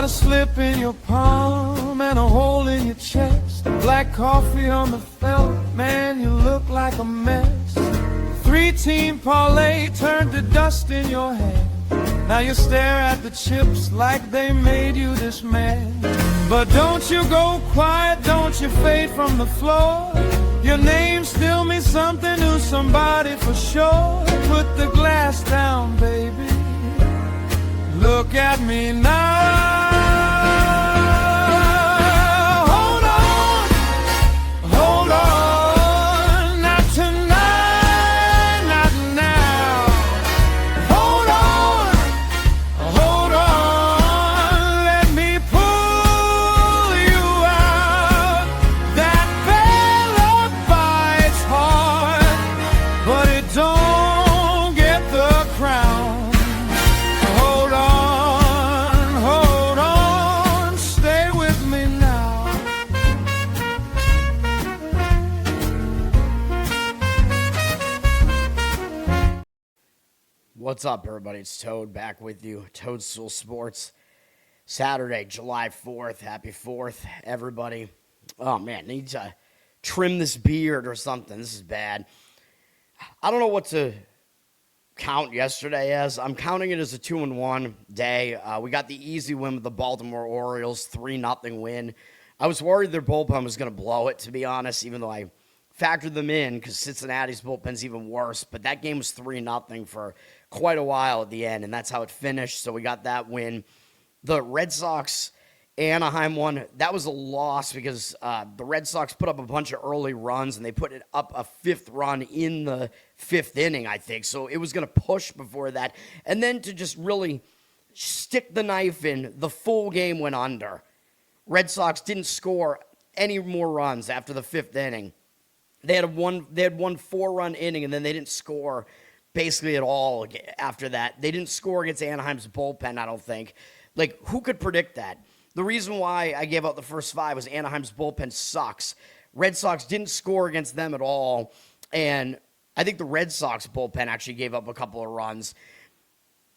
got a slip in your palm and a hole in your chest. Black coffee on the felt, man, you look like a mess. 3-team parlay turned to dust in your head. Now you stare at the chips like they made you this man. But don't you go quiet, don't you fade from the floor. Your name still means something to somebody for sure. Put the glass down, baby. Look at me now. Hold on, hold on. Not tonight, not now. Hold on. Let me pull you out. That fella bites hard, but it don't get the crown. What's up, everybody? It's Toad back with you. Toadstool Sports. Saturday, July 4th. Happy 4th, everybody. Oh, man, need to trim this beard or something. This is bad. I don't know what to count yesterday as. I'm counting it as a 2-1 day. We got the easy win with the Baltimore Orioles, 3-0 win. I was worried their bullpen was going to blow it, to be honest, even though I factored them in because Cincinnati's bullpen's even worse. But that game was 3-0 for quite a while at the end, and that's how it finished. So we got that win. The Red Sox Anaheim one, that was a loss because the Red Sox put up a bunch of early runs, and they put it up a 5th run in the 5th inning, I think. So it was going to push before that. And then to just really stick the knife in, the full game went under. Red Sox didn't score any more runs after the 5th inning. They had one 4-run inning, and then they didn't score basically at all after that. They didn't score against Anaheim's bullpen, I don't think. Like, who could predict that? The reason why I gave out the first 5 was Anaheim's bullpen sucks. Red Sox didn't score against them at all, and I think the Red Sox bullpen actually gave up a couple of runs.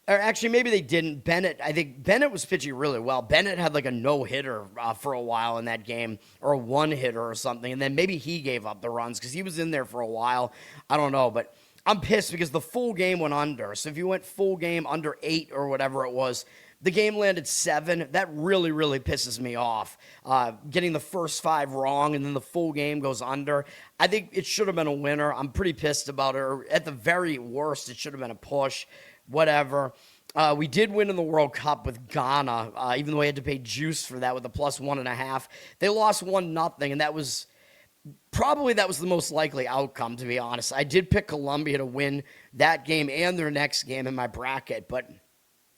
Or actually, maybe they didn't. I think Bennett was pitching really well. Bennett had like a no-hitter for a while in that game, or a 1-hitter or something, and then maybe he gave up the runs because he was in there for a while. I don't know, but I'm pissed because the full game went under. So if you went full game under 8 or whatever it was, the game landed 7. That really, really pisses me off. Getting the first 5 wrong and then the full game goes under. I think it should have been a winner. I'm pretty pissed about it. Or at the very worst, it should have been a push. Whatever. We did win in the World Cup with Ghana, even though we had to pay juice for that with a +1.5. They lost 1-0, and that was the most likely outcome, to be honest. I did pick Colombia to win that game and their next game in my bracket, but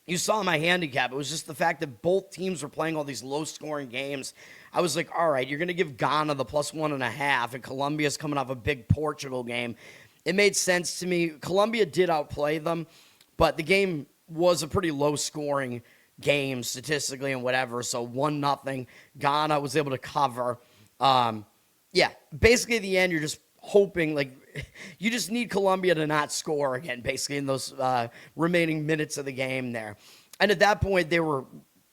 you saw my handicap. It was just the fact that both teams were playing all these low-scoring games. I was like, all right, you're going to give Ghana the +1.5, and Colombia's coming off a big Portugal game. It made sense to me. Colombia did outplay them, but the game was a pretty low-scoring game statistically and whatever, so 1-0. Ghana was able to cover. Yeah, basically at the end, you're just hoping, like, you just need Colombia to not score again, basically, in those remaining minutes of the game there. And at that point, they were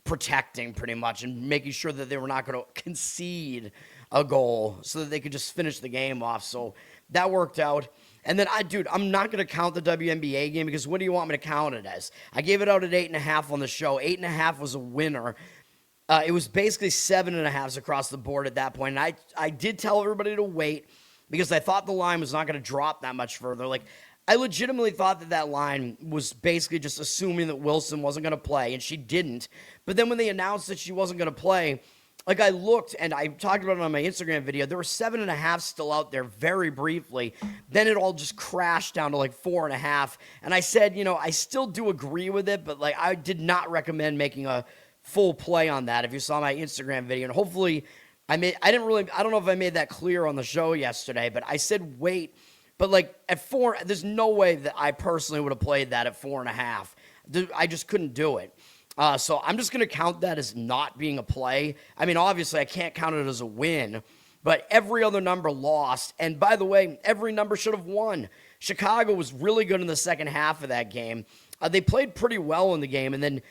protecting pretty much and making sure that they were not going to concede a goal so that they could just finish the game off. So that worked out. And then, I'm not going to count the WNBA game because what do you want me to count it as? I gave it out at 8.5 on the show. 8.5 was a winner. It was basically 7.5s across the board at that point. And I did tell everybody to wait because I thought the line was not going to drop that much further. Like, I legitimately thought that line was basically just assuming that Wilson wasn't going to play, and she didn't. But then when they announced that she wasn't going to play, like, I looked, and I talked about it on my Instagram video, there were 7.5 still out there very briefly. Then it all just crashed down to, like, 4.5. And I said, I still do agree with it, but, like, I did not recommend making a full play on that if you saw my Instagram video. And hopefully, I don't know if I made that clear on the show yesterday, but I said wait. But, like, at 4, there's no way that I personally would have played that at 4.5. I just couldn't do it. So I'm just going to count that as not being a play. I mean, obviously, I can't count it as a win, but every other number lost. And by the way, every number should have won. Chicago was really good in the second half of that game. They played pretty well in the game, and then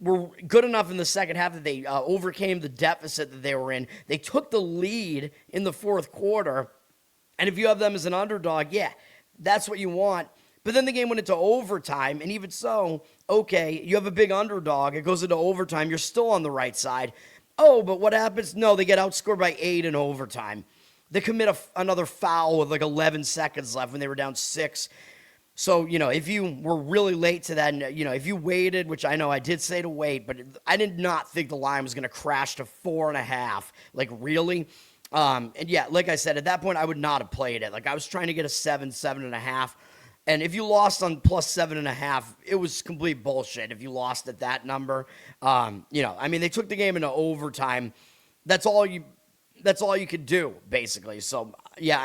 were good enough in the second half that they overcame the deficit that they were in. They took the lead in the fourth quarter, and if you have them as an underdog, yeah, that's what you want. But then the game went into overtime, and even so, okay, you have a big underdog. It goes into overtime. You're still on the right side. Oh, but what happens? No, they get outscored by 8 in overtime. They commit another foul with like 11 seconds left when they were down 6. So, if you were really late to that, if you waited, which I know I did say to wait, but I did not think the line was going to crash to 4.5. Like, really? And yeah, like I said, at that point, I would not have played it. Like, I was trying to get a 7.5. And if you lost on plus 7.5, it was complete bullshit if you lost at that number. They took the game into overtime. That's all you could do, basically. So, yeah,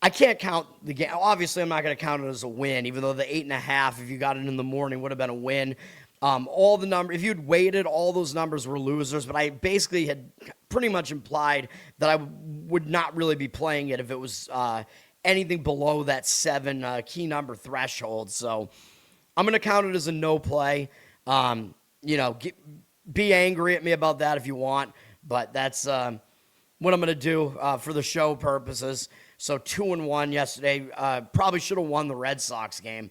I can't count the game. Obviously, I'm not going to count it as a win, even though the 8.5, if you got it in the morning, would have been a win. All the numbers, if you'd waited, all those numbers were losers, but I basically had pretty much implied that I would not really be playing it if it was anything below that 7 key number threshold. So I'm going to count it as a no play. Be angry at me about that if you want, but that's what I'm going to do for the show purposes. So 2-1 yesterday. Probably should have won the Red Sox game.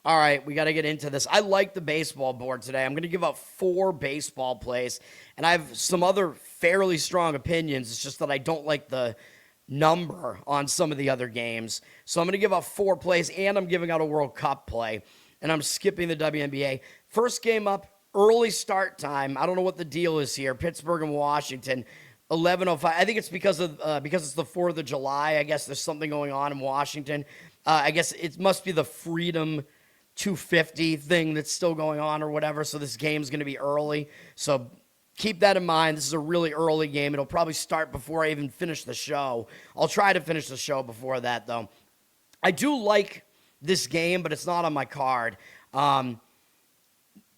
All right, we got to get into this. I like the baseball board today. I'm going to give out 4 baseball plays, and I have some other fairly strong opinions. It's just that I don't like the number on some of the other games. So I'm going to give out 4 plays, and I'm giving out a World Cup play, and I'm skipping the WNBA. First game up, early start time. I don't know what the deal is here. Pittsburgh and Washington. 11:05. I think it's because it's the 4th of July. I guess there's something going on in Washington. I guess it must be the Freedom 250 thing that's still going on or whatever. So this game's going to be early. So keep that in mind. This is a really early game. It'll probably start before I even finish the show. I'll try to finish the show before that, though. I do like this game, but it's not on my card.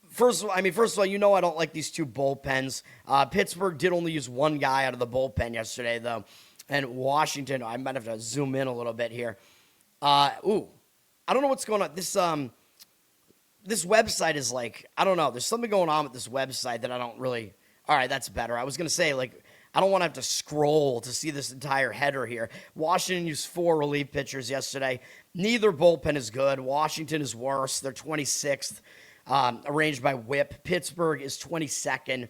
First of all, I don't like these 2 bullpens. Pittsburgh did only use 1 guy out of the bullpen yesterday, though. And Washington, I might have to zoom in a little bit here. I don't know what's going on. This website is like, I don't know. There's something going on with this website that I don't really. All right, that's better. I was going to say, I don't want to have to scroll to see this entire header here. Washington used 4 relief pitchers yesterday. Neither bullpen is good. Washington is worse. They're 26th. Arranged by whip. Pittsburgh is 22nd.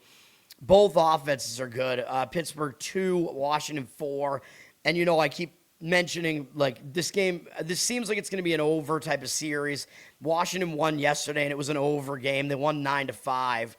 Both offenses are good. Pittsburgh 2, Washington 4. And, I keep mentioning, this game, this seems like it's going to be an over type of series. Washington won yesterday, and it was an over game. They won 9-5.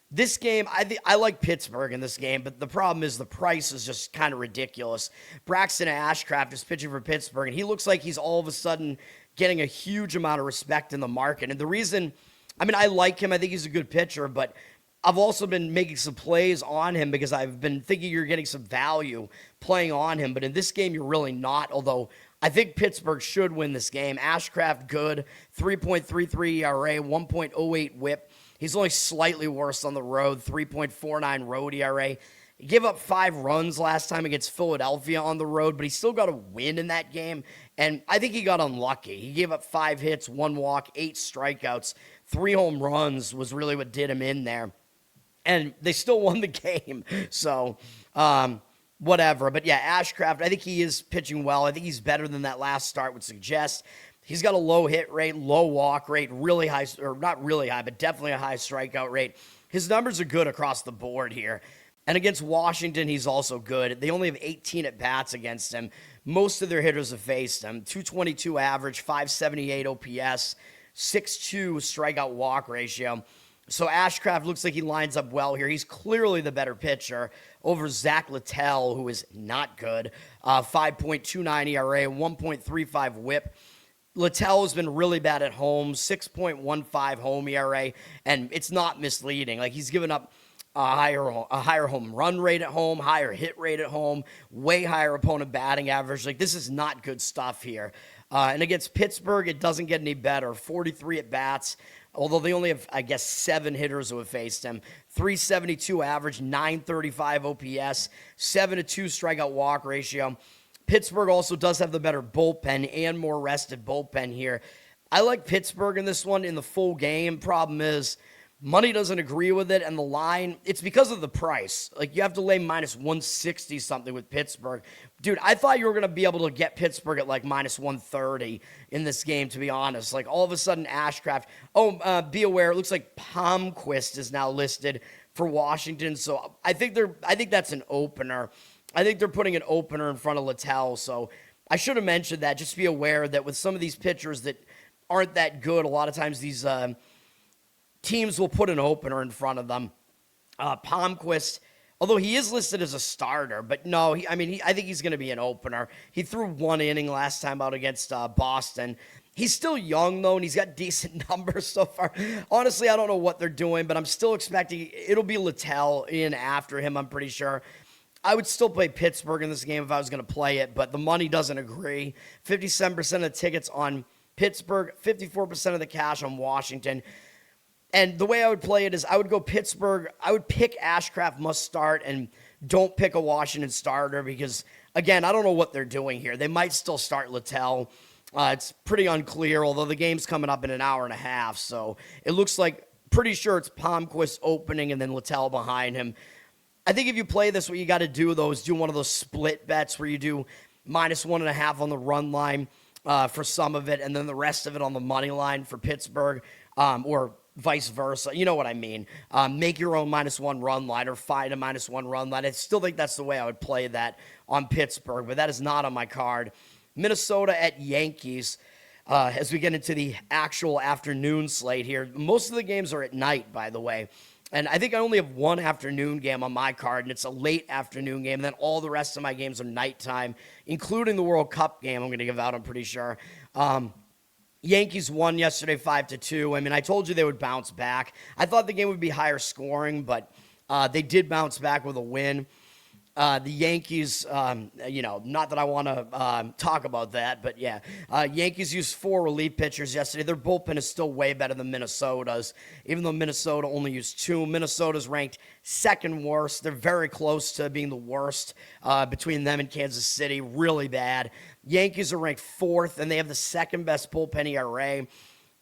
This game, I like Pittsburgh in this game, but the problem is the price is just kind of ridiculous. Braxton Ashcraft is pitching for Pittsburgh, and he looks like he's all of a sudden getting a huge amount of respect in the market. And the reason, I like him. I think he's a good pitcher, but I've also been making some plays on him because I've been thinking you're getting some value playing on him. But in this game, you're really not, although I think Pittsburgh should win this game. Ashcraft, good. 3.33 ERA, 1.08 whip. He's only slightly worse on the road, 3.49 road ERA. He gave up 5 runs last time against Philadelphia on the road, but he still got a win in that game, and I think he got unlucky. He gave up 5 hits, 1 walk, 8 strikeouts, 3 home runs was really what did him in there, and they still won the game, so whatever. But yeah, Ashcraft, I think he is pitching well. I think he's better than that last start would suggest. He's got a low hit rate, low walk rate, really high, or not really high, but definitely a high strikeout rate. His numbers are good across the board here. And against Washington, he's also good. They only have 18 at-bats against him. Most of their hitters have faced him. 222 average, 578 OPS, 6.2 strikeout walk ratio. So Ashcraft looks like he lines up well here. He's clearly the better pitcher over Zach Littell, who is not good. 5.29 ERA, 1.35 whip. Littell has been really bad at home, 6.15 home ERA, and it's not misleading. He's given up a higher home run rate at home, higher hit rate at home, way higher opponent batting average. This is not good stuff here. And against Pittsburgh, it doesn't get any better. 43 at-bats, although they only have, 7 hitters who have faced him. 372 average, 935 OPS, 7-2 strikeout walk ratio. Pittsburgh also does have the better bullpen and more rested bullpen here. I like Pittsburgh in this one in the full game. Problem is, money doesn't agree with it, and the line, it's because of the price. Like, you have to lay minus 160 something with Pittsburgh. Dude, I thought you were going to be able to get Pittsburgh at like minus 130 in this game, to be honest. Like, all of a sudden, Ashcraft. Be aware, it looks like Palmquist is now listed for Washington, so I think that's an opener. I think they're putting an opener in front of Littell, so I should have mentioned that. Just be aware that with some of these pitchers that aren't that good, a lot of times these teams will put an opener in front of them. Palmquist, although he is listed as a starter, but no, I think he's going to be an opener. He threw 1 inning last time out against Boston. He's still young, though, and he's got decent numbers so far. Honestly, I don't know what they're doing, but I'm still expecting it'll be Littell in after him, I'm pretty sure. I would still play Pittsburgh in this game if I was going to play it, but the money doesn't agree. 57% of the tickets on Pittsburgh, 54% of the cash on Washington. And the way I would play it is I would go Pittsburgh. I would pick Ashcraft must start and don't pick a Washington starter because, again, I don't know what they're doing here. They might still start Littell. It's pretty unclear, although the game's coming up in an hour and a half. So it looks like, pretty sure it's Palmquist opening and then Littell behind him. I think if you play this, what you got to do, though, is do one of those split bets where you do minus 1.5 on the run line for some of it and then the rest of it on the money line for Pittsburgh or vice versa. You know what I mean. Make your own -1 run line or find a -1 run line. I still think that's the way I would play that on Pittsburgh, but that is not on my card. Minnesota at Yankees as we get into the actual afternoon slate here. Most of the games are at night, by the way. And I think I only have one afternoon game on my card, and it's a late afternoon game. And then all the rest of my games are nighttime, including the World Cup game I'm going to give out, I'm pretty sure. Yankees won yesterday 5-2. I mean, I told you they would bounce back. I thought the game would be higher scoring, but they did bounce back with a win. The Yankees, not that I want to talk about that, but yeah. Yankees used 4 relief pitchers yesterday. Their bullpen is still way better than Minnesota's, even though Minnesota only used 2. Minnesota's ranked second worst. They're very close to being the worst between them and Kansas City. Really bad. Yankees are ranked 4th, and they have the second best bullpen ERA.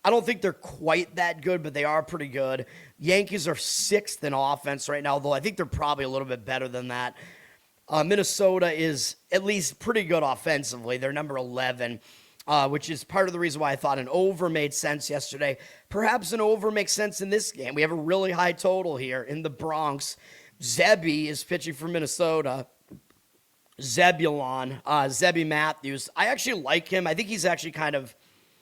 I don't think they're quite that good, but they are pretty good. Yankees are 6th in offense right now, though I think they're probably a little bit better than that. Minnesota is at least pretty good offensively. They're number 11, which is part of the reason why I thought an over made sense yesterday. Perhaps an over makes sense in this game. We have a really high total here in the Bronx. Zebby is pitching for Minnesota. Zebby Matthews. I actually like him. I think he's actually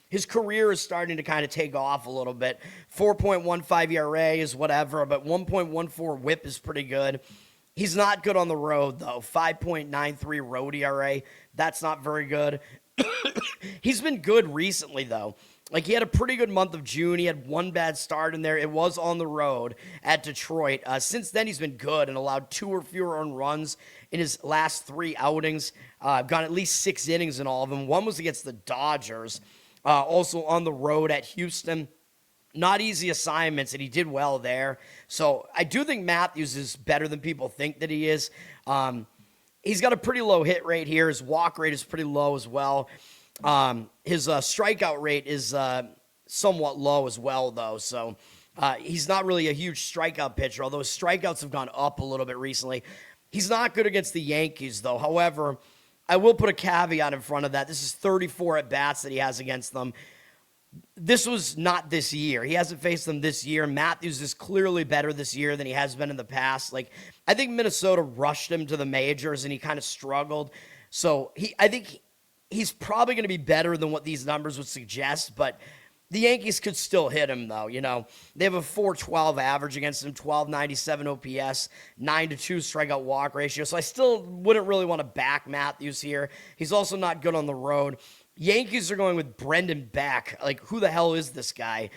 his career is starting to kind of take off a little bit. 4.15 ERA is whatever, but 1.14 whip is pretty good. He's not good on the road, though. 5.93 road ERA. That's not very good. He's been good recently, though. Like, he had a pretty good month of June. He had one bad start in there. It was on the road at Detroit. Since then, he's been good and allowed 2 or fewer earned runs in his last 3 outings. Gone at least 6 innings in all of them. One was against the Dodgers. Also on the road at Houston. Not easy assignments, and he did well there. So I do think Matthews is better than people think that he is. He's got a pretty low hit rate here. His walk rate is pretty low as well. His strikeout rate is somewhat low as well, though. So he's not really a huge strikeout pitcher, although his strikeouts have gone up a little bit recently. He's not good against the Yankees, though. However, I will put a caveat in front of that. This is 34 at-bats that he has against them. This was not this year. He hasn't faced them this year. Matthews is clearly better this year than he has been in the past. Like, I think Minnesota rushed him to the majors, and he kind of struggled. So I think he's probably going to be better than what these numbers would suggest, but the Yankees could still hit him, though. You know, they have a 4.12 average against him, 12.97 OPS, 9-2 strikeout walk ratio. So I still wouldn't really want to back Matthews here. He's also not good on the road. Yankees are going with Brendan Beck. Like, who the hell is this guy?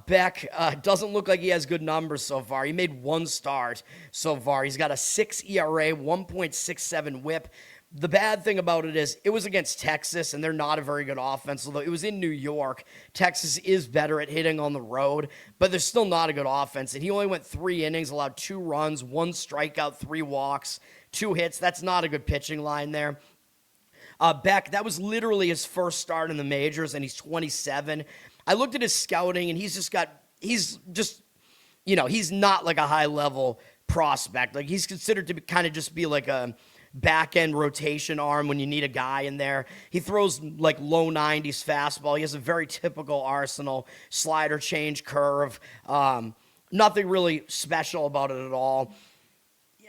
Beck doesn't look like he has good numbers so far. He made 1 start so far. He's got a 6 ERA, 1.67 whip. The bad thing about it is it was against Texas, and they're not a very good offense, although it was in New York. Texas is better at hitting on the road, but they're still not a good offense. And he only went 3 innings, allowed 2 runs, 1 strikeout, 3 walks, 2 hits. That's not a good pitching line there. Beck, that was literally his first start in the majors, and he's 27. I looked at his scouting, and he's not like a high-level prospect. Like, he's considered to be kind of just be like a back-end rotation arm when you need a guy in there. He throws like low 90s fastball. He has a very typical Arsenal slider change curve. Nothing really special about it at all.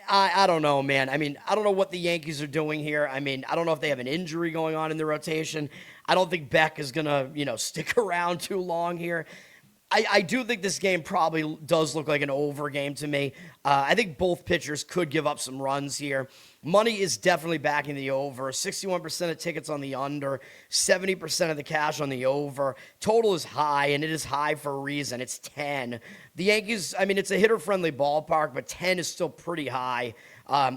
I don't know, man. I mean, I don't know what the Yankees are doing here. I mean, I don't know if they have an injury going on in the rotation. I don't think Beck is going to, stick around too long here. I do think this game probably does look like an over game to me. I think both pitchers could give up some runs here. Money is definitely backing the over. 61% of tickets on the under, 70% of the cash on the over. Total is high, and it is high for a reason. It's 10. The Yankees, I mean, it's a hitter-friendly ballpark, but 10 is still pretty high,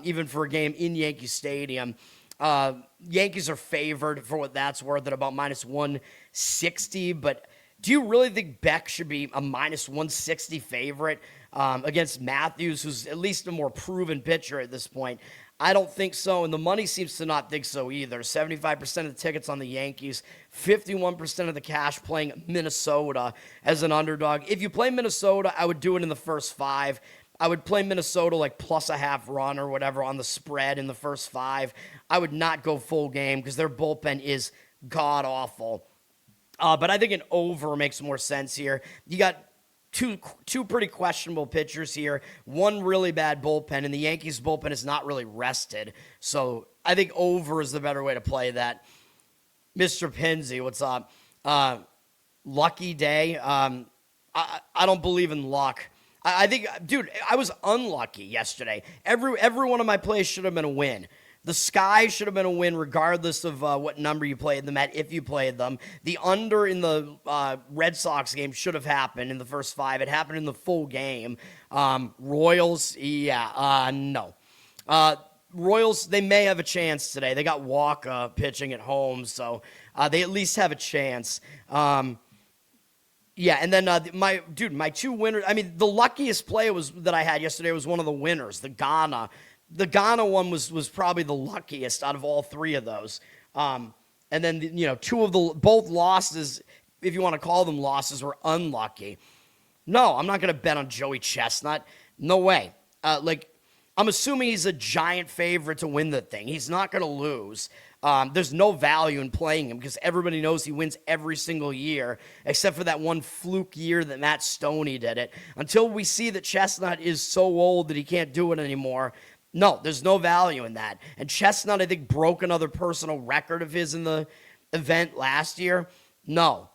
even for a game in Yankee Stadium. Yankees are favored, for what that's worth, at about minus 160, but do you really think Beck should be a minus 160 favorite against Matthews, who's at least a more proven pitcher at this point? I don't think so, and the money seems to not think so either. 75% of the tickets on the Yankees, 51% of the cash playing Minnesota as an underdog. If you play Minnesota, I would do it in the first 5. I would play Minnesota like plus a half run or whatever on the spread in the first 5. I would not go full game because their bullpen is god-awful. But I think an over makes more sense here. You got two pretty questionable pitchers here, one really bad bullpen, and the Yankees bullpen is not really rested. So I think over is the better way to play that. Mr. Pinsey, what's up? Lucky day. I don't believe in luck. I think, dude, I was unlucky yesterday. Every one of my plays should have been a win. The Sky should have been a win regardless of what number you played them at, if you played them. The under in the Red Sox game should have happened in the first 5. It happened in the full game. Royals, no. Royals, they may have a chance today. They got Walker pitching at home, so they at least have a chance. And then my 2 winners. I mean, the luckiest play that I had yesterday was one of the winners, the Ghana. The Ghana one was probably the luckiest out of all 3 of those. And then, 2 of both losses, if you want to call them losses, were unlucky. No, I'm not going to bet on Joey Chestnut. No way. I'm assuming he's a giant favorite to win the thing. He's not going to lose. There's no value in playing him because everybody knows he wins every single year, except for that one fluke year that Matt Stoney did it. Until we see that Chestnut is so old that he can't do it anymore, no, there's no value in that. And Chestnut, I think, broke another personal record of his in the event last year. No.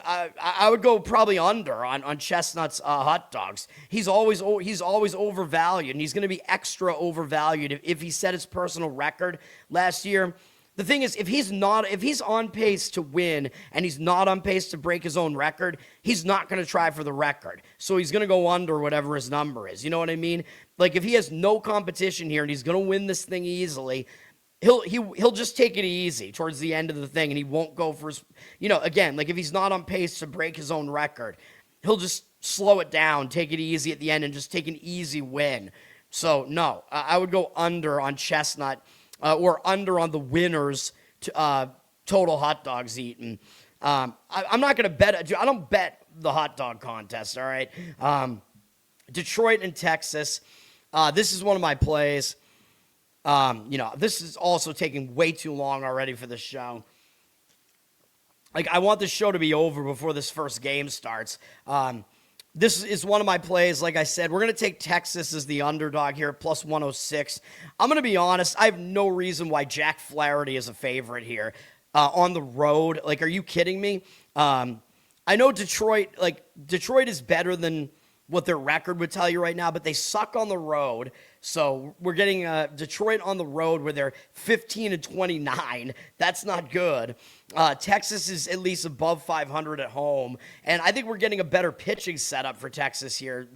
I would go probably under on Chestnut's hot dogs. He's always overvalued, and he's going to be extra overvalued if he set his personal record last year. The thing is, if he's on pace to win and he's not on pace to break his own record, he's not going to try for the record. So he's going to go under whatever his number is. You know what I mean? Like, if he has no competition here and he's going to win this thing easily, he'll just take it easy towards the end of the thing, and he won't go for his, again, like if he's not on pace to break his own record, he'll just slow it down, take it easy at the end, and just take an easy win. So no, I would go under on Chestnut. Or under on the winners total hot dogs eaten. I'm not going to bet. I don't bet the hot dog contest, all right? Detroit and Texas. This is one of my plays. This is also taking way too long already for the show. Like, I want this show to be over before this first game starts. This is one of my plays. Like I said, we're going to take Texas as the underdog here, plus 106. I'm going to be honest. I have no reason why Jack Flaherty is a favorite here on the road. Like, are you kidding me? I know Detroit is better than what their record would tell you right now, but they suck on the road. So we're getting Detroit on the road where they're 15-29. That's not good. Texas is at least above 500 at home, and I think we're getting a better pitching setup for Texas here.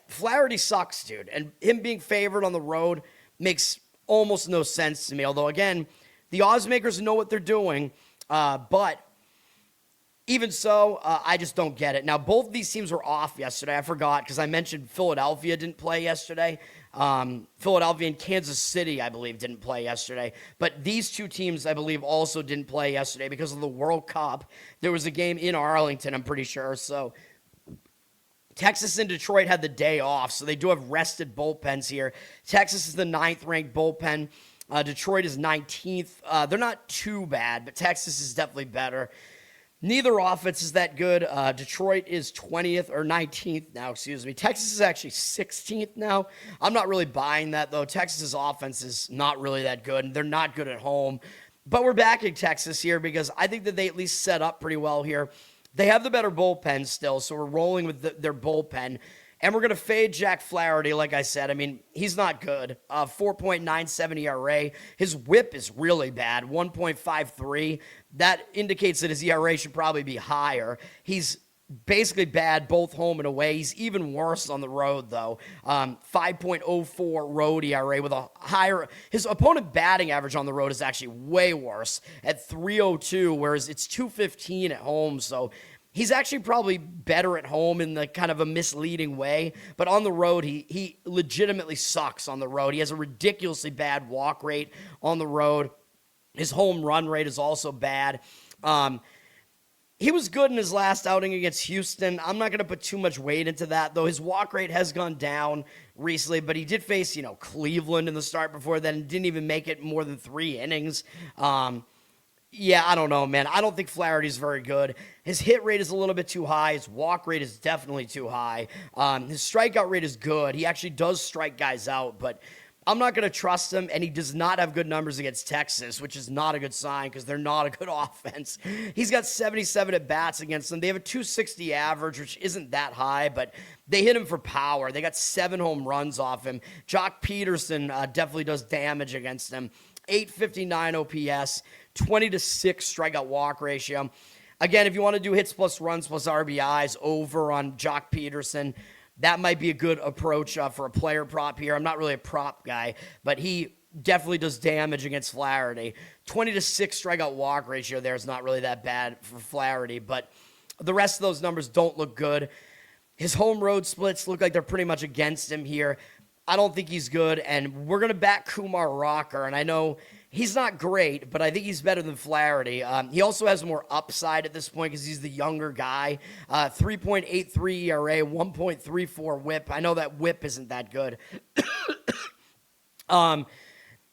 Flaherty sucks, dude, and him being favored on the road makes almost no sense to me. Although, again, the odds makers know what they're doing, but Even so, I just don't get it. Now, both of these teams were off yesterday. I forgot because I mentioned Philadelphia didn't play yesterday. Philadelphia and Kansas City, I believe, didn't play yesterday. But these two teams, I believe, also didn't play yesterday because of the World Cup. There was a game in Arlington, I'm pretty sure. So Texas and Detroit had the day off, so they do have rested bullpens here. Texas is the 9th-ranked bullpen. Detroit is 19th. They're not too bad, but Texas is definitely better. Neither offense is that good. Detroit is 20th or 19th now, excuse me. Texas is actually 16th now. I'm not really buying that, though. Texas's offense is not really that good, and they're not good at home. But we're back in Texas here because I think that they at least set up pretty well here. They have the better bullpen still, so we're rolling with their bullpen. And we're going to fade Jack Flaherty, like I said. I mean, he's not good. 4.97 ERA. His whip is really bad, 1.53. That indicates that his ERA should probably be higher. He's basically bad both home and away. He's even worse on the road, though. 5.04 road ERA with a higher... His opponent batting average on the road is actually way worse at 302, whereas it's 215 at home, so... He's actually probably better at home in the kind of a misleading way, but on the road, he legitimately sucks on the road. He has a ridiculously bad walk rate on the road. His home run rate is also bad. He was good in his last outing against Houston. I'm not going to put too much weight into that, though. His walk rate has gone down recently, but he did face, Cleveland in the start before then and didn't even make it more than 3 innings. Yeah, I don't know, man. I don't think Flaherty's very good. His hit rate is a little bit too high. His walk rate is definitely too high. His strikeout rate is good. He actually does strike guys out, but I'm not going to trust him, and he does not have good numbers against Texas, which is not a good sign because they're not a good offense. He's got 77 at-bats against them. They have a 260 average, which isn't that high, but they hit him for power. They got 7 home runs off him. Jock Peterson definitely does damage against him. 859 OPS, 20-6 strikeout walk ratio. Again, if you want to do hits plus runs plus RBIs over on Jock Peterson, that might be a good approach for a player prop here. I'm not really a prop guy, but he definitely does damage against Flaherty. 20-6 strikeout walk ratio there is not really that bad for Flaherty, but the rest of those numbers don't look good. His home road splits look like they're pretty much against him here. I don't think he's good, and we're going to back Kumar Rocker, and I know he's not great, but I think he's better than Flaherty. He also has more upside at this point because he's the younger guy. 3.83 ERA, 1.34 whip. I know that whip isn't that good.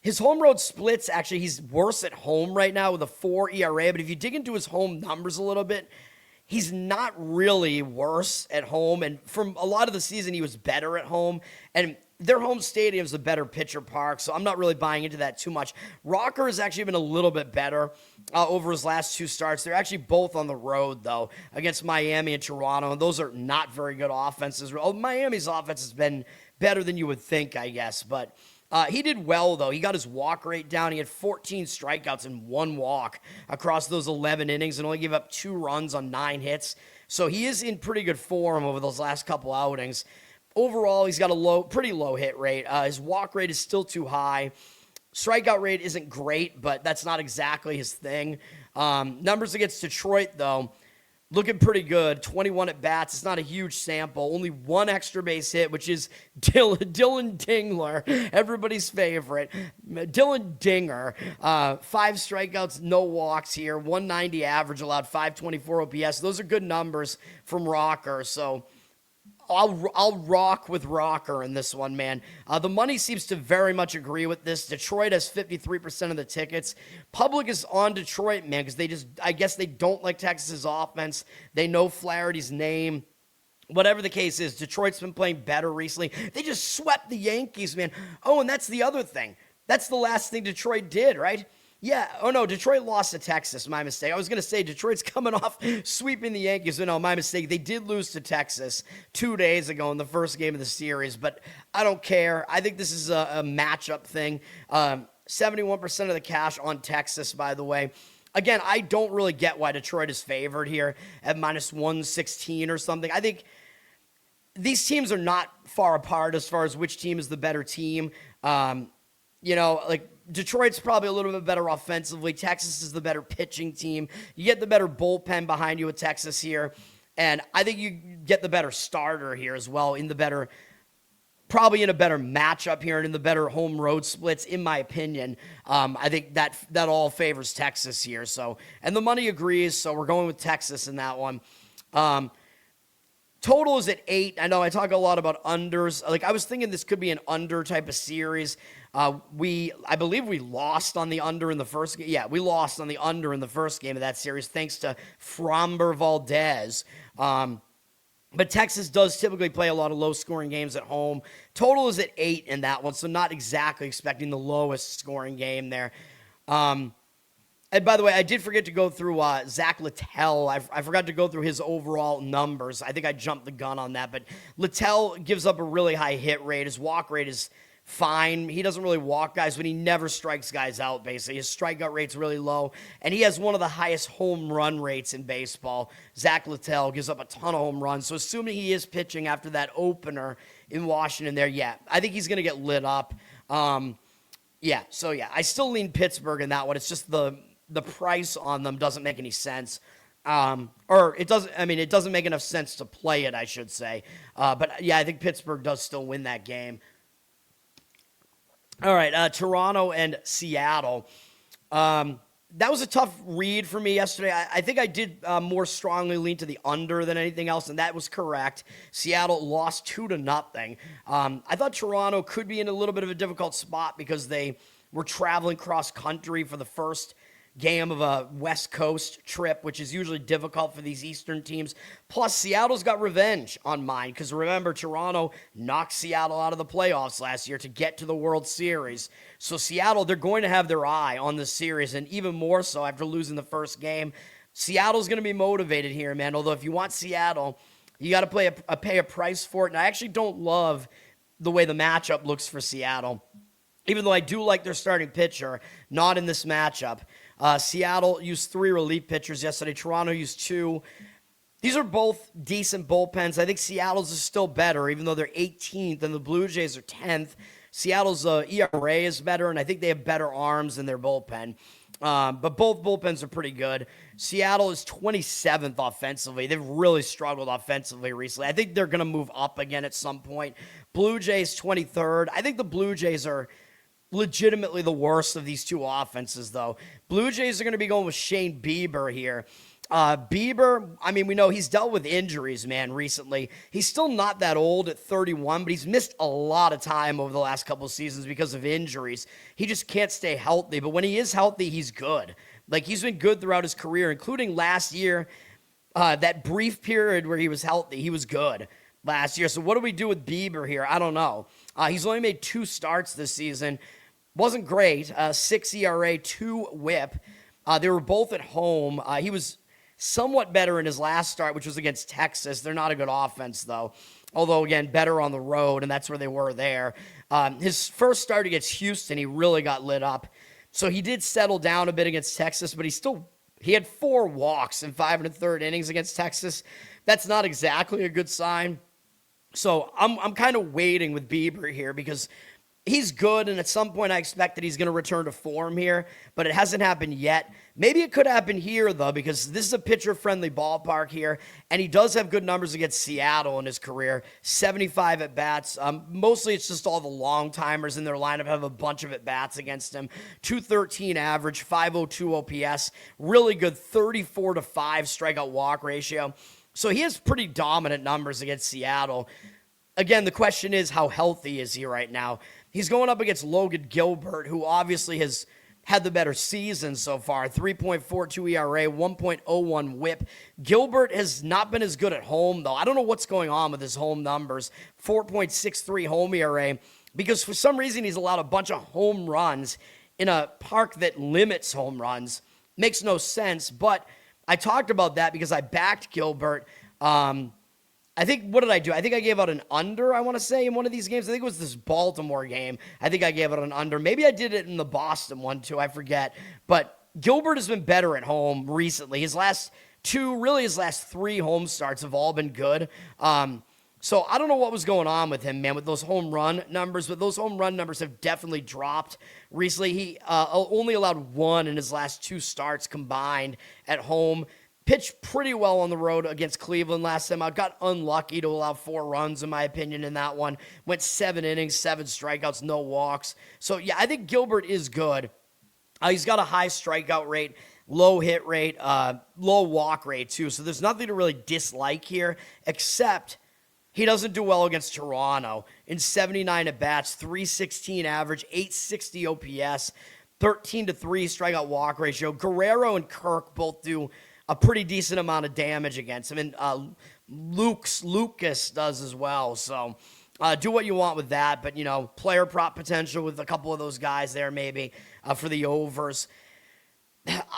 His home road splits, actually, he's worse at home right now with a 4 ERA, but if you dig into his home numbers a little bit, he's not really worse at home, and from a lot of the season, he was better at home, and their home stadium's a better pitcher park, so I'm not really buying into that too much. Rocker has actually been a little bit better over his last 2 starts. They're actually both on the road, though, against Miami and Toronto, and those are not very good offenses. Miami's offense has been better than you would think, I guess, but he did well, though. He got his walk rate down. He had 14 strikeouts and 1 walk across those 11 innings and only gave up 2 runs on 9 hits. So he is in pretty good form over those last couple outings. Overall, he's got a pretty low hit rate. His walk rate is still too high. Strikeout rate isn't great, but that's not exactly his thing. Numbers against Detroit, though, looking pretty good. 21 at-bats. It's not a huge sample. Only 1 extra base hit, which is Dylan Dingler, everybody's favorite. Dylan Dinger. 5 strikeouts, no walks here. 190 average, allowed 524 OPS. Those are good numbers from Rocker, so I'll rock with Rocker in this one, man. The money seems to very much agree with this. Detroit has 53% of the tickets. Public is on Detroit, man, because I guess they don't like Texas's offense. They know Flaherty's name. Whatever the case is, Detroit's been playing better recently. They just swept the Yankees, man. Oh, and that's the other thing. That's the last thing Detroit did, right? Yeah, oh no, Detroit lost to Texas, my mistake. I was going to say Detroit's coming off sweeping the Yankees, but no, my mistake. They did lose to Texas 2 days ago in the first game of the series, but I don't care. I think this is a matchup thing. 71% of the cash on Texas, by the way. Again, I don't really get why Detroit is favored here at minus 116 or something. I think these teams are not far apart as far as which team is the better team. like Detroit's probably a little bit better offensively. Texas is the better pitching team. You get the better bullpen behind you with Texas here. And I think you get the better starter here as well, probably in a better matchup here and in the better home road splits, in my opinion. I think that all favors Texas here. So, and the money agrees, so we're going with Texas in that one. Total is at 8. I know I talk a lot about unders. Like, I was thinking this could be an under type of series. I believe we lost on the under in the first game. Yeah, we lost on the under in the first game of that series thanks to Framber Valdez. But Texas does typically play a lot of low-scoring games at home. Total is at 8 in that one, so not exactly expecting the lowest scoring game there. And by the way, I did forget to go through Zach Littell. I forgot to go through his overall numbers. I think I jumped the gun on that. But Littell gives up a really high hit rate. His walk rate is fine. He doesn't really walk guys, but he never strikes guys out, basically. His strikeout rate's really low. And he has one of the highest home run rates in baseball. Zach Littell gives up a ton of home runs. So assuming he is pitching after that opener in Washington there, yeah, I think he's going to get lit up. I still lean Pittsburgh in that one. It's just the price on them doesn't make any sense. It doesn't make enough sense to play it, I should say. But yeah, I think Pittsburgh does still win that game. All right, Toronto and Seattle. That was a tough read for me yesterday. I think I did more strongly lean to the under than anything else, and that was correct. Seattle lost 2-0. I thought Toronto could be in a little bit of a difficult spot because they were traveling cross-country for the first game of a West Coast trip, which is usually difficult for these Eastern teams. Plus, Seattle's got revenge on mine, because remember, Toronto knocked Seattle out of the playoffs last year to get to the World Series. So Seattle, they're going to have their eye on this series, and even more so after losing the first game. Seattle's going to be motivated here, man, although if you want Seattle, you got to pay a price for it, and I actually don't love the way the matchup looks for Seattle, even though I do like their starting pitcher, not in this matchup. Seattle used 3 relief pitchers yesterday. Toronto used 2. These are both decent bullpens. I think Seattle's is still better, even though they're 18th and the Blue Jays are 10th. Seattle's ERA is better, and I think they have better arms in their bullpen. But both bullpens are pretty good. Seattle is 27th offensively. They've really struggled offensively recently. I think they're going to move up again at some point. Blue Jays 23rd. I think the Blue Jays are legitimately the worst of these two offenses, though. Blue Jays are going to be going with Shane Bieber here. Bieber, I mean, we know he's dealt with injuries, man, recently. He's still not that old at 31, but he's missed a lot of time over the last couple of seasons because of injuries. He just can't stay healthy, but when he is healthy, he's good. Like, he's been good throughout his career, including last year, that brief period where he was healthy. He was good last year. So what do we do with Bieber here? I don't know. He's only made 2 starts this season. Wasn't great. 6 ERA, 2 whip. They were both at home. He was somewhat better in his last start, which was against Texas. They're not a good offense, though. Although, again, better on the road, and that's where they were there. His first start against Houston, he really got lit up. So he did settle down a bit against Texas, but he had 4 walks in 5 1/3 innings against Texas. That's not exactly a good sign. So I'm kind of waiting with Bieber here because he's good, and at some point I expect that he's going to return to form here, but it hasn't happened yet. Maybe it could happen here, though, because this is a pitcher-friendly ballpark here, and he does have good numbers against Seattle in his career, 75 at-bats. Mostly it's just all the long-timers in their lineup have a bunch of at-bats against him. 213 average, 502 OPS, really good 34-5 strikeout walk ratio. So he has pretty dominant numbers against Seattle. Again, the question is, how healthy is he right now? He's going up against Logan Gilbert, who obviously has had the better season so far. 3.42 ERA, 1.01 whip. Gilbert has not been as good at home, though. I don't know what's going on with his home numbers. 4.63 home ERA, because for some reason he's allowed a bunch of home runs in a park that limits home runs. Makes no sense, but I talked about that because I backed Gilbert. I think, what did I do? I think I gave out an under, I want to say, in one of these games. I think it was this Baltimore game. I think I gave out an under. Maybe I did it in the Boston one, too. I forget. But Gilbert has been better at home recently. His last 3 home starts have all been good. So I don't know what was going on with him, man, with those home run numbers, but those home run numbers have definitely dropped recently. He only allowed 1 in his last 2 starts combined at home. Pitched pretty well on the road against Cleveland last time out. Got unlucky to allow 4 runs, in my opinion, in that one. Went 7 innings, 7 strikeouts, no walks. So, yeah, I think Gilbert is good. He's got a high strikeout rate, low hit rate, low walk rate, too. So there's nothing to really dislike here, except he doesn't do well against Toronto. In 79 at-bats, 316 average, 860 OPS, 13-3 strikeout walk ratio. Guerrero and Kirk both do a pretty decent amount of damage against him. And Lucas does as well. So do what you want with that. But, player prop potential with a couple of those guys there maybe for the overs.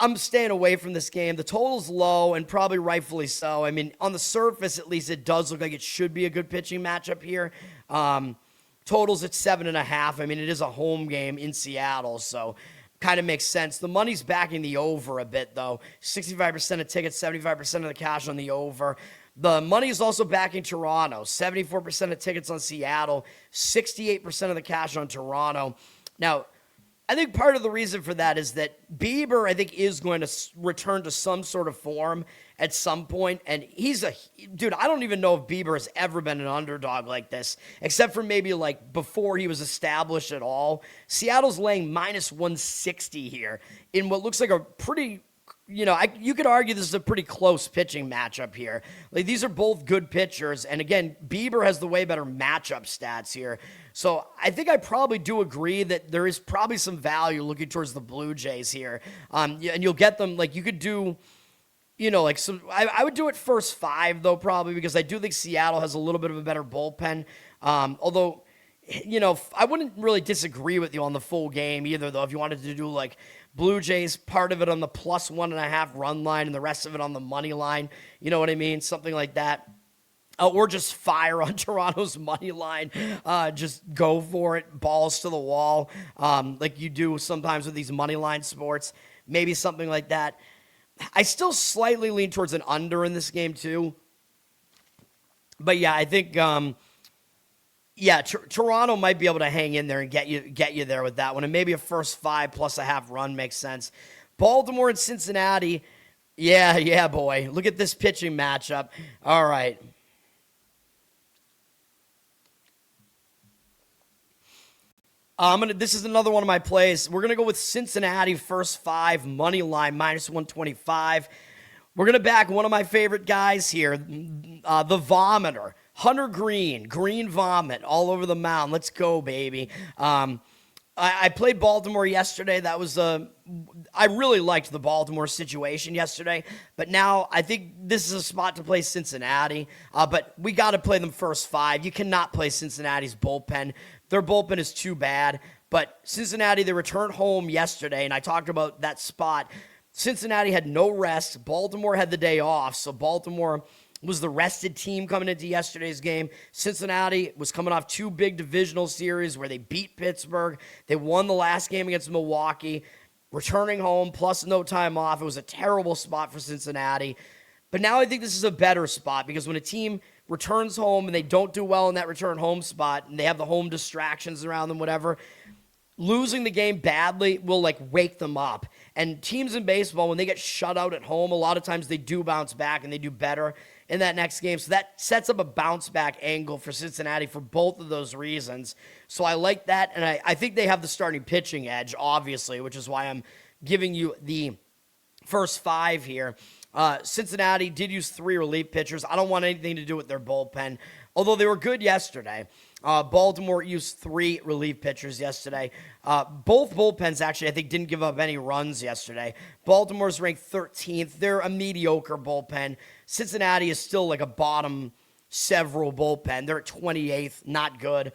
I'm staying away from this game. The total's low, and probably rightfully so. I mean, on the surface, at least, it does look like it should be a good pitching matchup here. Total's at 7.5. I mean, it is a home game in Seattle, so kind of makes sense. The money's backing the over a bit, though. 65% of tickets, 75% of the cash on the over. The money is also backing Toronto. 74% of tickets on Seattle, 68% of the cash on Toronto. Now, I think part of the reason for that is that Bieber, I think, is going to return to some sort of form at some point. And dude, I don't even know if Bieber has ever been an underdog like this, except for maybe like before he was established at all. Seattle's laying -160 here in what looks like a pretty, you could argue this is a pretty close pitching matchup here. Like, these are both good pitchers. And again, Bieber has the way better matchup stats here. So I think I probably do agree that there is probably some value looking towards the Blue Jays here. And you'll get them, like, you could do, I would do it first 5, though, probably, because I do think Seattle has a little bit of a better bullpen. Although, I wouldn't really disagree with you on the full game either, though, if you wanted to do, like, Blue Jays, part of it on the +1.5 run line and the rest of it on the money line. You know what I mean? Something like that. Or just fire on Toronto's money line. Just go for it. Balls to the wall. Like you do sometimes with these money line sports. Maybe something like that. I still slightly lean towards an under in this game too. But yeah, I think Toronto might be able to hang in there and get you there with that one. And maybe a first 5 plus a half run makes sense. Baltimore and Cincinnati. Yeah, boy. Look at this pitching matchup. All right. This is another one of my plays. We're going to go with Cincinnati first 5, money line, -125. We're going to back one of my favorite guys here, the vomiter, Hunter Greene, green vomit all over the mound. Let's go, baby. I played Baltimore yesterday. That was I really liked the Baltimore situation yesterday, but now I think this is a spot to play Cincinnati. But we got to play them first 5. You cannot play Cincinnati's bullpen. Their bullpen is too bad. But Cincinnati, they returned home yesterday, and I talked about that spot. Cincinnati had no rest. Baltimore had the day off, so Baltimore was the rested team coming into yesterday's game. Cincinnati was coming off 2 big divisional series where they beat Pittsburgh. They won the last game against Milwaukee. Returning home, plus no time off. It was a terrible spot for Cincinnati. But now I think this is a better spot because when a team returns home and they don't do well in that return home spot and they have the home distractions around them, whatever, losing the game badly will, wake them up. And teams in baseball, when they get shut out at home, a lot of times they do bounce back and they do better in that next game. So that sets up a bounce back angle for Cincinnati for both of those reasons. So I like that, and I think they have the starting pitching edge, obviously, which is why I'm giving you the first 5 here. Cincinnati did use 3 relief pitchers. I don't want anything to do with their bullpen, although they were good yesterday. Baltimore used 3 relief pitchers yesterday. Both bullpens, actually, I think, didn't give up any runs yesterday. Baltimore's ranked 13th. They're a mediocre bullpen. Cincinnati is still like a bottom several bullpen. They're at 28th, not good.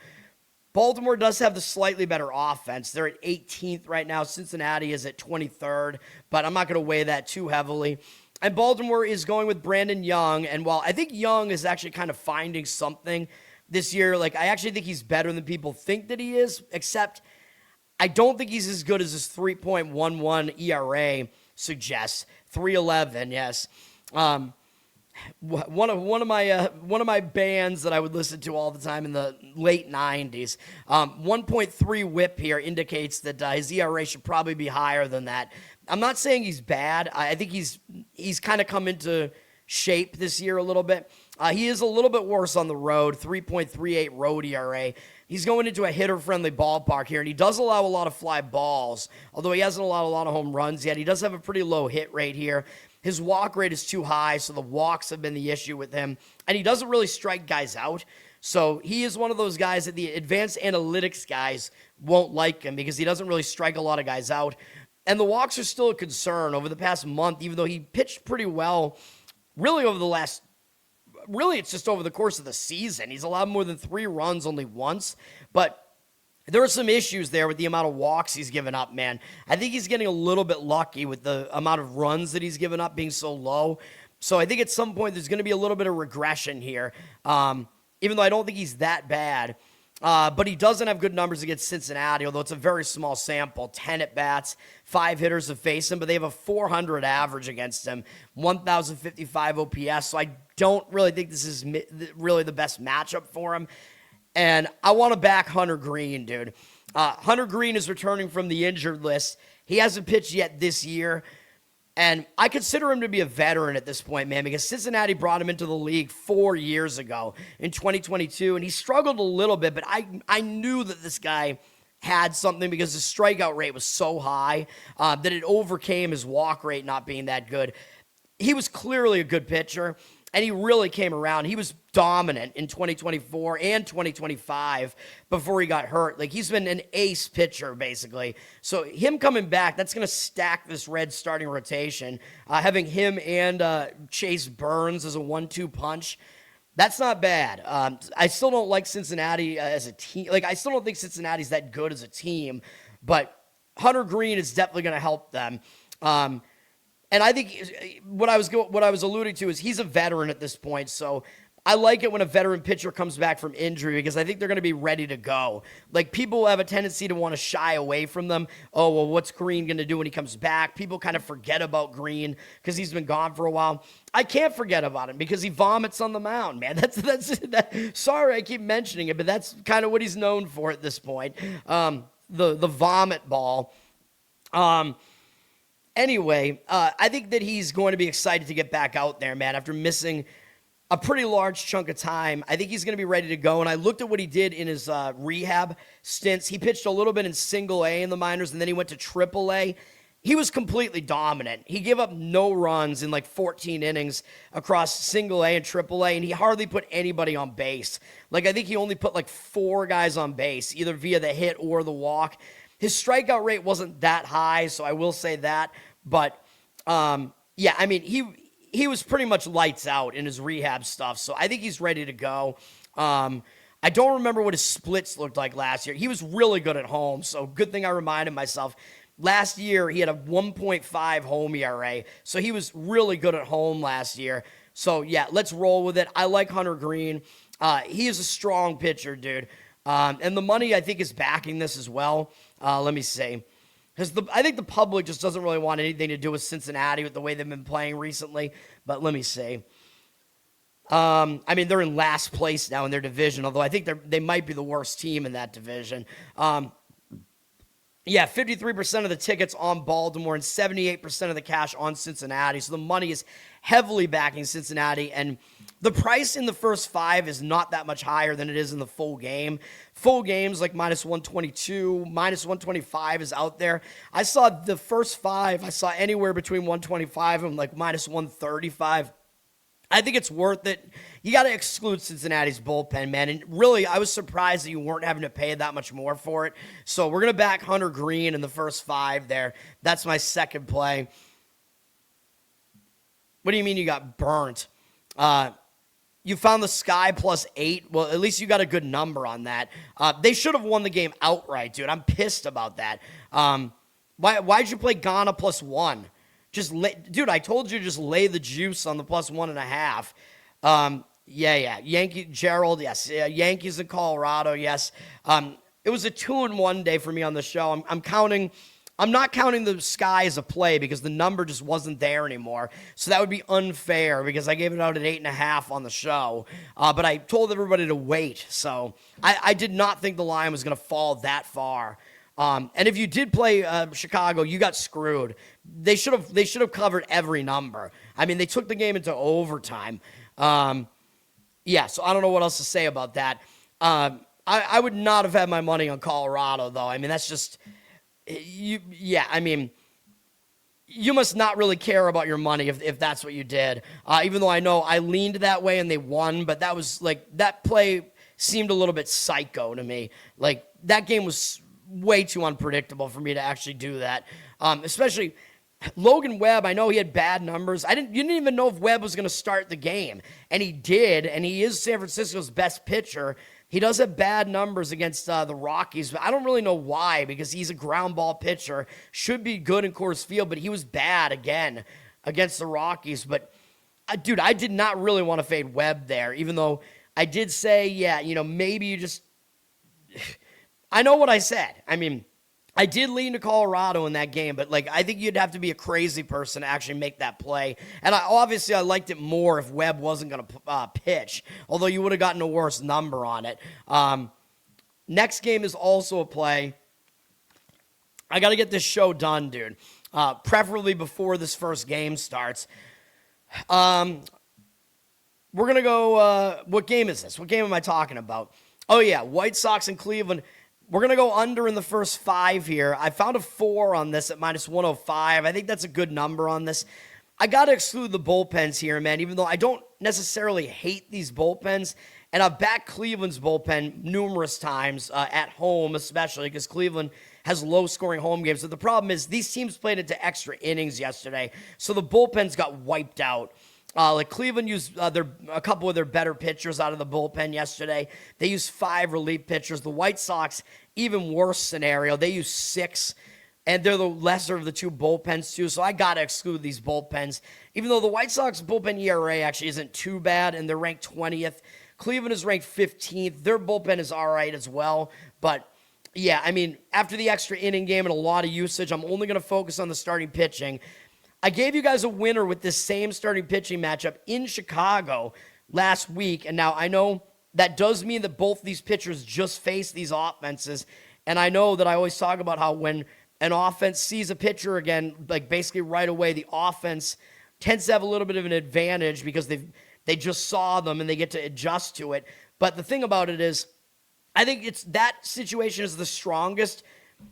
Baltimore does have the slightly better offense. They're at 18th right now. Cincinnati is at 23rd, but I'm not going to weigh that too heavily. And Baltimore is going with Brandon Young, and while I think Young is actually kind of finding something this year, I actually think he's better than people think that he is, except I don't think he's as good as his 3.11 ERA suggests. 3.11, yes. one of my bands that I would listen to all the time in the late 90s. 1.3 WHIP here indicates that his ERA should probably be higher than that. I'm not saying he's bad. I think he's kind of come into shape this year a little bit. He is a little bit worse on the road, 3.38 road ERA. He's going into a hitter-friendly ballpark here, and he does allow a lot of fly balls, although he hasn't allowed a lot of home runs yet. He does have a pretty low hit rate here. His walk rate is too high, so the walks have been the issue with him, and he doesn't really strike guys out. So he is one of those guys that the advanced analytics guys won't like him because he doesn't really strike a lot of guys out. And the walks are still a concern over the past month, even though he pitched pretty well really it's just over the course of the season. He's allowed more than 3 runs only once, but there are some issues there with the amount of walks he's given up, man. I think he's getting a little bit lucky with the amount of runs that he's given up being so low. So I think at some point there's going to be a little bit of regression here, even though I don't think he's that bad. But he doesn't have good numbers against Cincinnati, although it's a very small sample. 10 at-bats, 5 hitters have faced him, but they have a 400 average against him, 1,055 OPS. So I don't really think this is really the best matchup for him. And I want to back Hunter Greene, dude. Hunter Greene is returning from the injured list. He hasn't pitched yet this year. And I consider him to be a veteran at this point, man, because Cincinnati brought him into the league 4 years ago in 2022, and he struggled a little bit, but I knew that this guy had something because his strikeout rate was so high that it overcame his walk rate not being that good. He was clearly a good pitcher, and he really came around. He was dominant in 2024 and 2025 before he got hurt. Like, he's been an ace pitcher, basically. So him coming back, that's going to stack this Reds starting rotation. Having him and Chase Burns as a 1-2 punch, that's not bad. I still don't like Cincinnati as a team. Like, I still don't think Cincinnati's that good as a team, but Hunter Greene is definitely going to help them. And I think what I was alluding to is he's a veteran at this point, so I like it when a veteran pitcher comes back from injury because I think they're going to be ready to go. Like, people have a tendency to want to shy away from them. Oh, well, what's Greene going to do when he comes back? People kind of forget about Greene because he's been gone for a while. I can't forget about him because he vomits on the mound, man. Sorry, I keep mentioning it, but that's kind of what he's known for at this point. The vomit ball. Anyway, I think that he's going to be excited to get back out there, man, after missing a pretty large chunk of time. I think he's going to be ready to go, and I looked at what he did in his rehab stints. He pitched a little bit in Single-A in the minors, and then he went to Triple-A. He was completely dominant. He gave up no runs in like 14 innings across Single-A and Triple-A, and he hardly put anybody on base. Like, I think he only put like 4 guys on base, either via the hit or the walk. His strikeout rate wasn't that high, so I will say that. But, yeah, I mean, he was pretty much lights out in his rehab stuff, so I think he's ready to go. I don't remember what his splits looked like last year. He was really good at home, so good thing I reminded myself. Last year, he had a 1.5 home ERA, so he was really good at home last year. So, yeah, let's roll with it. I like Hunter Greene. He is a strong pitcher, dude. And the money, I think, is backing this as well. Let me see. Because I think the public just doesn't really want anything to do with Cincinnati with the way they've been playing recently. But let me see. I mean, they're in last place now in their division, although I think they might be the worst team in that division. Yeah, 53% of the tickets on Baltimore and 78% of the cash on Cincinnati. So the money is heavily backing Cincinnati. And the price in the first 5 is not that much higher than it is in the full game. Full games like minus 122, minus 125 is out there. I saw the first 5, I saw anywhere between 125 and like minus 135. I think it's worth it. You got to exclude Cincinnati's bullpen, man. And really, I was surprised that you weren't having to pay that much more for it. So we're going to back Hunter Greene in the first 5 there. That's my second play. What do you mean you got burnt? You found the Sky +8. Well, at least you got a good number on that. They should have won the game outright, dude. I'm pissed about that. Why'd you play Ghana +1? Dude, I told you just lay the juice on the +1.5. Yeah. Gerald, yes. Yankees in Colorado, yes. It was a 2-1 day for me on the show. I'm counting I'm not counting the Sky as a play because the number just wasn't there anymore. So that would be unfair because I gave it out at 8.5 on the show. But I told everybody to wait. So I did not think the line was going to fall that far. And if you did play Chicago, you got screwed. They should have covered every number. I mean, they took the game into overtime. Yeah, so I don't know what else to say about that. I would not have had my money on Colorado, though. I mean, that's just... I mean, you must not really care about your money if that's what you did. Even though I know I leaned that way and they won, but that was like, that play seemed a little bit psycho to me. Like, that game was way too unpredictable for me to actually do that. Especially Logan Webb, I know he had bad numbers. You didn't even know if Webb was going to start the game, and he did, and he is San Francisco's best pitcher. He does have bad numbers against the Rockies, but I don't really know why, because he's a ground ball pitcher. Should be good in Coors Field, but he was bad again against the Rockies. But, dude, I did not really want to fade Webb there, even though I did say, maybe you just... I know what I said. I mean, I did lean to Colorado in that game, but I think you'd have to be a crazy person to actually make that play. And I liked it more if Webb wasn't going to pitch, although you would have gotten a worse number on it. Next game is also a play. I got to get this show done, dude. Preferably before this first game starts. We're going to go, what game is this? What game am I talking about? Oh, yeah, White Sox and Cleveland. We're going to go under in the first 5 here. I found a 4 on this at minus 105. I think that's a good number on this. I got to exclude the bullpens here, man, even though I don't necessarily hate these bullpens. And I've backed Cleveland's bullpen numerous times at home, especially because Cleveland has low-scoring home games. But the problem is these teams played into extra innings yesterday, so the bullpens got wiped out. Cleveland used a couple of their better pitchers out of the bullpen yesterday. They used 5 relief pitchers. The White Sox, even worse scenario, they used 6, and they're the lesser of the 2 bullpens too, so I got to exclude these bullpens. Even though the White Sox bullpen ERA actually isn't too bad, and they're ranked 20th. Cleveland is ranked 15th. Their bullpen is all right as well, but... yeah, I mean, after the extra inning game and a lot of usage, I'm only going to focus on the starting pitching. I gave you guys a winner with this same starting pitching matchup in Chicago last week, and now I know that does mean that both these pitchers just face these offenses, and I know that I always talk about how when an offense sees a pitcher again, basically right away, the offense tends to have a little bit of an advantage because they just saw them and they get to adjust to it. But the thing about it is, I think it's that situation is the strongest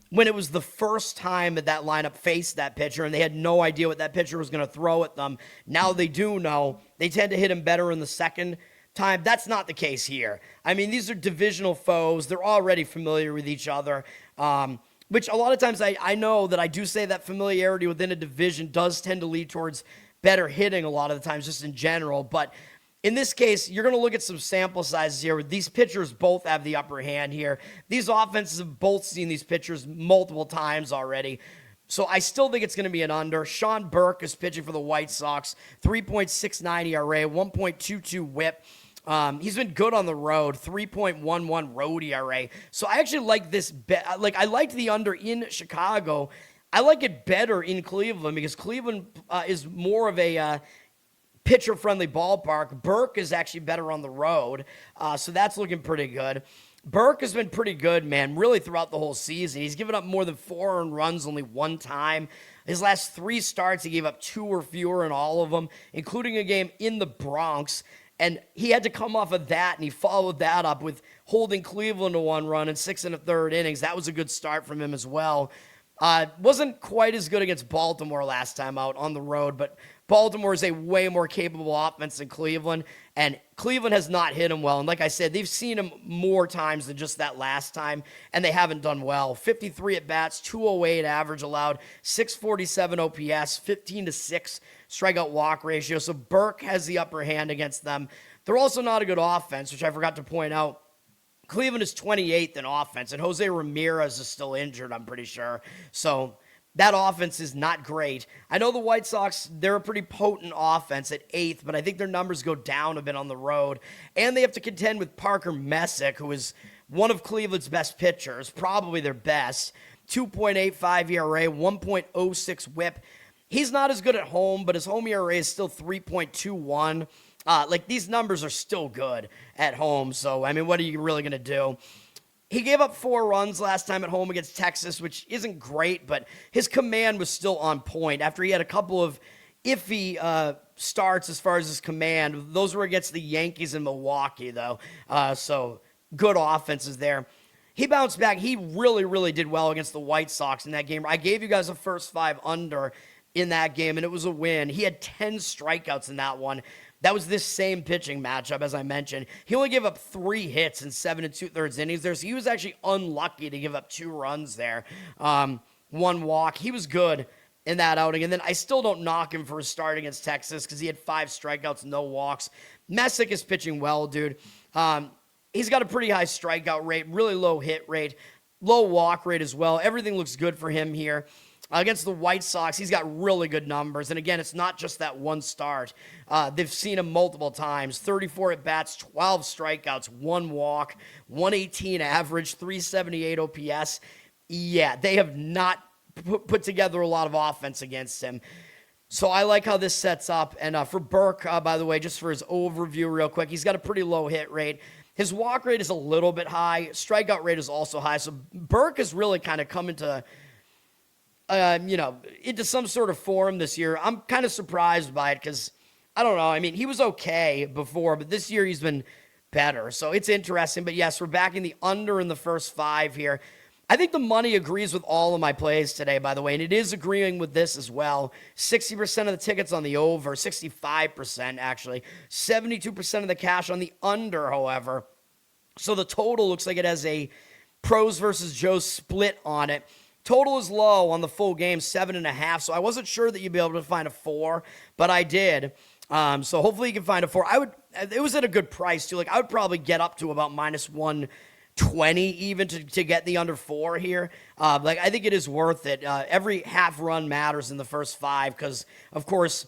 when it was the first time that lineup faced that pitcher and they had no idea what that pitcher was going to throw at them. Now they do know. They tend to hit him better in the second time. That's not the case here. I mean, these are divisional foes. They're already familiar with each other, which a lot of times I know that I do say that familiarity within a division does tend to lead towards better hitting a lot of the times just in general. But in this case, you're going to look at some sample sizes here. These pitchers both have the upper hand here. These offenses have both seen these pitchers multiple times already. So I still think it's going to be an under. Sean Burke is pitching for the White Sox. 3.69 ERA, 1.22 whip. He's been good on the road. 3.11 road ERA. So I actually like this. I liked the under in Chicago. I like it better in Cleveland because Cleveland is more of a... pitcher-friendly ballpark. Burke is actually better on the road, so that's looking pretty good. Burke has been pretty good, man, really throughout the whole season. He's given up more than 4 earned runs only one time. His last 3 starts, he gave up 2 or fewer in all of them, including a game in the Bronx, and he had to come off of that, and he followed that up with holding Cleveland to 1 run in 6 1/3 innings. That was a good start from him as well. Wasn't quite as good against Baltimore last time out on the road, but Baltimore is a way more capable offense than Cleveland, and Cleveland has not hit him well. And like I said, they've seen him more times than just that last time, and they haven't done well. 53 at-bats, 208 average allowed, 647 OPS, 15-6 strikeout walk ratio. So Burke has the upper hand against them. They're also not a good offense, which I forgot to point out. Cleveland is 28th in offense, and Jose Ramirez is still injured, I'm pretty sure. So that offense is not great. I know the White Sox, they're a pretty potent offense at 8th, but I think their numbers go down a bit on the road. And they have to contend with Parker Messick, who is one of Cleveland's best pitchers, probably their best. 2.85 ERA, 1.06 whip. He's not as good at home, but his home ERA is still 3.21. These numbers are still good at home. So, I mean, what are you really going to do? He gave up 4 runs last time at home against Texas, which isn't great, but his command was still on point after he had a couple of iffy starts as far as his command. Those were against the Yankees and Milwaukee, though. So good offenses there. He bounced back. He really, really did well against the White Sox in that game. I gave you guys a first 5 under in that game, and it was a win. He had 10 strikeouts in that one. That was this same pitching matchup, as I mentioned. He only gave up 3 hits in 7 2/3 innings there, so he was actually unlucky to give up 2 runs there. 1 walk. He was good in that outing, and then I still don't knock him for his start against Texas because he had 5 strikeouts, no walks. Messick is pitching well, dude. He's got a pretty high strikeout rate, really low hit rate, low walk rate as well. Everything looks good for him here. Against the White Sox, he's got really good numbers. And again, it's not just that one start. They've seen him multiple times. 34 at-bats, 12 strikeouts, 1 walk, 118 average, 378 OPS. Yeah, they have not put together a lot of offense against him. So I like how this sets up. And for Burke, by the way, just for his overview real quick, he's got a pretty low hit rate. His walk rate is a little bit high. Strikeout rate is also high. So Burke has really kind of come into some sort of form this year. I'm kind of surprised by it because, I don't know, I mean, he was okay before, but this year he's been better. So it's interesting. But yes, we're back in the under in the first 5 here. I think the money agrees with all of my plays today, by the way, and it is agreeing with this as well. 60% of the tickets on the over, 65% actually, 72% of the cash on the under, however. So the total looks like it has a pros versus Joe split on it. Total is low on the full game, 7.5. So I wasn't sure that you'd be able to find a 4, but I did. So hopefully you can find a 4. It was at a good price too. Like I would probably get up to about -120 even to get the under 4 here. I think it is worth it. Every half run matters in the first 5 because, of course,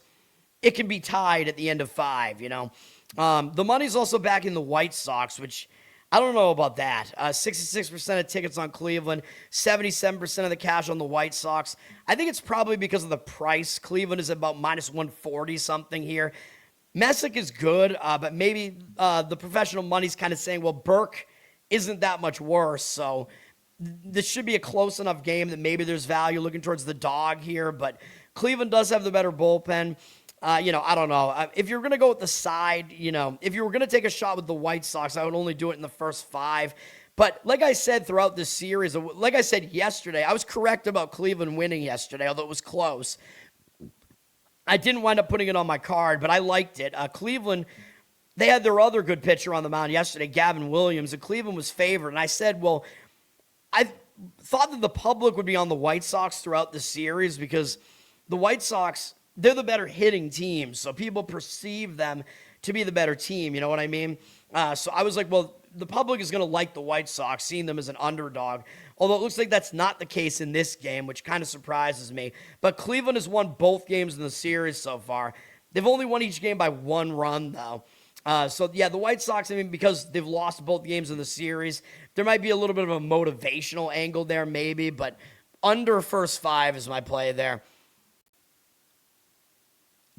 it can be tied at the end of 5. The money's also back in the White Sox, which I don't know about that. 66% of tickets on Cleveland, 77% of the cash on the White Sox. I think it's probably because of the price. Cleveland is about -140 something here. Messick is good, but maybe the professional money's kind of saying, well, Burke isn't that much worse, so this should be a close enough game that maybe there's value looking towards the dog here, but Cleveland does have the better bullpen. I don't know. If you're going to go with the side, if you were going to take a shot with the White Sox, I would only do it in the first 5. But like I said throughout this series, like I said yesterday, I was correct about Cleveland winning yesterday, although it was close. I didn't wind up putting it on my card, but I liked it. Cleveland, they had their other good pitcher on the mound yesterday, Gavin Williams, and Cleveland was favored. And I said, well, I thought that the public would be on the White Sox throughout the series because the White Sox, they're the better hitting team, so people perceive them to be the better team, you know what I mean? So I was like, well, the public is going to like the White Sox, seeing them as an underdog, although it looks like that's not the case in this game, which kind of surprises me. But Cleveland has won both games in the series so far. They've only won each game by 1 run, though. The White Sox, because they've lost both games in the series, there might be a little bit of a motivational angle there maybe, but under first 5 is my play there.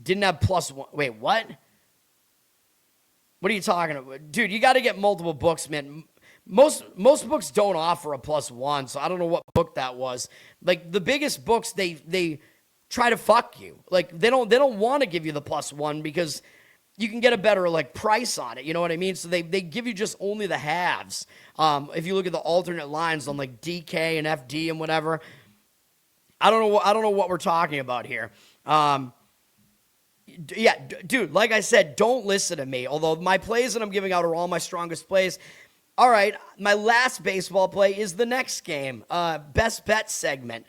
Didn't have +1. Wait, what? What are you talking about? Dude, you got to get multiple books, man. Most books don't offer a +1, so I don't know what book that was. Like, the biggest books, they try to fuck you. Like, they don't want to give you the +1 because you can get a better, price on it. You know what I mean? So they give you just only the halves. If you look at the alternate lines on, DK and FD and whatever, I don't know what we're talking about here. Dude, like I said, don't listen to me. Although my plays that I'm giving out are all my strongest plays. All right, my last baseball play is the next game. Best bet segment.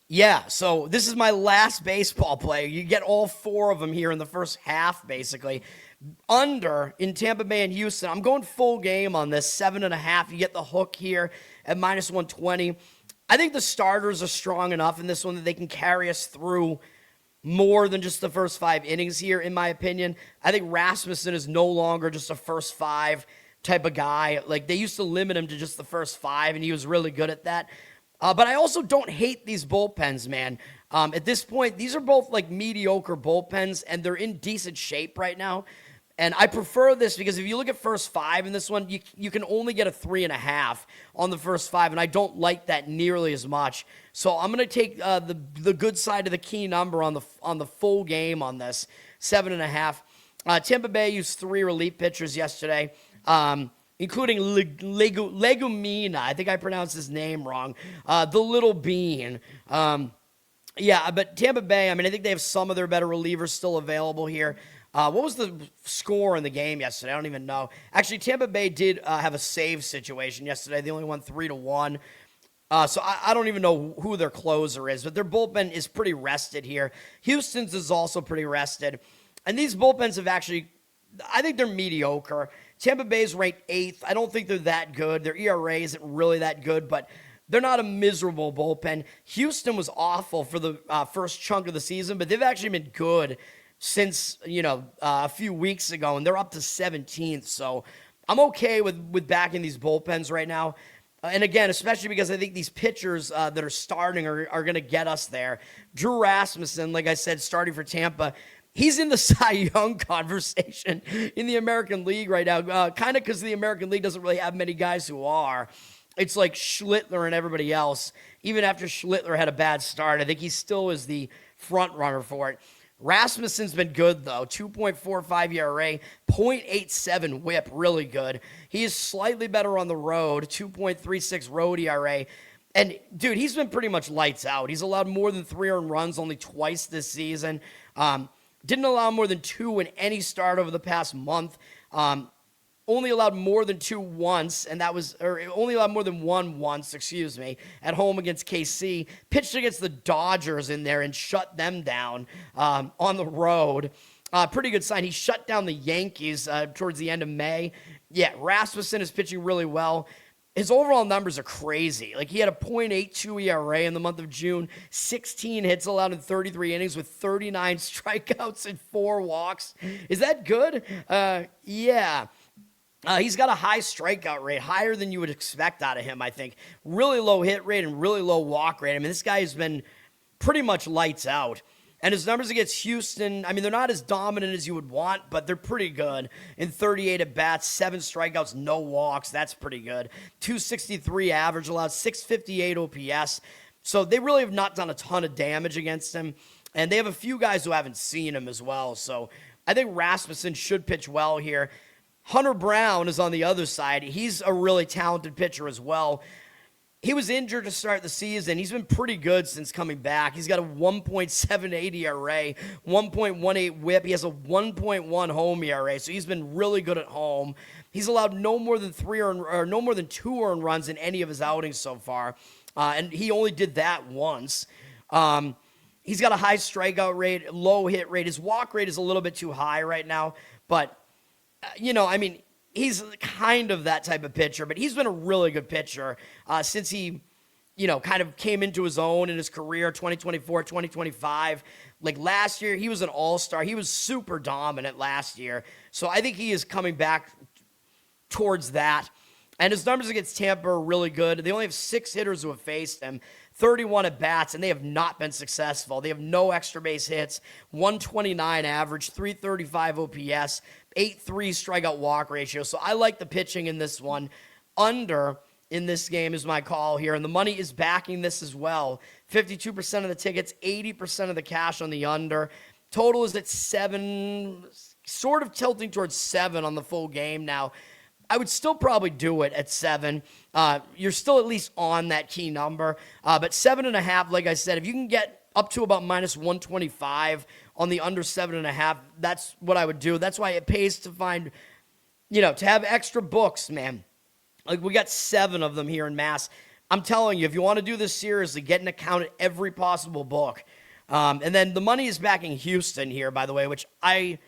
Yeah, so this is my last baseball play. You get all 4 of them here in the first half, basically. Under in Tampa Bay and Houston. I'm going full game on this, 7.5. You get the hook here at -120. I think the starters are strong enough in this one that they can carry us through more than just the first 5 innings here, in my opinion. I think Rasmussen is no longer just a first 5 type of guy. Like, they used to limit him to just the first 5, and he was really good at that. But I also don't hate these bullpens, man. At this point, these are both like mediocre bullpens, and they're in decent shape right now. And I prefer this because if you look at first 5 in this one, you can only get a 3.5 on the first 5, and I don't like that nearly as much. So I'm going to take the good side of the key number on the full game on this, 7.5. Tampa Bay used 3 relief pitchers yesterday, including Legumina. I think I pronounced his name wrong. The Little Bean. Yeah, but Tampa Bay, I mean, I think they have some of their better relievers still available here. What was the score in the game yesterday? I don't even know. Actually, Tampa Bay did have a save situation yesterday. They only won 3-1. So I don't even know who their closer is, but their bullpen is pretty rested here. Houston's is also pretty rested. And these bullpens have actually, I think they're mediocre. Tampa Bay's ranked 8th. I don't think they're that good. Their ERA isn't really that good, but they're not a miserable bullpen. Houston was awful for the first chunk of the season, but they've actually been good since, a few weeks ago, and they're up to 17th. So I'm okay with backing these bullpens right now. And again, especially because I think these pitchers that are starting are going to get us there. Drew Rasmussen, like I said, starting for Tampa, he's in the Cy Young conversation in the American League right now, kind of because the American League doesn't really have many guys who are. It's like Schlittler and everybody else. Even after Schlittler had a bad start, I think he still is the front runner for it. Rasmussen's been good, though. 2.45 ERA, 0.87 whip, really good. He is slightly better on the road, 2.36 road ERA. And, dude, he's been pretty much lights out. He's allowed more than 3 earned runs only twice this season. Didn't allow more than 2 in any start over the past month. Only allowed more than 2 once, and that was, or only allowed more than 1 once, at home against KC. Pitched against the Dodgers in there and shut them down on the road. Pretty good sign. He shut down the Yankees towards the end of May. Yeah, Rasmussen is pitching really well. His overall numbers are crazy. Like, he had a .82 ERA in the month of June, 16 hits allowed in 33 innings with 39 strikeouts and 4 walks. Is that good? Yeah. He's got a high strikeout rate, higher than you would expect out of him, I think. Really low hit rate and really low walk rate. I mean, this guy has been pretty much lights out. And his numbers against Houston, I mean, they're not as dominant as you would want, but they're pretty good. In 38 at-bats, 7 strikeouts, no walks. That's pretty good. 263 average allowed, 658 OPS. So they really have not done a ton of damage against him. And they have a few guys who haven't seen him as well. So I think Rasmussen should pitch well here. Hunter Brown is on the other side. He's a really talented pitcher as well. He was injured to start the season. He's been pretty good since coming back. He's got a 1.78 ERA, 1.18 whip. He has a 1.1 home ERA, so he's been really good at home. He's allowed no more than 2 earned runs in any of his outings so far, and he only did that once. He's got a high strikeout rate, low hit rate. His walk rate is a little bit too high right now, but he's kind of that type of pitcher, but he's been a really good pitcher since he, kind of came into his own in his career, 2024, 2025. Like last year, he was an all-star. He was super dominant last year. So I think he is coming back towards that. And his numbers against Tampa are really good. They only have 6 hitters who have faced him, 31 at-bats, and they have not been successful. They have no extra base hits, 129 average, 335 OPS, 8.3 strikeout walk ratio. So I like the pitching in this one. Under in this game is my call here, and the money is backing this as well. 52% of the tickets, 80% of the cash on the under. Total is at 7, sort of tilting towards 7 on the full game now. I would still probably do it at 7. You're still at least on that key number. But 7.5, like I said, if you can get up to about minus 125 on the under 7.5, that's what I would do. That's why it pays to find, to have extra books, man. Like, we got 7 of them here in Mass. I'm telling you, if you want to do this seriously, get an account at every possible book. And then the money is backing Houston here, by the way, which I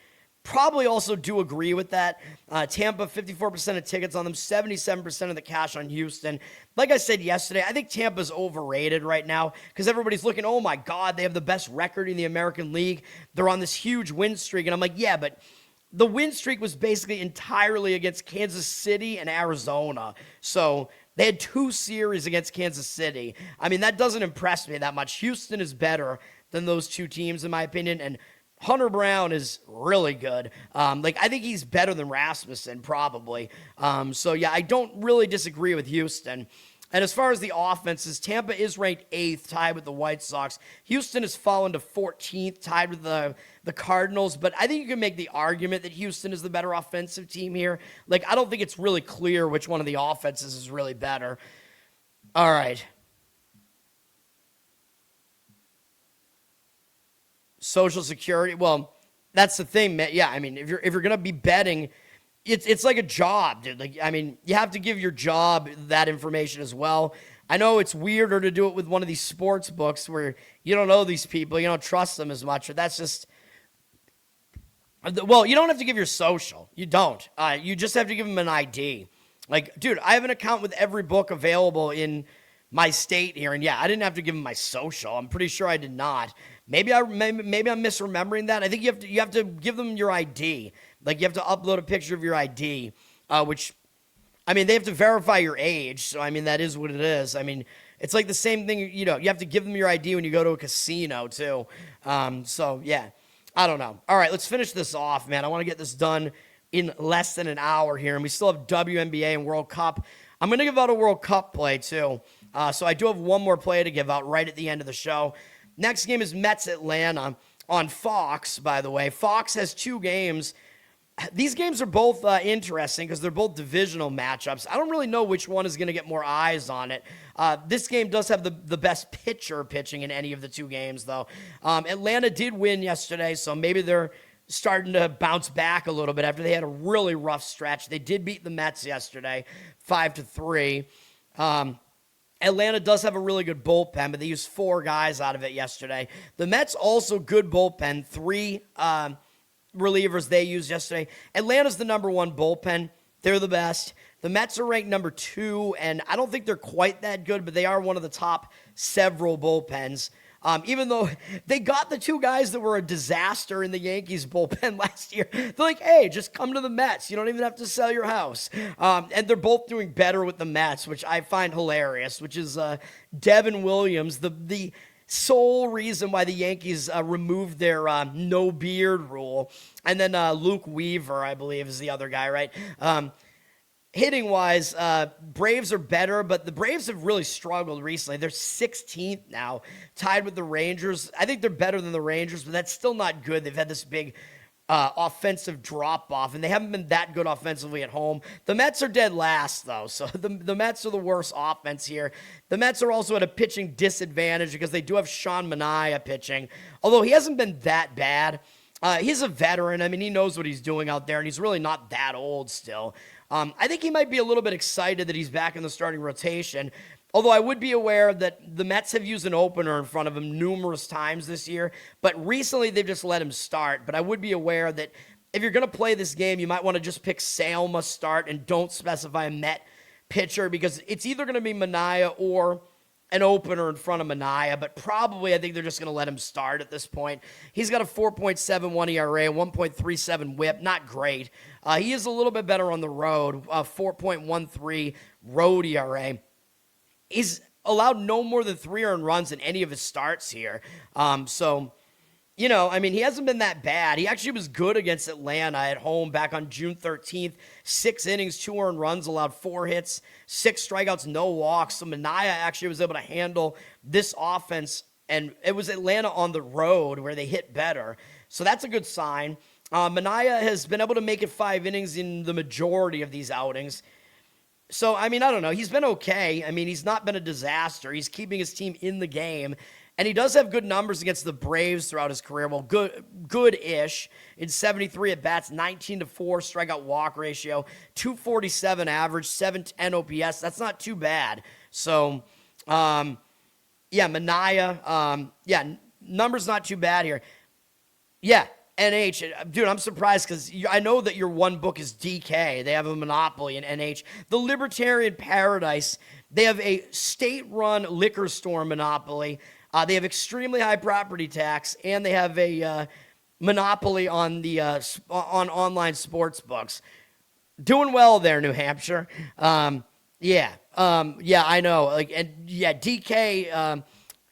probably also do agree with that. Tampa, 54% of tickets on them, 77% of the cash on Houston. Like I said yesterday, I think Tampa's overrated right now because everybody's looking, oh my God, they have the best record in the American League. They're on this huge win streak. And I'm like, yeah, but the win streak was basically entirely against Kansas City and Arizona. So they had 2 series against Kansas City. I mean, that doesn't impress me that much. Houston is better than those 2 teams, in my opinion, and Hunter Brown is really good. I think he's better than Rasmussen, probably. So, yeah, I don't really disagree with Houston. And as far as the offenses, Tampa is ranked 8th, tied with the White Sox. Houston has fallen to 14th, tied with the Cardinals. But I think you can make the argument that Houston is the better offensive team here. I don't think it's really clear which one of the offenses is really better. All right. Social Security. Well, that's the thing, man. Yeah, I mean, if you're gonna be betting, it's like a job, dude. You have to give your job that information as well. I know it's weirder to do it with one of these sports books where you don't know these people, you don't trust them as much, or that's just. Well, you don't have to give your social. You don't. You just have to give them an ID. Dude, I have an account with every book available in my state here, and yeah, I didn't have to give them my social. I'm pretty sure I did not. Maybe I'm misremembering that. I think you have to give them your ID. You have to upload a picture of your ID, which, I mean, they have to verify your age. So, I mean, that is what it is. I mean, it's like the same thing, you have to give them your ID when you go to a casino, too. So, yeah, I don't know. All right, let's finish this off, man. I want to get this done in less than an hour here, and we still have WNBA and World Cup. I'm going to give out a World Cup play, too. So I do have one more play to give out right at the end of the show. Next game is Mets-Atlanta on Fox, by the way. Fox has 2 games. These games are both interesting because they're both divisional matchups. I don't really know which one is going to get more eyes on it. This game does have the best pitcher pitching in any of the 2 games, though. Atlanta did win yesterday, so maybe they're starting to bounce back a little bit after they had a really rough stretch. They did beat the Mets yesterday, 5-3. Atlanta does have a really good bullpen, but they used 4 guys out of it yesterday. The Mets also good bullpen, 3 relievers they used yesterday. Atlanta's the number 1 bullpen. They're the best. The Mets are ranked number 2, and I don't think they're quite that good, but they are one of the top several bullpens. Even though they got the 2 guys that were a disaster in the Yankees bullpen last year. They're like, hey, just come to the Mets. You don't even have to sell your house. And they're both doing better with the Mets, which I find hilarious, which is Devin Williams, the sole reason why the Yankees removed their no beard rule. And then Luke Weaver, I believe, is the other guy, right? Hitting-wise, Braves are better, but the Braves have really struggled recently. They're 16th now, tied with the Rangers. I think they're better than the Rangers, but that's still not good. They've had this big offensive drop-off, and they haven't been that good offensively at home. The Mets are dead last, though, so the Mets are the worst offense here. The Mets are also at a pitching disadvantage because they do have Sean Manaea pitching, although he hasn't been that bad. He's a veteran. I mean, he knows what he's doing out there, and he's really not that old still. I think he might be a little bit excited that he's back in the starting rotation, although I would be aware that the Mets have used an opener in front of him numerous times this year, but recently they've just let him start. But I would be aware that if you're going to play this game, you might want to just pick Sale must start and don't specify a Met pitcher because it's either going to be Manaea or an opener in front of Manaea, but probably I think they're just going to let him start at this point. He's got a 4.71 ERA, 1.37 whip, not great. He is a little bit better on the road, 4.13 road ERA. He's allowed no more than 3 earned runs in any of his starts here. He hasn't been that bad. He actually was good against Atlanta at home back on June 13th. 6 innings, 2 earned runs, allowed 4 hits, 6 strikeouts, no walks. So Manaea actually was able to handle this offense, and it was Atlanta on the road where they hit better. So that's a good sign. Manaea has been able to make it 5 innings in the majority of these outings. So, I don't know. He's been okay. He's not been a disaster. He's keeping his team in the game. And he does have good numbers against the Braves throughout his career. Well, good-ish. In 73 at-bats, 19-4 strikeout walk ratio, 247 average, 710 OPS. That's not too bad. So, Manaea, numbers not too bad here. Yeah, NH. Dude, I'm surprised because I know that your one book is DK. They have a monopoly in NH. The Libertarian Paradise, they have a state-run liquor store monopoly. They have extremely high property tax, and they have a monopoly on the on online sports books. Doing well there, New Hampshire. Yeah, I know. Like, and yeah, DK.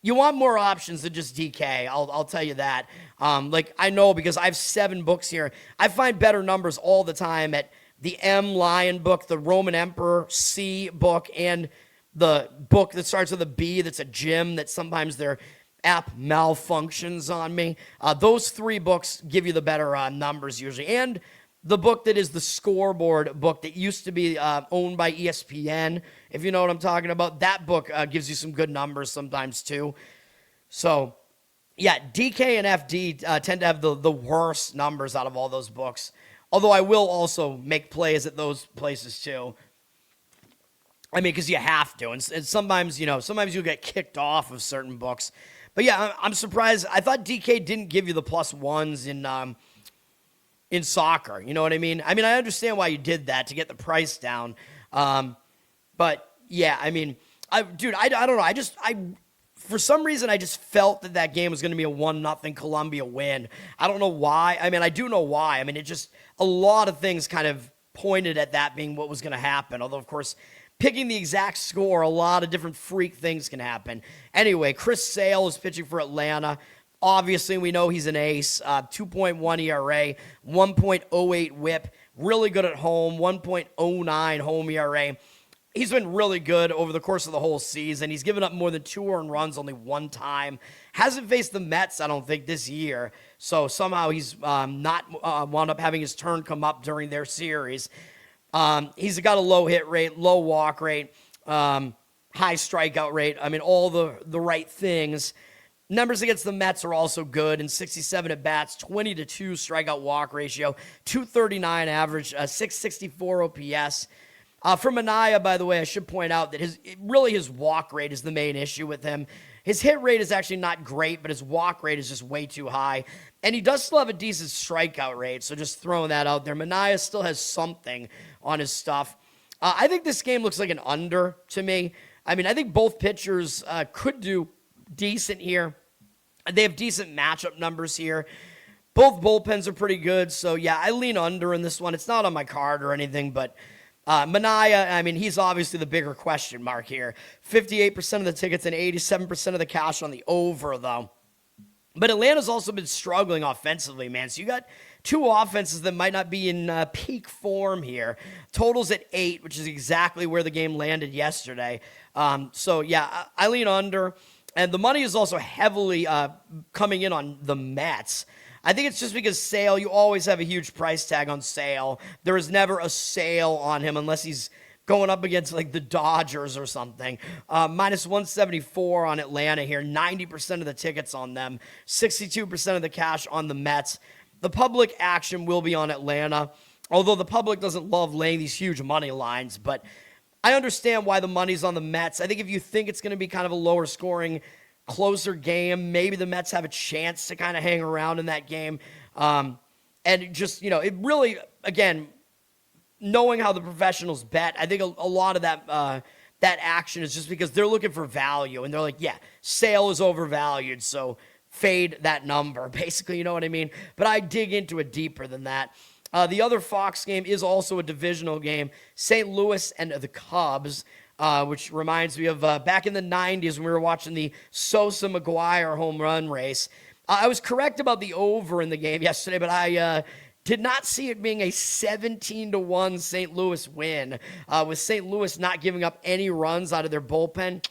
You want more options than just DK. I'll tell you that. Like, I know because I have 7 books here. I find better numbers all the time at the M Lion book, the Roman Emperor C book, and the book that starts with a B that's a gym that sometimes their app malfunctions on me. Those 3 books give you the better numbers usually. And the book that is the scoreboard book that used to be owned by ESPN, if you know what I'm talking about. That book gives you some good numbers sometimes too. So, yeah, DK and FD tend to have the worst numbers out of all those books. Although I will also make plays at those places too. I mean, because you have to. And sometimes, sometimes you'll get kicked off of certain books. But yeah, I'm surprised. I thought DK didn't give you the +1s in soccer. You know what I mean? I mean, I understand why you did that to get the price down. But yeah, I mean, I don't know. For some reason, I just felt that game was going to be a 1-0 Columbia win. I don't know why. I mean, I do know why. I mean, a lot of things kind of pointed at that being what was going to happen. Although, of course, picking the exact score, a lot of different freak things can happen. Anyway, Chris Sale is pitching for Atlanta. Obviously, we know he's an ace. 2.1 ERA, 1.08 whip. Really good at home, 1.09 home ERA. He's been really good over the course of the whole season. He's given up more than 2 earned runs only 1 time. Hasn't faced the Mets, I don't think, this year. So somehow he's not wound up having his turn come up during their series. He's got a low hit rate, low walk rate, high strikeout rate. I mean, all the right things. Numbers against the Mets are also good. In 67 at-bats, 20-2 strikeout walk ratio, 239 average, 664 OPS. For Manaea, by the way, I should point out that his walk rate is the main issue with him. His hit rate is actually not great, but his walk rate is just way too high. And he does still have a decent strikeout rate, so just throwing that out there. Manaea still has something on his stuff. I think this game looks like an under to me. I mean, I think both pitchers could do decent here. They have decent matchup numbers here. Both bullpens are pretty good, so yeah, I lean under in this one. It's not on my card or anything, but Manaea, I mean, he's obviously the bigger question mark here. 58% of the tickets and 87% of the cash on the over, though. But Atlanta's also been struggling offensively, man. So you got 2 offenses that might not be in peak form here. Totals at 8, which is exactly where the game landed yesterday. So, yeah, I lean under. And the money is also heavily coming in on the Mets. I think it's just because Sale, you always have a huge price tag on Sale. There is never a sale on him unless he's going up against like the Dodgers or something. Minus 174 on Atlanta here. 90% of the tickets on them. 62% of the cash on the Mets. The public action will be on Atlanta. Although the public doesn't love laying these huge money lines. But I understand why the money's on the Mets. I think if you think it's going to be kind of a lower scoring, closer game, maybe the Mets have a chance to kind of hang around in that game. And just, it really, again, knowing how the professionals bet, I think a lot of that action is just because they're looking for value. And they're like, yeah, Sale is overvalued, so fade that number, basically, you know what I mean? But I dig into it deeper than that. The other Fox game is also a divisional game, St. Louis and the Cubs. Which reminds me of back in the 90s when we were watching the Sosa-McGuire home run race. I was correct about the over in the game yesterday, but I did not see it being a 17-1 St. Louis win, with St. Louis not giving up any runs out of their bullpen.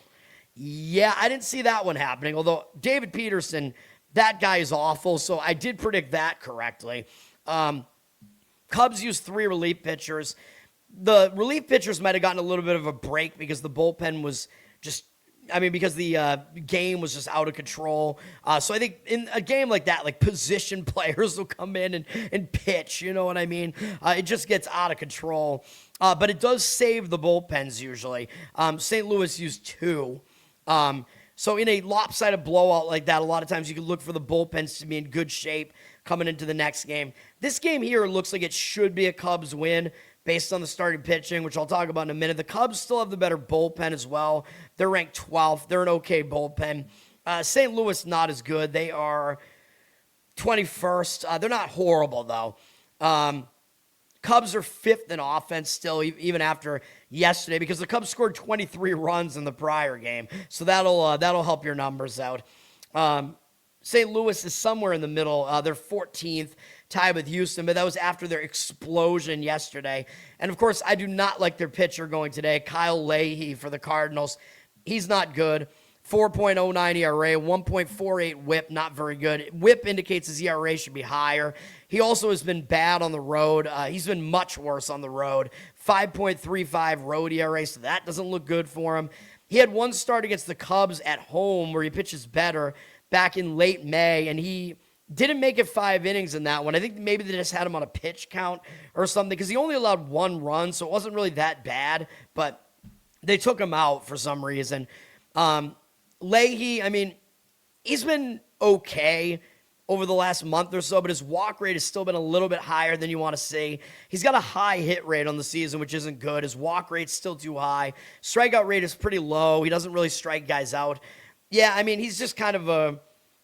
Yeah, I didn't see that one happening, although David Peterson, that guy is awful, so I did predict that correctly. Cubs used 3 relief pitchers. The relief pitchers might have gotten a little bit of a break because the bullpen was because the game was just out of control. So I think in a game like that, like position players will come in and pitch, you know what I mean? It just gets out of control. But it does save the bullpens usually. St. Louis used 2. So in a lopsided blowout like that, a lot of times you can look for the bullpens to be in good shape coming into the next game. This game here looks like it should be a Cubs win, based on the starting pitching, which I'll talk about in a minute. The Cubs still have the better bullpen as well. They're ranked 12th. They're an okay bullpen. St. Louis, not as good. They are 21st. They're not horrible, though. Cubs are 5th in offense still, even after yesterday, because the Cubs scored 23 runs in the prior game. So that'll help your numbers out. St. Louis is somewhere in the middle. They're 14th, tied with Houston, but that was after their explosion yesterday. And, of course, I do not like their pitcher going today, Kyle Leahy for the Cardinals. He's not good. 4.09 ERA, 1.48 whip, not very good. Whip indicates his ERA should be higher. He also has been bad on the road. He's been much worse on the road. 5.35 road ERA, so that doesn't look good for him. He had one start against the Cubs at home where he pitches better back in late May, and he didn't make it 5 innings in that one. I think maybe they just had him on a pitch count or something because he only allowed 1 run, so it wasn't really that bad, but they took him out for some reason. Leahy, I mean, he's been okay over the last month or so, but his walk rate has still been a little bit higher than you want to see. He's got a high hit rate on the season, which isn't good. His walk rate's still too high. Strikeout rate is pretty low. He doesn't really strike guys out. Yeah, I mean, he's just kind of a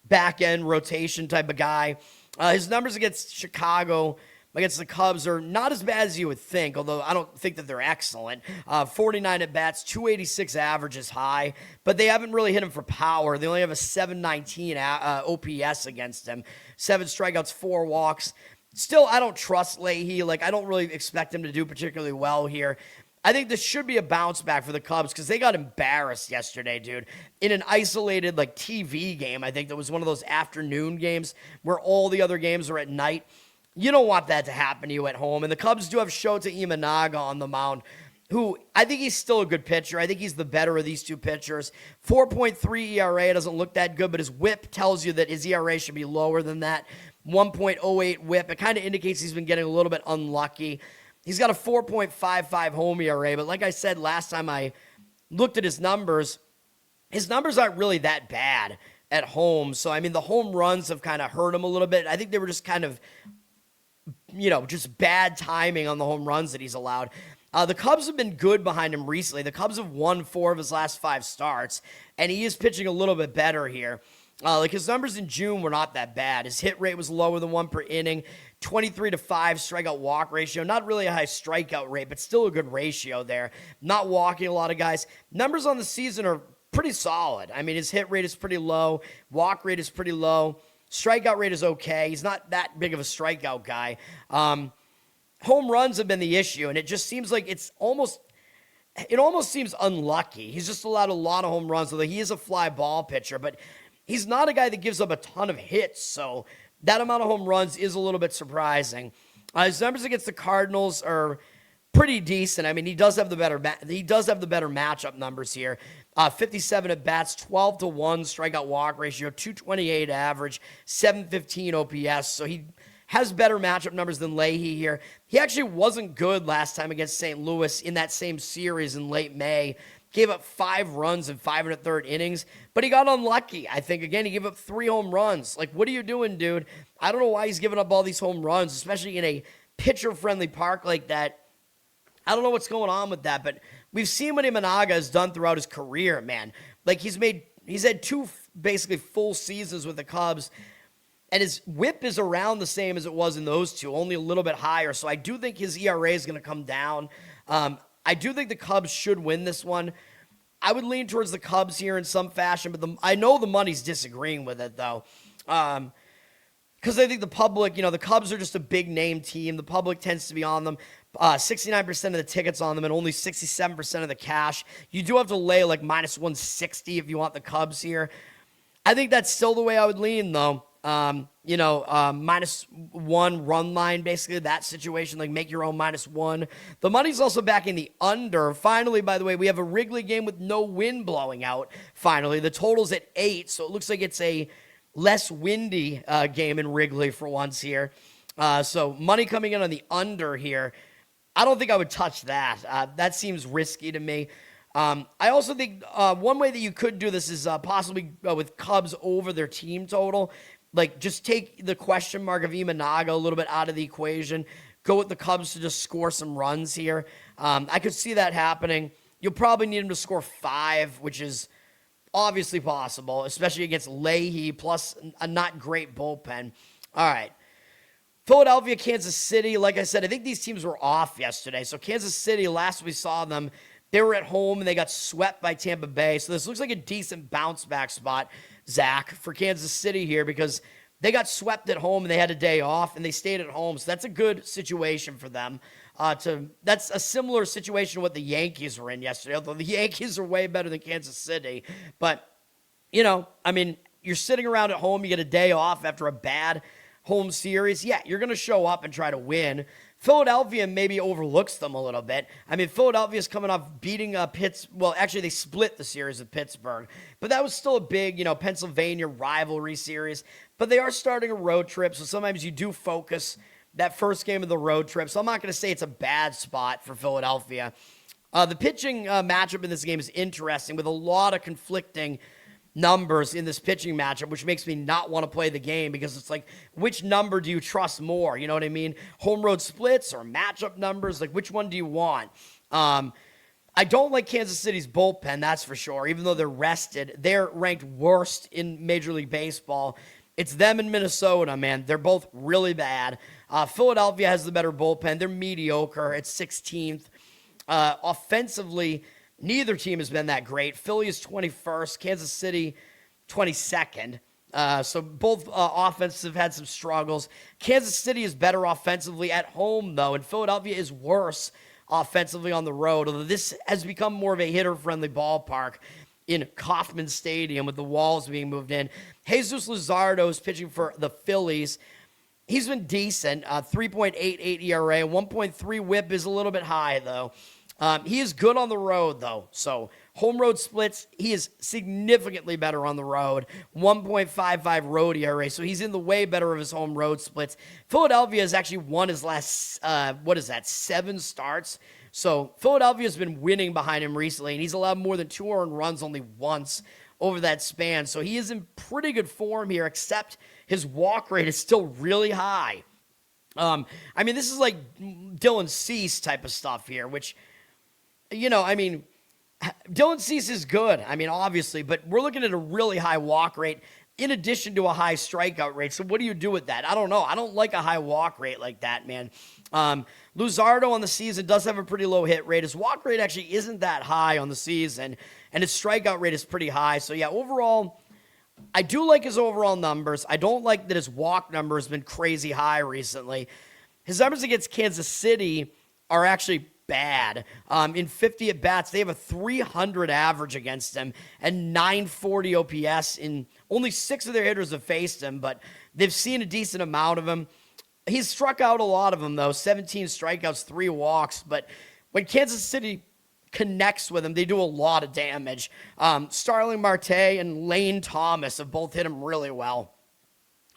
back-end rotation type of guy. His numbers against Chicago, against the Cubs, are not as bad as you would think, although I don't think that they're excellent. 49 at-bats, 286 average is high, but they haven't really hit him for power. They only have a 719 OPS against him. 7 strikeouts, 4 walks. Still, I don't trust Leahy. I don't really expect him to do particularly well here. I think this should be a bounce back for the Cubs because they got embarrassed yesterday, dude. In an isolated, TV game, I think that was one of those afternoon games where all the other games are at night. You don't want that to happen to you at home. And the Cubs do have Shota Imanaga on the mound, who I think he's still a good pitcher. I think he's the better of these two pitchers. 4.3 ERA doesn't look that good, but his whip tells you that his ERA should be lower than that. 1.08 whip. It kind of indicates he's been getting a little bit unlucky. He's got a 4.55 home ERA, but like I said last time I looked at his numbers aren't really that bad at home. So, I mean, the home runs have kind of hurt him a little bit. I think they were just kind of, just bad timing on the home runs that he's allowed. The Cubs have been good behind him recently. The Cubs have won 4 of his last 5 starts, and he is pitching a little bit better here. His numbers in June were not that bad. His hit rate was lower than 1 per inning, 23-5 strikeout walk ratio. Not really a high strikeout rate, but still a good ratio there. Not walking a lot of guys. Numbers on the season are pretty solid. I mean, his hit rate is pretty low. Walk rate is pretty low. Strikeout rate is okay. He's not that big of a strikeout guy. Home runs have been the issue, and it just seems like it almost seems unlucky. He's just allowed a lot of home runs, although he is a fly ball pitcher, but he's not a guy that gives up a ton of hits, so that amount of home runs is a little bit surprising. His numbers against the Cardinals are pretty decent. I mean, he does have the better matchup numbers here. 57 at bats, 12-1 strikeout walk ratio, 228 average, 715 OPS. So he has better matchup numbers than Leahy here. He actually wasn't good last time against St. Louis in that same series in late May. Gave up 5 runs in 5 1/3 innings, but he got unlucky. I think, again, he gave up 3 home runs. What are you doing, dude? I don't know why he's giving up all these home runs, especially in a pitcher-friendly park like that. I don't know what's going on with that, but we've seen what Imanaga has done throughout his career, man. He's had 2 basically full seasons with the Cubs, and his whip is around the same as it was in those 2, only a little bit higher. So I do think his ERA is going to come down. I do think the Cubs should win this one. I would lean towards the Cubs here in some fashion, but I know the money's disagreeing with it, though. Because I think the public, the Cubs are just a big-name team. The public tends to be on them. 69% of the tickets on them and only 67% of the cash. You do have to lay minus 160 if you want the Cubs here. I think that's still the way I would lean, though. Minus 1 run line, basically, that situation, make your own minus 1. The money's also back in the under. Finally, by the way, we have a Wrigley game with no wind blowing out. Finally, the total's at 8, so it looks like it's a less windy game in Wrigley for once here. So money coming in on the under here. I don't think I would touch that. That seems risky to me. I also think one way that you could do this is possibly with Cubs over their team total. Just take the question mark of Imanaga a little bit out of the equation. Go with the Cubs to just score some runs here. I could see that happening. You'll probably need him to score 5, which is obviously possible, especially against Leahy, plus a not great bullpen. All right. Philadelphia, Kansas City. Like I said, I think these teams were off yesterday. So Kansas City, last we saw them, they were at home and they got swept by Tampa Bay. So this looks like a decent bounce back spot, Zach, for Kansas City here because they got swept at home and they had a day off and they stayed at home. So that's a good situation for them. That's a similar situation to what the Yankees were in yesterday, although the Yankees are way better than Kansas City. But, you're sitting around at home, you get a day off after a bad home series. Yeah, you're going to show up and try to win. Philadelphia maybe overlooks them a little bit. Philadelphia's coming off beating Pittsburgh. Well, actually, they split the series with Pittsburgh. But that was still a big, Pennsylvania rivalry series. But they are starting a road trip, so sometimes you do focus that first game of the road trip. So I'm not going to say it's a bad spot for Philadelphia. The pitching matchup in this game is interesting with a lot of conflicting numbers in this pitching matchup, which makes me not want to play the game because it's like, which number do you trust more? You know what I mean? Home road splits or matchup numbers? Like, which one do you want? I don't like Kansas City's bullpen, that's for sure. Even though they're rested, they're ranked worst in Major League Baseball. It's them and Minnesota, man. They're both really bad. Philadelphia has the better bullpen. They're mediocre. It's 16th. Offensively, neither team has been that great. Philly is 21st. Kansas City, 22nd. So both offenses have had some struggles. Kansas City is better offensively at home, though, and Philadelphia is worse offensively on the road, although this has become more of a hitter-friendly ballpark in Kauffman Stadium with the walls being moved in. Jesus Luzardo is pitching for the Phillies. He's been decent, 3.88 ERA, 1.3 whip is a little bit high, though. He is good on the road, though. So home road splits, he is significantly better on the road. 1.55 road ERA, so he's in the way better of his home road splits. Philadelphia has actually won his last, 7 starts. So Philadelphia's been winning behind him recently, and he's allowed more than 2 earned runs only once over that span. So he is in pretty good form here, except his walk rate is still really high. This is like Dylan Cease type of stuff here, which... Dylan Cease is good, obviously, but we're looking at a really high walk rate in addition to a high strikeout rate. So what do you do with that? I don't know. I don't like a high walk rate like that, man. Luzardo on the season does have a pretty low hit rate. His walk rate actually isn't that high on the season, and his strikeout rate is pretty high. So, yeah, overall, I do like his overall numbers. I don't like that his walk number has been crazy high recently. His numbers against Kansas City are actually bad. In 50 at-bats, they have a 300 average against him and 940 OPS. In only 6 of their hitters have faced him, but they've seen a decent amount of him. He's struck out a lot of them, though. 17 strikeouts, 3 walks. But when Kansas City connects with him, they do a lot of damage. Starling Marte and Lane Thomas have both hit him really well.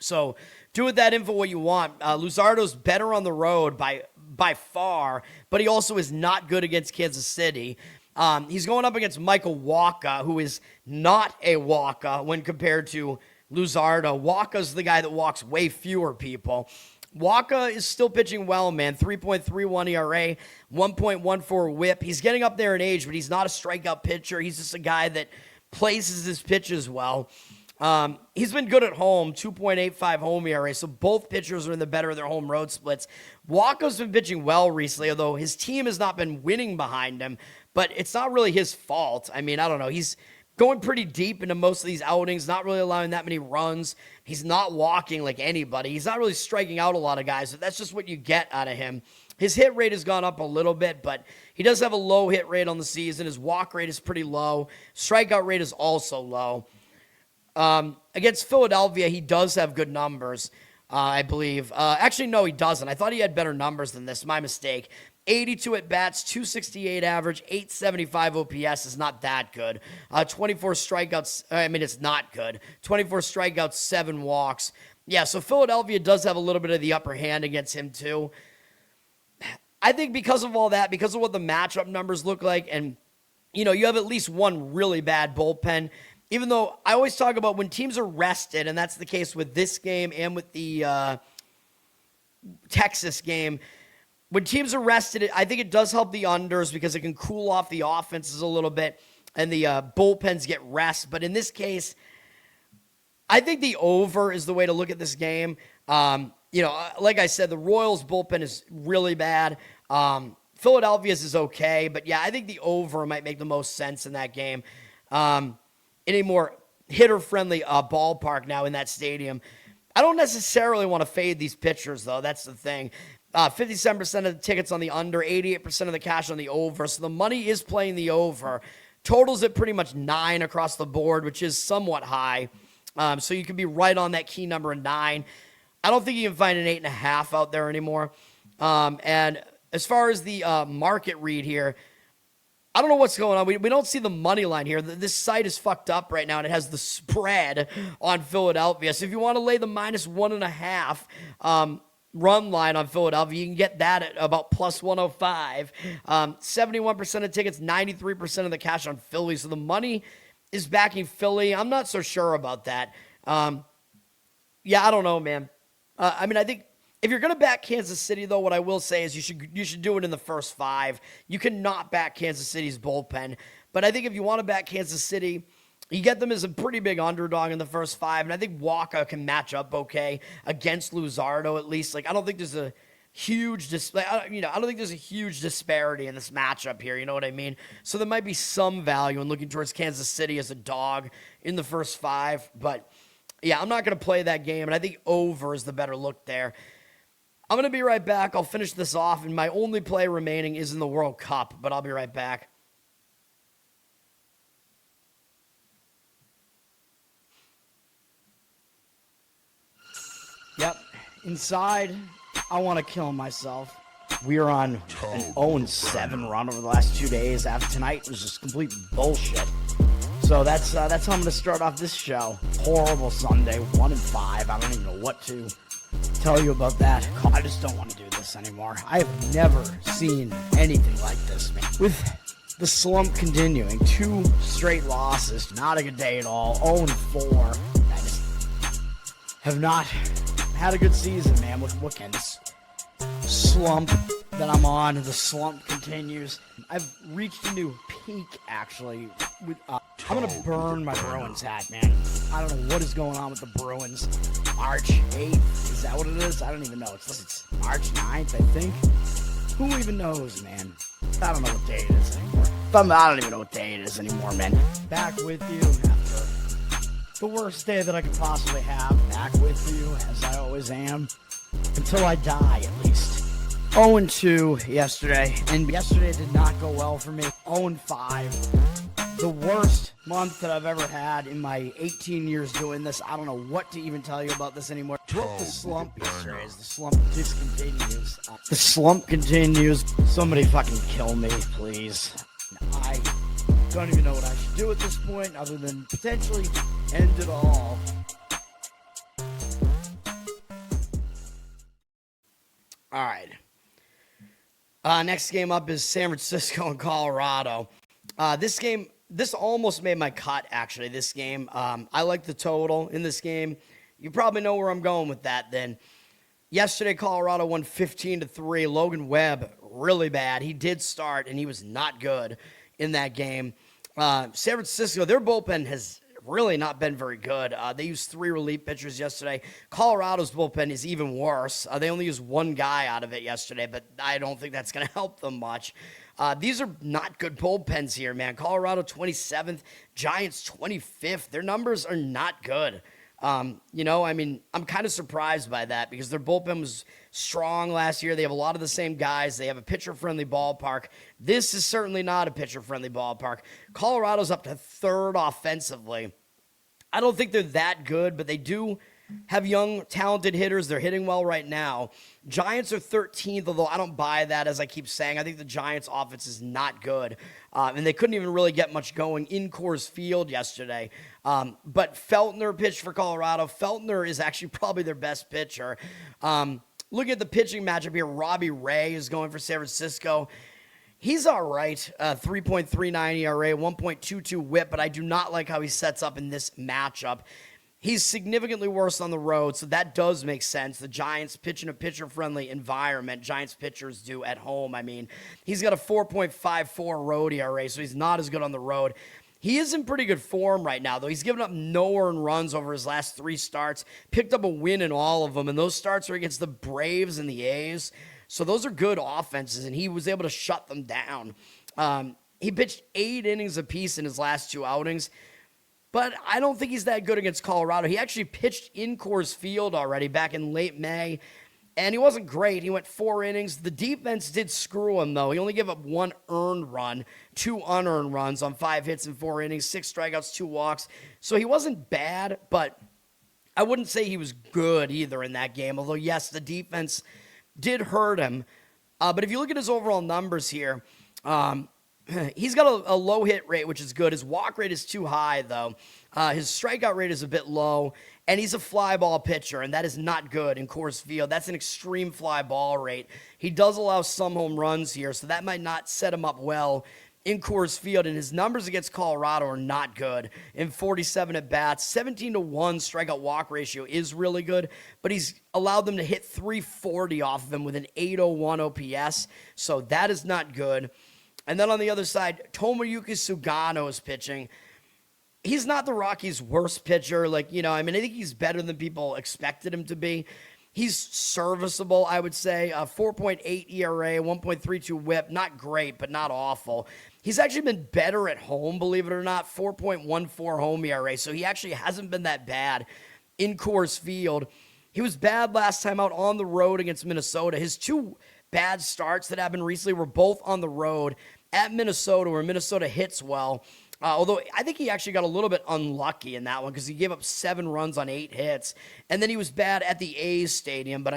So do with that info what you want. Luzardo's better on the road by far, but he also is not good against Kansas City. He's going up against Michael Wacha, who is not a Wacha when compared to Luzardo. Wacha's the guy that walks way fewer people. Wacha is still pitching well, man. 3.31 ERA, 1.14 whip. He's getting up there in age, but he's not a strikeout pitcher. He's just a guy that places his pitches well. He's been good at home, 2.85 home ERA, so both pitchers are in the better of their home road splits. Wacha's been pitching well recently, although his team has not been winning behind him, but it's not really his fault. I don't know. He's going pretty deep into most of these outings, not really allowing that many runs. He's not walking like anybody. He's not really striking out a lot of guys, but that's just what you get out of him. His hit rate has gone up a little bit, but he does have a low hit rate on the season. His walk rate is pretty low. Strikeout rate is also low. Against Philadelphia, he does have good numbers, I believe. Actually, no, he doesn't. I thought he had better numbers than this. My mistake. 82 at-bats, 268 average, 875 OPS is not that good. 24 strikeouts. It's not good. 24 strikeouts, 7 walks. Yeah, so Philadelphia does have a little bit of the upper hand against him, too. I think because of all that, because of what the matchup numbers look like, and, you have at least one really bad bullpen. Even though I always talk about when teams are rested, and that's the case with this game and with the Texas game, when teams are rested, I think it does help the unders because it can cool off the offenses a little bit, and the bullpens get rest. But in this case, I think the over is the way to look at this game. Like I said, the Royals bullpen is really bad. Philadelphia's is okay, but yeah, I think the over might make the most sense in that game. In a more hitter-friendly ballpark now in that stadium. I don't necessarily want to fade these pitchers, though. That's the thing. 57% of the tickets on the under, 88% of the cash on the over. So the money is playing the over. Totals at pretty much 9 across the board, which is somewhat high. So you can be right on that key number of 9. I don't think you can find an 8.5 out there anymore. And as far as the market read here, I don't know what's going on. We don't see the money line here. This site is fucked up right now, and it has the spread on Philadelphia. So if you want to lay the -1.5 run line on Philadelphia, you can get that at about plus 105. 71% of tickets, 93% of the cash on Philly. So the money is backing Philly. I'm not so sure about that. I don't know, man. I think if you're going to back Kansas City, though, what I will say is you should do it in the first 5. You cannot back Kansas City's bullpen. But I think if you want to back Kansas City, you get them as a pretty big underdog in the first 5. And I think Walker can match up okay against Luzardo at least. I don't think there's a huge I don't think there's a huge disparity in this matchup here. You know what I mean? So there might be some value in looking towards Kansas City as a dog in the first 5. But yeah, I'm not going to play that game. And I think over is the better look there. I'm going to be right back. I'll finish this off, and my only play remaining is in the World Cup, but I'll be right back. Yep, inside, I want to kill myself. We are on an 0-7 run over the last 2 days. After tonight was just complete bullshit. So that's how I'm going to start off this show. Horrible Sunday, 1-5. I don't even know what to tell you about that. I just don't want to do this anymore. I have never seen anything like this, man. With the slump continuing, 2 straight losses, not a good day at all. 0-4. I just have not had a good season, man. What can this slump that I'm on? The slump continues. I've reached a new peak, actually. I'm going to burn my Bruins hat, man. I don't know what is going on with the Bruins. March 8th, is that what it is? I don't even know. It's March 9th, I think. Who even knows, man? I don't know what day it is anymore. I don't even know what day it is anymore, man. Back with you after the worst day that I could possibly have. Back with you, as I always am. Until I die, at least. 0-2 yesterday, and yesterday did not go well for me. 0-5. The worst month that I've ever had in my 18 years doing this. I don't know what to even tell you about this anymore. Broke the slump yesterday as the slump just continues. The slump continues. Somebody fucking kill me, please. I don't even know what I should do at this point other than potentially end it all. All right. Next game up is San Francisco and Colorado. This almost made my cut, actually, this game. I like the total in this game. You probably know where I'm going with that then. Yesterday, Colorado won 15-3. Logan Webb, really bad. He did start, and he was not good in that game. San Francisco, their bullpen has really not been very good. They used 3 relief pitchers yesterday. Colorado's bullpen is even worse. They only used 1 guy out of it yesterday, but I don't think that's going to help them much. These are not good bullpens here, man. Colorado 27th, Giants 25th. Their numbers are not good. I'm kind of surprised by that because their bullpen was strong last year. They have a lot of the same guys. They have a pitcher-friendly ballpark. This is certainly not a pitcher-friendly ballpark. Colorado's up to 3rd offensively. I don't think they're that good, but they do have young, talented hitters. They're hitting well right now. Giants are 13th, although I don't buy that, as I keep saying. I think the Giants' offense is not good, and they couldn't even really get much going in Coors Field yesterday. But Feltner pitched for Colorado. Feltner is actually probably their best pitcher. Looking at the pitching matchup here, Robbie Ray is going for San Francisco. He's all right, 3.39 ERA, 1.22 whip, but I do not like how he sets up in this matchup. He's significantly worse on the road, so that does make sense. The Giants pitch in a pitcher-friendly environment. Giants pitchers do at home, I mean. He's got a 4.54 road ERA, so he's not as good on the road. He is in pretty good form right now, though. He's given up no earned runs over his last 3 starts, picked up a win in all of them, and those starts are against the Braves and the A's. So those are good offenses, and he was able to shut them down. He pitched 8 innings apiece in his last 2 outings, but I don't think he's that good against Colorado. He actually pitched in Coors Field already back in late May, and he wasn't great. He went 4 innings. The defense did screw him, though. He only gave up 1 earned run, 2 unearned runs on 5 hits in 4 innings, 6 strikeouts, 2 walks. So he wasn't bad, but I wouldn't say he was good either in that game. Although, yes, the defense did hurt him. But if you look at his overall numbers here, he's got a low hit rate, which is good. His walk rate is too high, though. His strikeout rate is a bit low, and he's a fly ball pitcher, and that is not good in Coors Field. That's an extreme fly ball rate. He does allow some home runs here, so that might not set him up well in Coors Field, and his numbers against Colorado are not good. In 47 at-bats, 17-1 strikeout walk ratio is really good, but he's allowed them to hit 340 off of him with an 801 OPS, so that is not good. And then on the other side, Tomoyuki Sugano is pitching. He's not the Rockies' worst pitcher. I think he's better than people expected him to be. He's serviceable, I would say. 4.8 ERA, 1.32 whip. Not great, but not awful. He's actually been better at home, believe it or not. 4.14 home ERA, so he actually hasn't been that bad in Coors Field. He was bad last time out on the road against Minnesota. His 2 bad starts that happened recently were both on the road at Minnesota, where Minnesota hits well. Although I think he actually got a little bit unlucky in that one because he gave up 7 runs on 8 hits. And then he was bad at the A's stadium. But,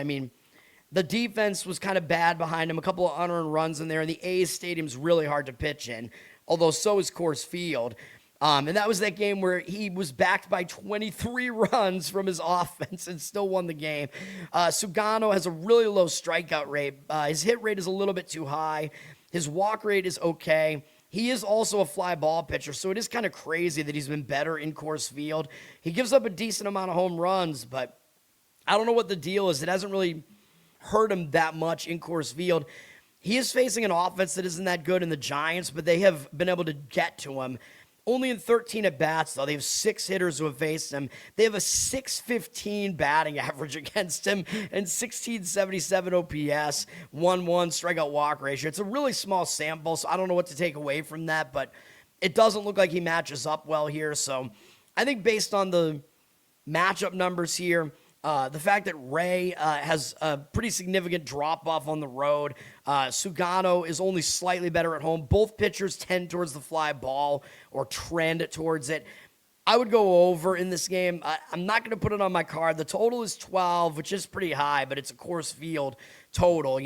the defense was kind of bad behind him. A couple of unearned runs in there. And the A's stadium's really hard to pitch in, although so is Coors Field. And that was that game where he was backed by 23 runs from his offense and still won the game. Sugano has a really low strikeout rate. His hit rate is a little bit too high. His walk rate is okay. He is also a fly ball pitcher, so it is kind of crazy that he's been better in Coors Field. He gives up a decent amount of home runs, but I don't know what the deal is. It hasn't really hurt him that much in Coors Field. He is facing an offense that isn't that good in the Giants, but they have been able to get to him. Only in 13 at-bats, though. They have 6 hitters who have faced him. They have a .615 batting average against him and 1677 OPS, 1-1 strikeout walk ratio. It's a really small sample, so I don't know what to take away from that, but it doesn't look like he matches up well here. So I think based on the matchup numbers here, the fact that Ray has a pretty significant drop-off on the road. Sugano is only slightly better at home. Both pitchers tend towards the fly ball or trend towards it. I would go over in this game. I'm not going to put it on my card. The total is 12, which is pretty high, but it's a Coors Field total,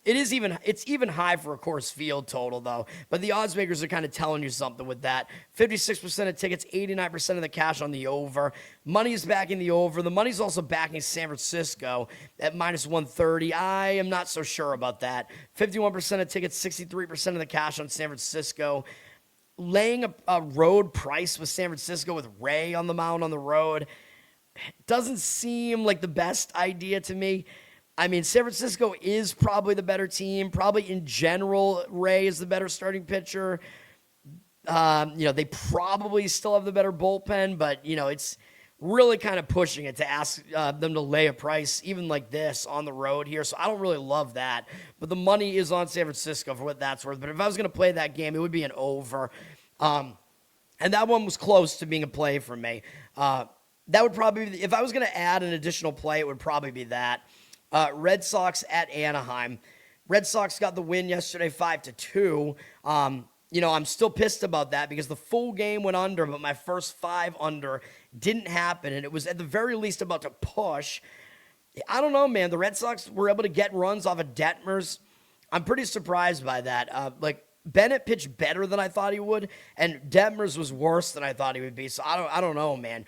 It's even high for a Coors Field total, though. But the odds makers are kind of telling you something with that. 56% of tickets, 89% of the cash on the over. Money's backing the over. The money's also backing San Francisco at -130. I am not so sure about that. 51% of tickets, 63% of the cash on San Francisco. Laying a road price with San Francisco with Ray on the mound on the road doesn't seem like the best idea to me. San Francisco is probably the better team. Probably in general, Ray is the better starting pitcher. They probably still have the better bullpen, but, it's really kind of pushing it to ask them to lay a price even like this on the road here. So I don't really love that. But the money is on San Francisco for what that's worth. But if I was going to play that game, it would be an over. And that one was close to being a play for me. That would probably be, if I was going to add an additional play, it would probably be that. Red Sox at Anaheim. Red Sox got the win yesterday 5-2. I'm still pissed about that because the full game went under, but my first 5 under didn't happen, and it was at the very least about to push. I don't know, man. The Red Sox were able to get runs off of Detmers. I'm pretty surprised by that. Bennett pitched better than I thought he would, and Detmers was worse than I thought he would be, so I don't know, man.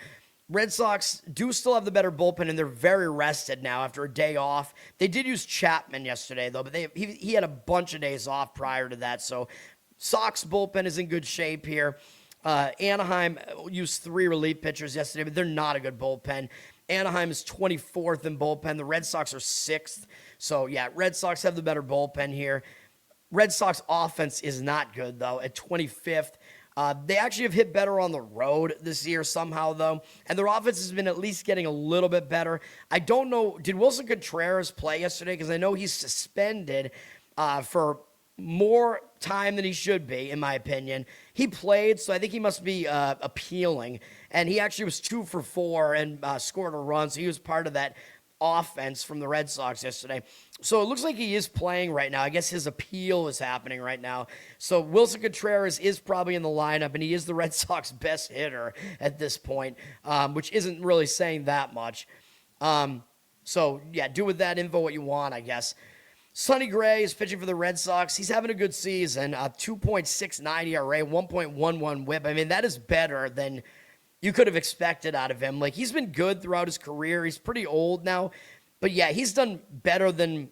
Red Sox do still have the better bullpen, and they're very rested now after a day off. They did use Chapman yesterday, though, but he had a bunch of days off prior to that, so Sox bullpen is in good shape here. Anaheim used 3 relief pitchers yesterday, but they're not a good bullpen. Anaheim is 24th in bullpen. The Red Sox are 6th. So, yeah, Red Sox have the better bullpen here. Red Sox offense is not good, though, at 25th. They actually have hit better on the road this year somehow, though, and their offense has been at least getting a little bit better. I don't know, did Wilson Contreras play yesterday? Because I know he's suspended for more time than he should be, in my opinion. He played, so I think he must be appealing, and he actually was 2 for 4 and scored a run, so he was part of that offense from the Red Sox yesterday. So it looks like he is playing right now. I guess his appeal is happening right now. So Wilson Contreras is probably in the lineup, and he is the Red Sox best hitter at this point, which isn't really saying that much. So, yeah, do with that info what you want, I guess. Sonny Gray is pitching for the Red Sox. He's having a good season, 2.69 ERA, 1.11 whip. I mean, that is better than you could have expected out of him. Like, he's been good throughout his career. He's pretty old now. But, yeah, he's done better than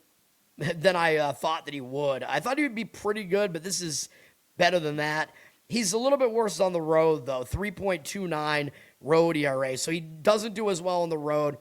I thought that he would. I thought he would be pretty good, but this is better than that. He's a little bit worse on the road, though, 3.29 road ERA. So he doesn't do as well on the road.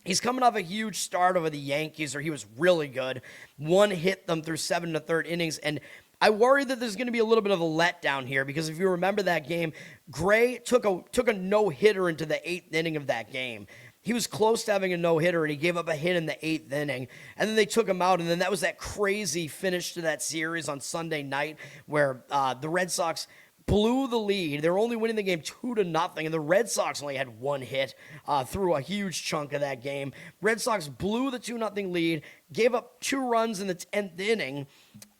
He's coming off a huge start over the Yankees, where he was really good. One hit them through 7 1/3 innings, and I worry that there's going to be a little bit of a letdown here, because if you remember that game, Gray took a no-hitter into the 8th inning of that game. He was close to having a no-hitter, and he gave up a hit in the 8th inning, and then they took him out, and then that was that crazy finish to that series on Sunday night where the Red Sox blew the lead. They were only winning the game 2-0, and the Red Sox only had one hit through a huge chunk of that game. Red Sox blew the 2-0 lead, gave up 2 runs in the 10th inning,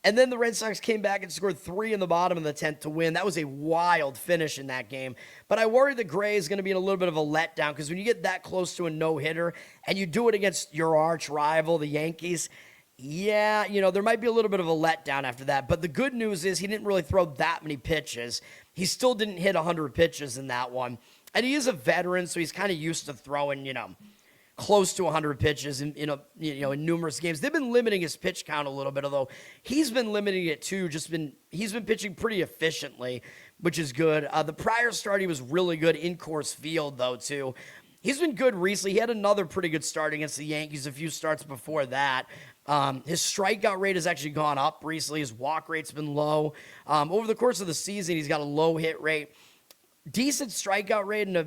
and then the Red Sox came back and scored 3 in the bottom of the 10th to win. That was a wild finish in that game. But I worry that Gray is going to be in a little bit of a letdown, because when you get that close to a no-hitter and you do it against your arch rival, the Yankees, yeah, there might be a little bit of a letdown after that. But the good news is he didn't really throw that many pitches. He still didn't hit 100 pitches in that one. And he is a veteran, so he's kind of used to throwing, close to 100 pitches in numerous games. They've been limiting his pitch count a little bit, although he's been limiting it too. He's been pitching pretty efficiently, which is good. The prior start, he was really good in Coors Field, though, too. He's been good recently. He had another pretty good start against the Yankees a few starts before that. His strikeout rate has actually gone up recently. His walk rate's been low. Over the course of the season, he's got a low hit rate, decent strikeout rate, and a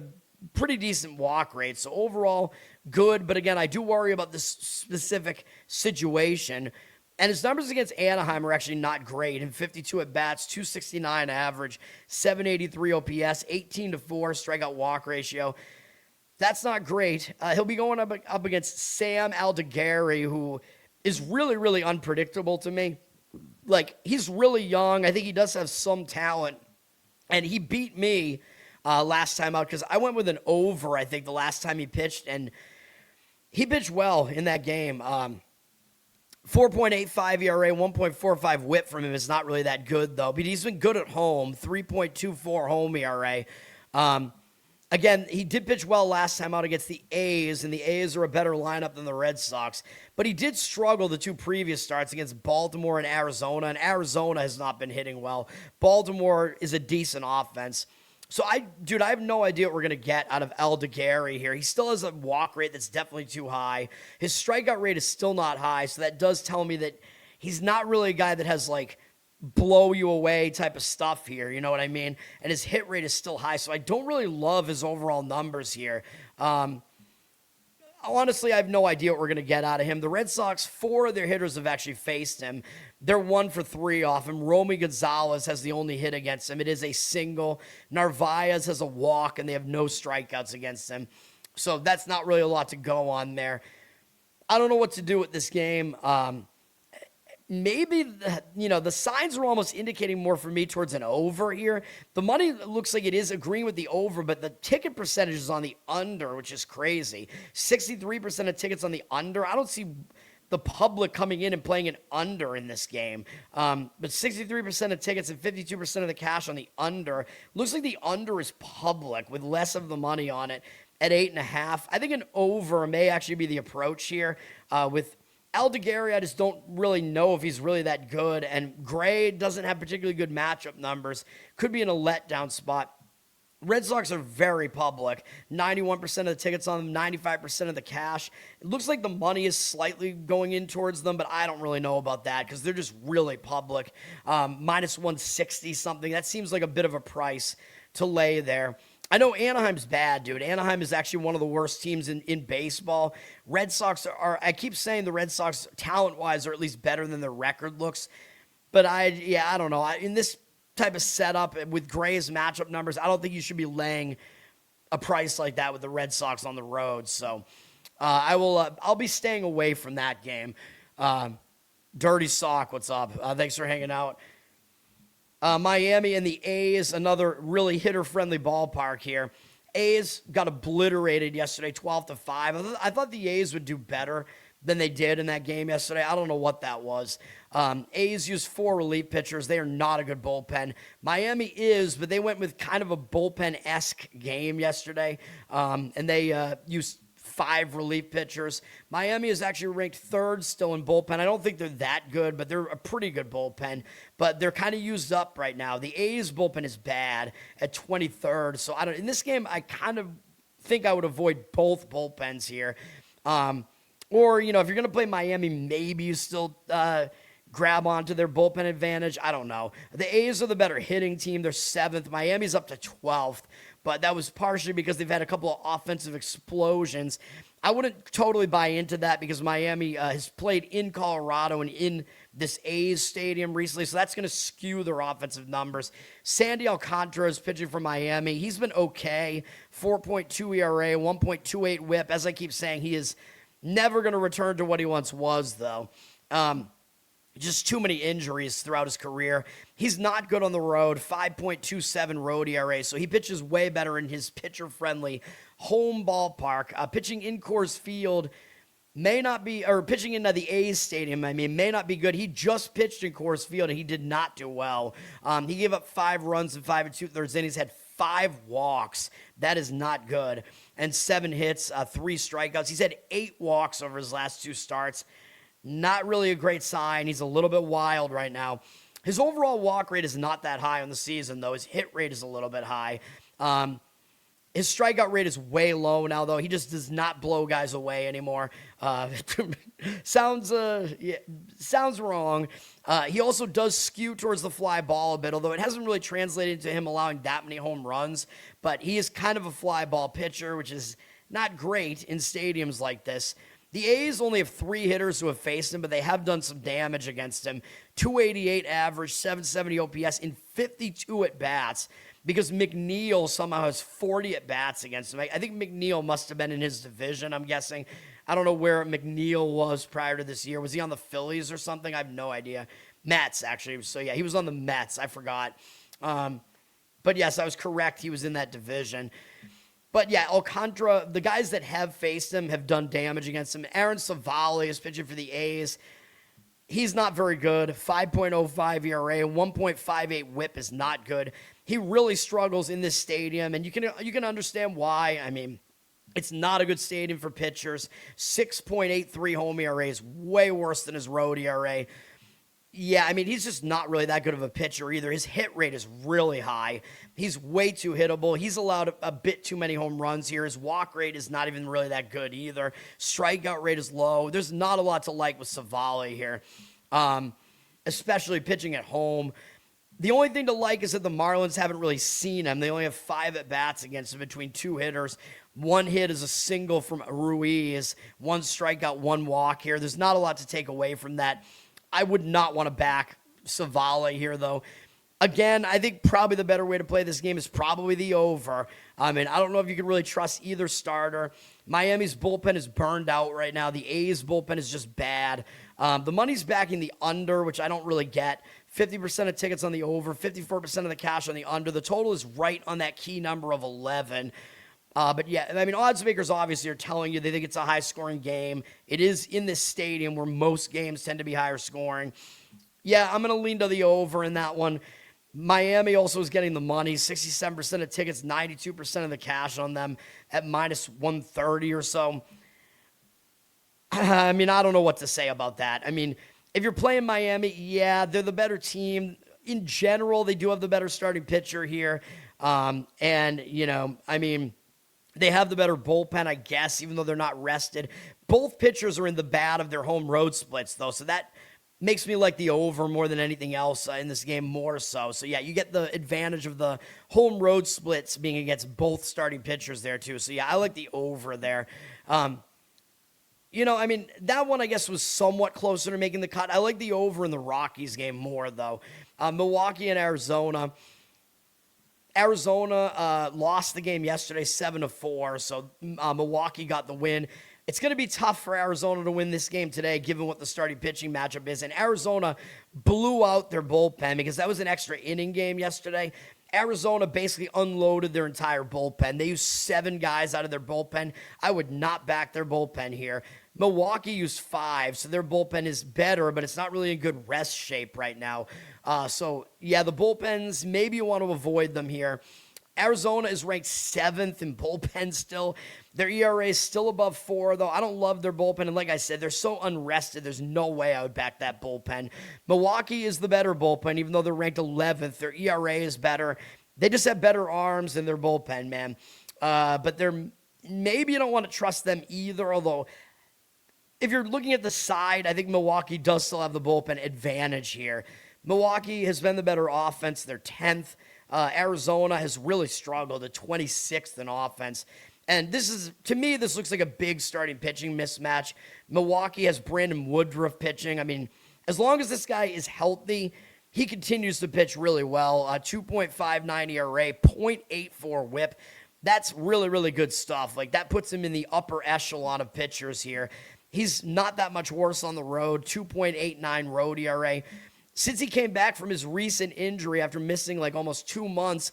pretty decent walk rate. So overall, good. But again, I do worry about this specific situation. And his numbers against Anaheim are actually not great. In 52 at-bats, 269 average, 783 OPS, 18-4 strikeout walk ratio. That's not great. He'll be going up against Sam Altogeri, who is really, really unpredictable to me. Like, he's really young. I think he does have some talent. And he beat me last time out, because I went with an over, I think, the last time he pitched. And he pitched well in that game. 4.85 ERA, 1.45 whip from him is not really that good, though. But he's been good at home, 3.24 home ERA. Again, he did pitch well last time out against the A's, and the A's are a better lineup than the Red Sox. But he did struggle the 2 previous starts against Baltimore and Arizona has not been hitting well. Baltimore is a decent offense. So, I have no idea what we're going to get out of Altogeri here. He still has a walk rate that's definitely too high. His strikeout rate is still not high, so that does tell me that he's not really a guy that has, like, blow you away type of stuff here, you know what I mean? And his hit rate is still high, so I don't really love his overall numbers here. Honestly, I have no idea what we're going to get out of him. The Red Sox, 4 of their hitters have actually faced him. They're 1 for 3 off him. Romy Gonzalez has the only hit against him. It is a single. Narvaez has a walk, and they have no strikeouts against him. So that's not really a lot to go on there. I don't know what to do with this game. Maybe, the signs are almost indicating more for me towards an over here. The money looks like it is agreeing with the over, but the ticket percentage is on the under, which is crazy. 63% of tickets on the under. I don't see the public coming in and playing an under in this game. But 63% of tickets and 52% of the cash on the under. Looks like the under is public with less of the money on it at 8.5. I think an over may actually be the approach here with Altogeri. I just don't really know if he's really that good. And Gray doesn't have particularly good matchup numbers. Could be in a letdown spot. Red Sox are very public. 91% of the tickets on them, 95% of the cash. It looks like the money is slightly going in towards them, but I don't really know about that because they're just really public. Minus 160 something. That seems like a bit of a price to lay there. I know Anaheim's bad, dude. Anaheim is actually one of the worst teams in baseball. Red Sox I keep saying the Red Sox, talent-wise, are at least better than their record looks. But I don't know. In this type of setup with Gray's matchup numbers, I don't think you should be laying a price like that with the Red Sox on the road. So I'll be staying away from that game. Dirty Sock, what's up? Thanks for hanging out. Miami and the A's, another really hitter-friendly ballpark here. A's got obliterated yesterday, 12-5. I thought the A's would do better than they did in that game yesterday. I don't know what that was. A's used 4 relief pitchers. They are not a good bullpen. Miami is, but they went with kind of a bullpen-esque game yesterday, and they used 5 relief pitchers. Miami is actually ranked 3rd still in bullpen. I don't think they're that good, but they're a pretty good bullpen. But they're kind of used up right now. The A's bullpen is bad at 23rd. So in this game, I kind of think I would avoid both bullpens here. Or, if you're going to play Miami, maybe you still grab onto their bullpen advantage. I don't know. The A's are the better hitting team. They're 7th. Miami's up to 12th. But that was partially because they've had a couple of offensive explosions. I wouldn't totally buy into that because Miami has played in Colorado and in this A's stadium recently, so that's going to skew their offensive numbers. Sandy Alcantara is pitching for Miami. He's been okay. 4.2 ERA, 1.28 whip. As I keep saying, he is never going to return to what he once was, though. Just too many injuries throughout his career. He's not good on the road, 5.27 road ERA, so he pitches way better in his pitcher-friendly home ballpark. Pitching in Coors Field may not be, or pitching into the A's stadium, may not be good. He just pitched in Coors Field, and he did not do well. He gave up 5 runs in 5 2/3 innings, had 5 walks. That is not good. And 7 hits, 3 strikeouts. He's had 8 walks over his last 2 starts. Not really a great sign. He's a little bit wild right now. His overall walk rate is not that high on the season, though. His hit rate is a little bit high. His strikeout rate is way low now, though. He just does not blow guys away anymore. Sounds wrong. He also does skew towards the fly ball a bit, although it hasn't really translated to him allowing that many home runs. But he is kind of a fly ball pitcher, which is not great in stadiums like this. The A's only have 3 hitters who have faced him, but they have done some damage against him. 288 average, 770 OPS in 52 at-bats, because McNeil somehow has 40 at-bats against him. I think McNeil must have been in his division, I'm guessing. I don't know where McNeil was prior to this year. Was he on the Phillies or something? I have no idea. Mets, actually. So, yeah, he was on the Mets. I forgot. But, yes, I was correct. He was in that division. But, yeah, Alcantara, the guys that have faced him have done damage against him. Aaron Savali is pitching for the A's. He's not very good. 5.05 ERA, 1.58 whip is not good. He really struggles in this stadium, and you can understand why. It's not a good stadium for pitchers. 6.83 home ERA is way worse than his road ERA. Yeah, he's just not really that good of a pitcher either. His hit rate is really high. He's way too hittable. He's allowed a bit too many home runs here. His walk rate is not even really that good either. Strikeout rate is low. There's not a lot to like with Savali here, especially pitching at home. The only thing to like is that the Marlins haven't really seen him. They only have 5 at-bats against him between 2 hitters. 1 hit is a single from Ruiz. 1 strikeout, 1 walk here. There's not a lot to take away from that. I would not want to back Savali here, though. Again, I think probably the better way to play this game is probably the over. I don't know if you can really trust either starter. Miami's bullpen is burned out right now. The A's bullpen is just bad. The money's backing the under, which I don't really get. 50% of tickets on the over, 54% of the cash on the under. The total is right on that key number of 11. But yeah, odds makers obviously are telling you they think it's a high-scoring game. It is in this stadium where most games tend to be higher scoring. Yeah, I'm going to lean to the over in that one. Miami also is getting the money, 67% of tickets, 92% of the cash on them at minus 130 or so. I don't know what to say about that. If you're playing Miami, yeah, they're the better team. In general, they do have the better starting pitcher here. And, I mean, they have the better bullpen, I guess, even though they're not rested. Both pitchers are in the bad of their home road splits, though, so that makes me like the over more than anything else in this game, more so. So, yeah, you get the advantage of the home road splits being against both starting pitchers there, too. So, yeah, I like the over there. I mean, that one, I guess, was somewhat closer to making the cut. I like the over in the Rockies game more, though. Milwaukee and Arizona. Arizona lost the game yesterday 7-4, so Milwaukee got the win. It's going to be tough for Arizona to win this game today, given what the starting pitching matchup is. And Arizona blew out their bullpen because that was an extra inning game yesterday. Arizona basically unloaded their entire bullpen. They used 7 guys out of their bullpen. I would not back their bullpen here. Milwaukee used 5, so their bullpen is better, but it's not really in good rest shape right now. So, yeah, the bullpens, maybe you want to avoid them here. Arizona is ranked 7th in bullpen still. Their ERA is still above 4, though. I don't love their bullpen, and like I said, they're so unrested, there's no way I would back that bullpen. Milwaukee is the better bullpen, even though they're ranked 11th. Their ERA is better. They just have better arms than their bullpen, man. But maybe you don't want to trust them either, although if you're looking at the side, I think Milwaukee does still have the bullpen advantage here. Milwaukee has been the better offense. They're 10th. Arizona has really struggled at 26th in offense. And to me, this looks like a big starting pitching mismatch. Milwaukee has Brandon Woodruff pitching. I mean, as long as this guy is healthy, he continues to pitch really well. 2.59 ERA, 0.84 whip. That's really, really good stuff. Like, that puts him in the upper echelon of pitchers here. He's not that much worse on the road, 2.89 road ERA. Since he came back from his recent injury after missing like almost 2 months,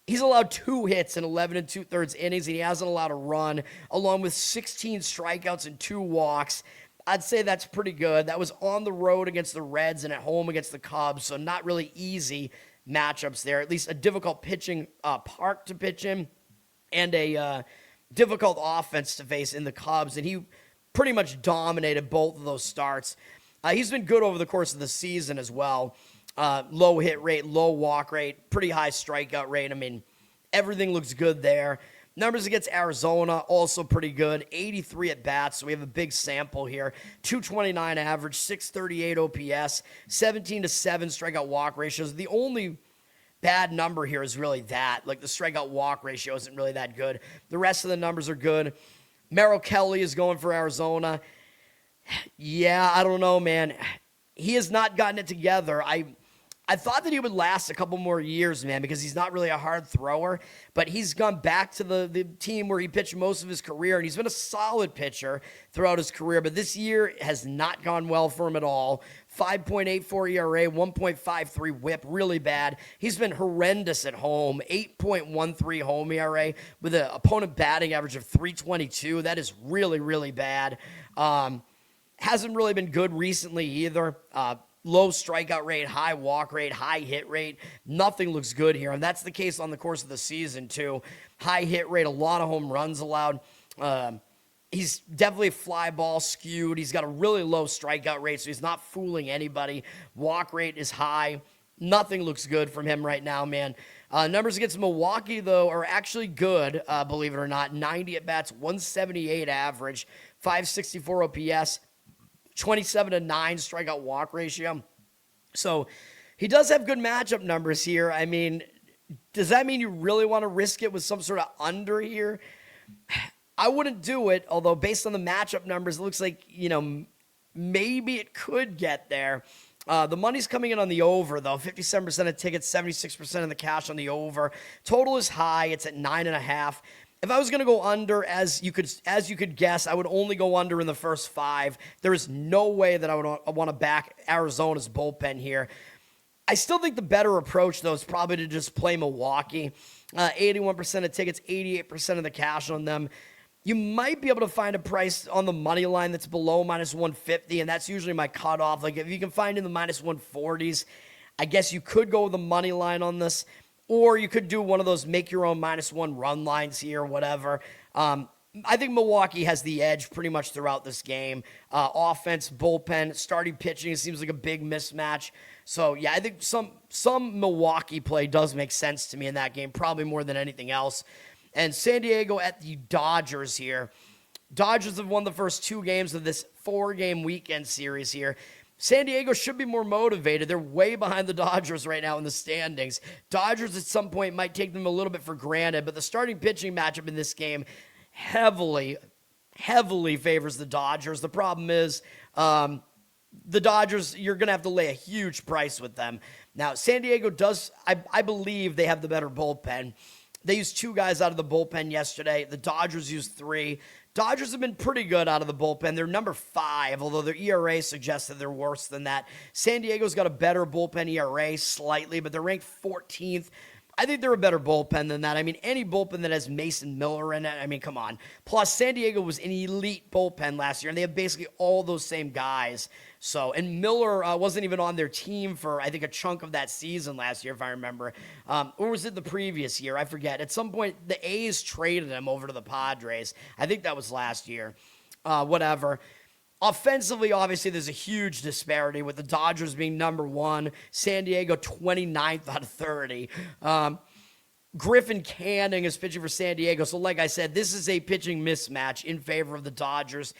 he's allowed 2 hits in 11 2/3 innings, and he hasn't allowed a run, along with 16 strikeouts and 2 walks. I'd say that's pretty good. That was on the road against the Reds and at home against the Cubs, so not really easy matchups there. At least a difficult pitching park to pitch in and a difficult offense to face in the Cubs, and he pretty much dominated both of those starts. He's been good over the course of the season as well. Low hit rate, low walk rate, pretty high strikeout rate. I mean, everything looks good there. Numbers against Arizona, also pretty good. 83 at bats, so we have a big sample here. 229 average, 638 OPS, 17-7 strikeout walk ratios. The only bad number here is really that. Like, the strikeout walk ratio isn't really that good. The rest of the numbers are good. Merrill Kelly is going for Arizona. Yeah, I don't know, man. He has not gotten it together. I thought that he would last a couple more years, man, because he's not really a hard thrower, but he's gone back to the team where he pitched most of his career, and he's been a solid pitcher throughout his career, but this year has not gone well for him at all. 5.84 ERA, 1.53 whip, really bad. He's been horrendous at home, 8.13 home ERA with an opponent batting average of 322. That is really, really bad. Hasn't really been good recently either. Low strikeout rate, high walk rate, high hit rate. Nothing looks good here, and that's the case on the course of the season, too. High hit rate, a lot of home runs allowed. He's definitely fly ball skewed. He's got a really low strikeout rate, so he's not fooling anybody. Walk rate is high. Nothing looks good from him right now, man. Numbers against Milwaukee, though, are actually good, believe it or not. 90 at-bats, 178 average, 564 OPS. 27-9 strikeout walk ratio. So he does have good matchup numbers here. I mean, does that mean you really want to risk it with some sort of under here? I wouldn't do it, although based on the matchup numbers, it looks like, maybe it could get there. The money's coming in on the over, though. 57% of tickets, 76% of the cash on the over. Total is high. It's at 9.5. If I was going to go under, as you could guess, I would only go under in the first 5. There is no way that I would want to back Arizona's bullpen here. I still think the better approach, though, is probably to just play Milwaukee. 81% of tickets, 88% of the cash on them. You might be able to find a price on the money line that's below -150, and that's usually my cutoff. Like, if you can find in the -140s, I guess you could go with the money line on this. Or you could do one of those make your own -1 run lines here or whatever. I think Milwaukee has the edge pretty much throughout this game. Offense, bullpen, starting pitching, it seems like a big mismatch. So, yeah, I think some Milwaukee play does make sense to me in that game, probably more than anything else. And San Diego at the Dodgers here. Dodgers have won the first 2 games of this 4-game weekend series here. San Diego should be more motivated. They're way behind the Dodgers right now in the standings. Dodgers at some point might take them a little bit for granted, but the starting pitching matchup in this game heavily favors the Dodgers. The problem is the Dodgers, you're going to have to lay a huge price with them. Now, San Diego does, I believe they have the better bullpen. They used 2 guys out of the bullpen yesterday. The Dodgers used 3. Dodgers have been pretty good out of the bullpen. They're number 5, although their ERA suggests that they're worse than that. San Diego's got a better bullpen ERA slightly, but they're ranked 14th. I think they're a better bullpen than that. I mean, any bullpen that has Mason Miller in it, I mean, come on. Plus, San Diego was an elite bullpen last year, and they have basically all those same guys. So, and Miller wasn't even on their team for, I think, a chunk of that season last year, if I remember. Or was it the previous year? I forget. At some point, the A's traded him over to the Padres. I think that was last year. Whatever. Offensively, obviously, there's a huge disparity with the Dodgers being number 1, San Diego 29th out of 30. Griffin Canning is pitching for San Diego. So like I said, this is a pitching mismatch in favor of the Dodgers.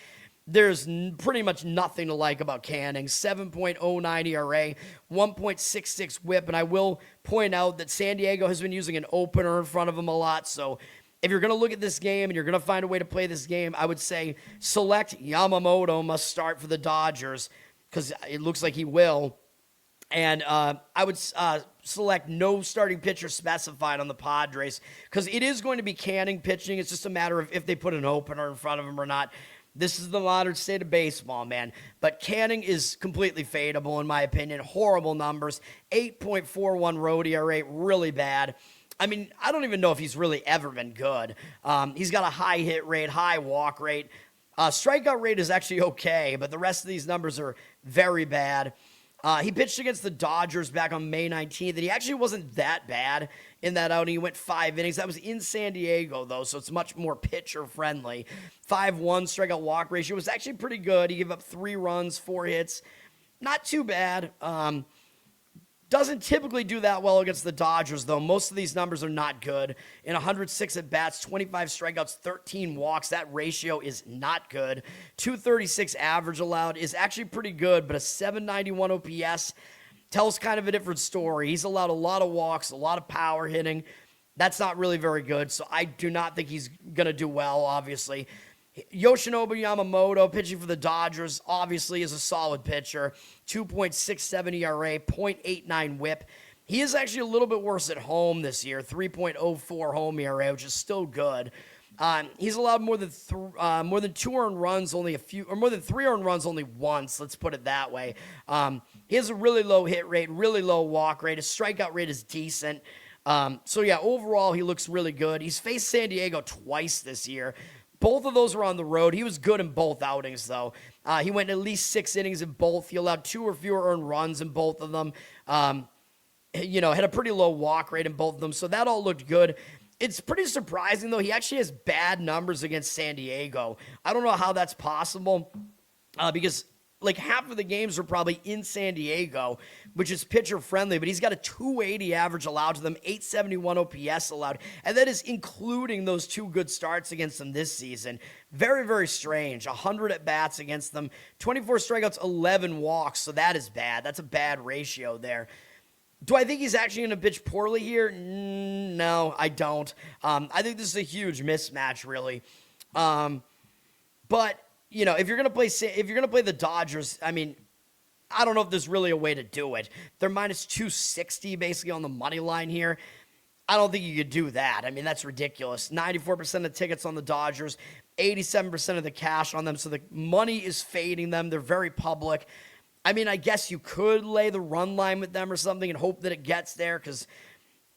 There's pretty much nothing to like about Canning. 7.09 ERA, 1.66 whip. And I will point out that San Diego has been using an opener in front of him a lot. So if you're going to look at this game and you're going to find a way to play this game, I would say select Yamamoto must start for the Dodgers because it looks like he will. And I would select no starting pitcher specified on the Padres because it is going to be Canning pitching. It's just a matter of if they put an opener in front of him or not. This is the modern state of baseball, man. But Canning is completely fadeable, in my opinion. Horrible numbers. 8.41 road ERA, really bad. I mean, I don't even know if he's really ever been good. He's got a high hit rate, high walk rate. Strikeout rate is actually okay, but the rest of these numbers are very bad. He pitched against the Dodgers back on May 19th, and he actually wasn't that bad in that outing. He went 5 innings. That was in San Diego, though, so it's much more pitcher-friendly. 5.1 strikeout walk ratio was actually pretty good. He gave up 3 runs, 4 hits. Not too bad. Doesn't typically do that well against the Dodgers, though. Most of these numbers are not good. In 106 at-bats, 25 strikeouts, 13 walks. That ratio is not good. 236 average allowed is actually pretty good, but a 791 OPS tells kind of a different story. He's allowed a lot of walks, a lot of power hitting. That's not really very good, so I do not think he's going to do well, obviously. Yoshinobu Yamamoto, pitching for the Dodgers, obviously is a solid pitcher. 2.67 ERA, 0.89 whip. He is actually a little bit worse at home this year, 3.04 home ERA, which is still good. He's allowed more than 2 earned runs, more than 3 earned runs only once. Let's put it that way. He has a really low hit rate, really low walk rate. His strikeout rate is decent. So yeah, overall he looks really good. He's faced San Diego twice this year. Both of those were on the road. He was good in both outings, though. He went at least 6 innings in both. He allowed 2 or fewer earned runs in both of them. Had a pretty low walk rate in both of them, so that all looked good. It's pretty surprising, though. He actually has bad numbers against San Diego. I don't know how that's possible because like half of the games are probably in San Diego, which is pitcher friendly, but he's got a 280 average allowed to them, 871 OPS allowed, and that is including those 2 good starts against them this season. Very, very strange. 100 at bats against them, 24 strikeouts, 11 walks, so that is bad. That's a bad ratio there. Do I think he's actually going to pitch poorly here? No, I don't. I think this is a huge mismatch, really. But if you're going to play the Dodgers, I mean, I don't know if there's really a way to do it. They're minus 260 basically on the money line here. I don't think you could do that. I mean, that's ridiculous. 94% of tickets on the Dodgers, 87% of the cash on them. So the money is fading them. They're very public. I mean, I guess you could lay the run line with them or something and hope that it gets there because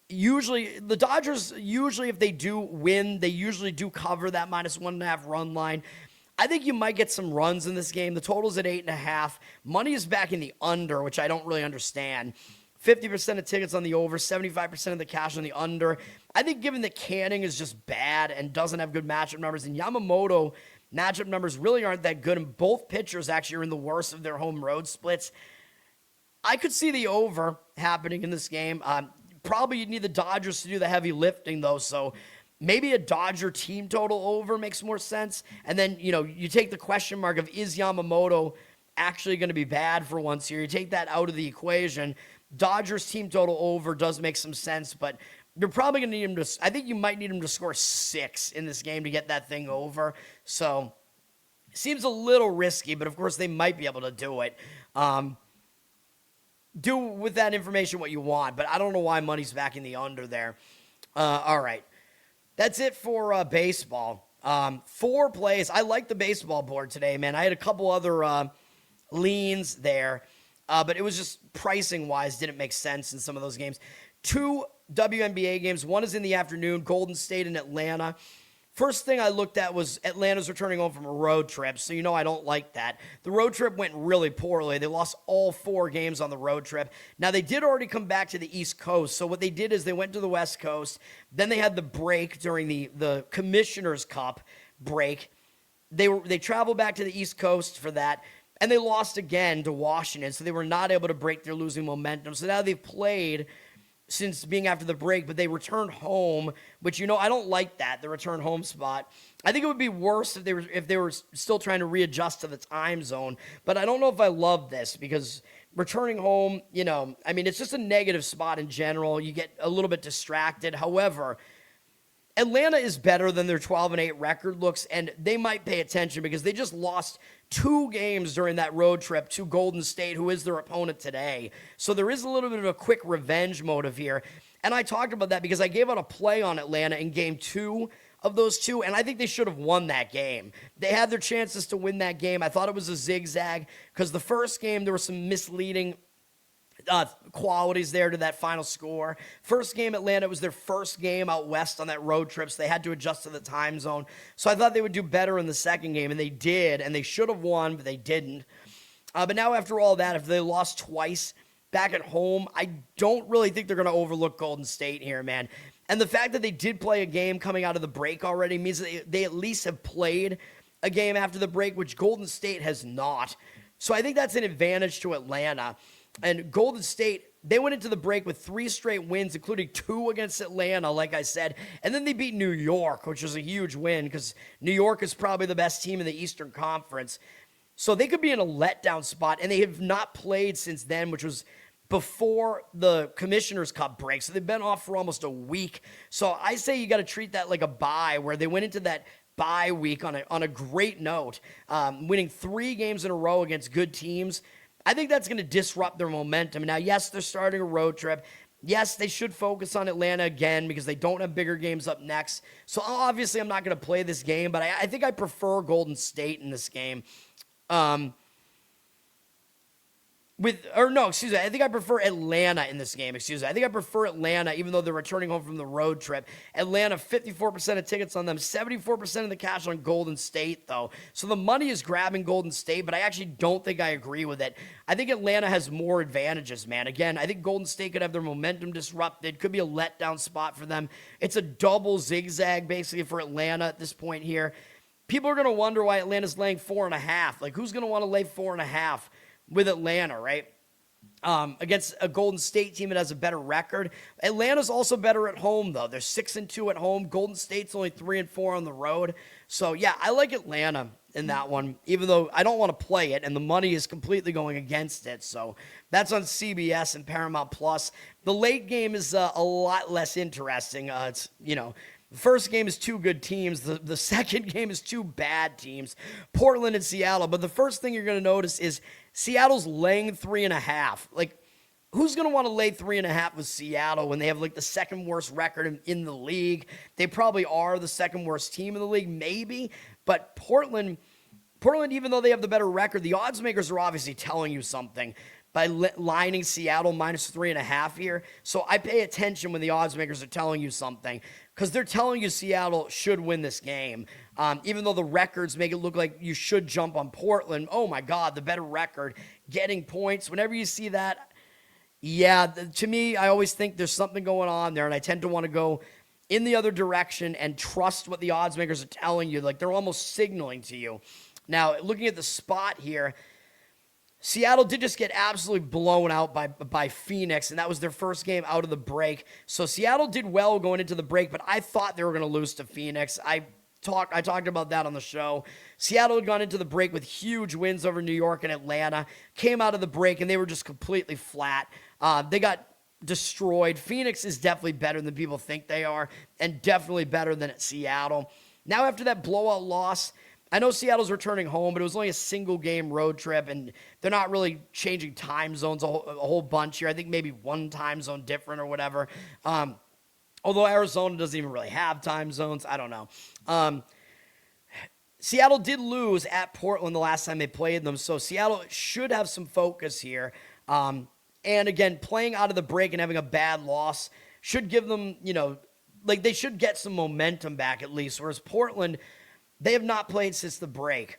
usually the Dodgers, if they do win, they usually do cover that minus 1.5 run line. I think you might get some runs in this game. The total's at 8.5. Money is back in the under, which I don't really understand. 50% of tickets on the over, 75% of the cash on the under. I think given that Canning is just bad and doesn't have good matchup numbers, and Yamamoto matchup numbers really aren't that good, and both pitchers actually are in the worst of their home road splits, I could see the over happening in this game. Probably you'd need the Dodgers to do the heavy lifting, though, so maybe a Dodger team total over makes more sense. And then, you take the question mark of, is Yamamoto actually going to be bad for once here? You take that out of the equation. Dodgers team total over does make some sense, but you're probably going to need him to, I think you might need him to score 6 in this game to get that thing over. So, seems a little risky, but of course they might be able to do it. Do with that information what you want, but I don't know why money's back in the under there. All right. That's it for baseball. 4 plays. I like the baseball board today, man. I had a couple other leans there, but it was just pricing-wise didn't make sense in some of those games. 2 WNBA games. One is in the afternoon, Golden State and Atlanta. First thing I looked at was Atlanta's returning home from a road trip, so I don't like that. The road trip went really poorly. They lost all 4 games on the road trip. Now, they did already come back to the East Coast, so what they did is they went to the West Coast. Then they had the break during the Commissioner's Cup break. They traveled back to the East Coast for that, and they lost again to Washington, so they were not able to break their losing momentum. So now they've played since being after the break, but they returned home, which, I don't like that, the return home spot. I think it would be worse if they were still trying to readjust to the time zone, but I don't know if I love this because returning home, it's just a negative spot in general. You get a little bit distracted. However, Atlanta is better than their 12-8 record looks, and they might pay attention because they just lost 2 games during that road trip to Golden State, who is their opponent today. So there is a little bit of a quick revenge motive here. And I talked about that because I gave out a play on Atlanta in game 2 of those 2, and I think they should have won that game. They had their chances to win that game. I thought it was a zigzag because the first game there were some misleading qualities there to that final score. First game, Atlanta, was their first game out west on that road trip, so they had to adjust to the time zone. So I thought they would do better in the second game, and they did, and they should have won, but they didn't. But now after all that, if they lost twice back at home, I don't really think they're going to overlook Golden State here, man. And the fact that they did play a game coming out of the break already means that they at least have played a game after the break, which Golden State has not. So I think that's an advantage to Atlanta. And Golden State, they went into the break with 3 straight wins, including 2 against Atlanta, like I said. And then they beat New York, which was a huge win because New York is probably the best team in the Eastern Conference. So they could be in a letdown spot, and they have not played since then, which was before the Commissioner's Cup break. So they've been off for almost a week. So I say you got to treat that like a bye, where they went into that bye week on a great note, winning 3 games in a row against good teams. I think that's going to disrupt their momentum. Now, yes, they're starting a road trip. Yes, they should focus on Atlanta again because they don't have bigger games up next. So obviously I'm not going to play this game, but I think I prefer Golden State in this game. I think I prefer Atlanta in this game. I think I prefer Atlanta, even though they're returning home from the road trip. Atlanta, 54% of tickets on them, 74% of the cash on Golden State, though. So the money is grabbing Golden State, but I actually don't think I agree with it. I think Atlanta has more advantages, man. Again, I think Golden State could have their momentum disrupted. Could be a letdown spot for them. It's a double zigzag, basically, for Atlanta at this point here. People are going to wonder why Atlanta's laying 4.5. Like, who's going to want to lay 4.5? With Atlanta, right? Against a Golden State team that has a better record. Atlanta's also better at home, though. They're 6-2 at home. Golden State's only 3-4 on the road. So, yeah, I like Atlanta in that one, even though I don't want to play it, and the money is completely going against it. So that's on CBS and Paramount Plus. The late game is a lot less interesting. The first game is 2 good teams. The second game is 2 bad teams, Portland and Seattle. But the first thing you're going to notice is Seattle's laying 3.5. Like, who's going to want to lay 3.5 with Seattle when they have, like, the second worst record in the league? They probably are the second worst team in the league, maybe. But Portland, even though they have the better record, the odds makers are obviously telling you something by lining Seattle minus 3.5 here. So I pay attention when the odds makers are telling you something, because they're telling you Seattle should win this game. Even though the records make it look like you should jump on Portland. Oh my God, the better record, getting points. Whenever you see that, Yeah, to me, I always think there's something going on there, and I tend to want to go in the other direction and trust what the odds makers are telling you. Like, they're almost signaling to you. Now, looking at the spot here, Seattle did just get absolutely blown out by Phoenix, and that was their first game out of the break. So Seattle did well going into the break, but I thought they were going to lose to Phoenix. I talked about that on the show. Seattle had gone into the break with huge wins over New York and Atlanta, came out of the break, and they were just completely flat. They got destroyed. Phoenix is definitely better than people think they are, and definitely better than at Seattle. Now, after that blowout loss, I know Seattle's returning home, but it was only a single-game road trip, and they're not really changing time zones a whole bunch here. I think maybe one time zone different or whatever. Although Arizona doesn't even really have time zones. I don't know. Seattle did lose at Portland the last time they played them, so Seattle should have some focus here. And again, playing out of the break and having a bad loss should give them, like they should get some momentum back at least, whereas Portland, they have not played since the break.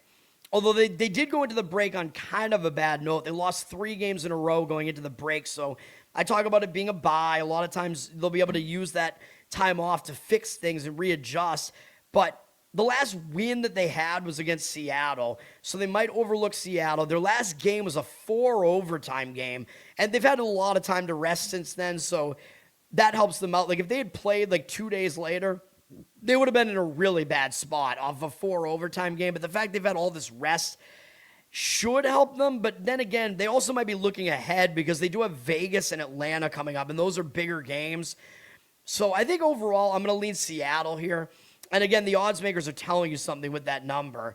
Although they did go into the break on kind of a bad note. They lost 3 games in a row going into the break. So I talk about it being a bye. A lot of times they'll be able to use that time off to fix things and readjust. But the last win that they had was against Seattle. So they might overlook Seattle. Their last game was a 4 overtime game. And they've had a lot of time to rest since then. So that helps them out. Like if they had played like 2 days later, they would have been in a really bad spot off a 4 overtime game. But the fact they've had all this rest should help them. But then again, they also might be looking ahead because they do have Vegas and Atlanta coming up, and those are bigger games. So I think overall, I'm going to lean Seattle here. And again, the odds makers are telling you something with that number.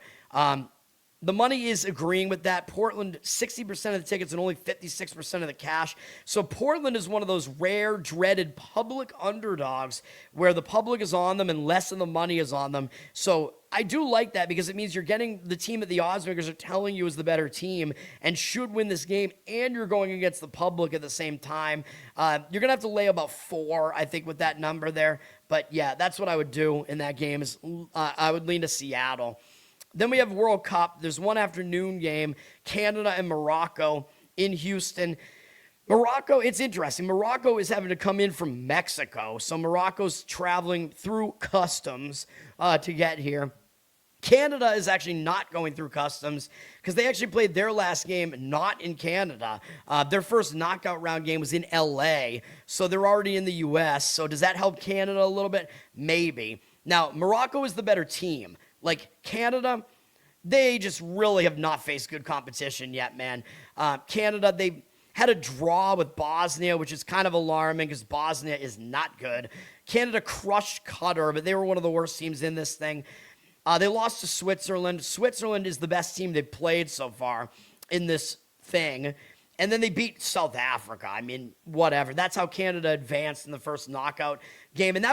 The money is agreeing with that. Portland, 60% of the tickets and only 56% of the cash. So Portland is one of those rare, dreaded public underdogs where the public is on them and less of the money is on them. So I do like that because it means you're getting the team that the odds makers are telling you is the better team and should win this game, and you're going against the public at the same time. You're going to have to lay about 4, I think, with that number there. But yeah, that's what I would do in that game is I would lean to Seattle. Then we have World Cup. There's one afternoon game, Canada and Morocco in Houston. Morocco, it's interesting. Morocco is having to come in from Mexico. So Morocco's traveling through customs to get here. Canada is actually not going through customs because they actually played their last game not in Canada. Their first knockout round game was in LA. So they're already in the US. So does that help Canada a little bit? Maybe. Now, Morocco is the better team. Like Canada, they just really have not faced good competition yet, man. Canada, they had a draw with Bosnia, which is kind of alarming because Bosnia is not good. Canada crushed Qatar, but they were one of the worst teams in this thing. They lost to Switzerland. Switzerland is the best team they've played so far in this thing. And then they beat South Africa. I mean, whatever. That's how Canada advanced in the first knockout game. And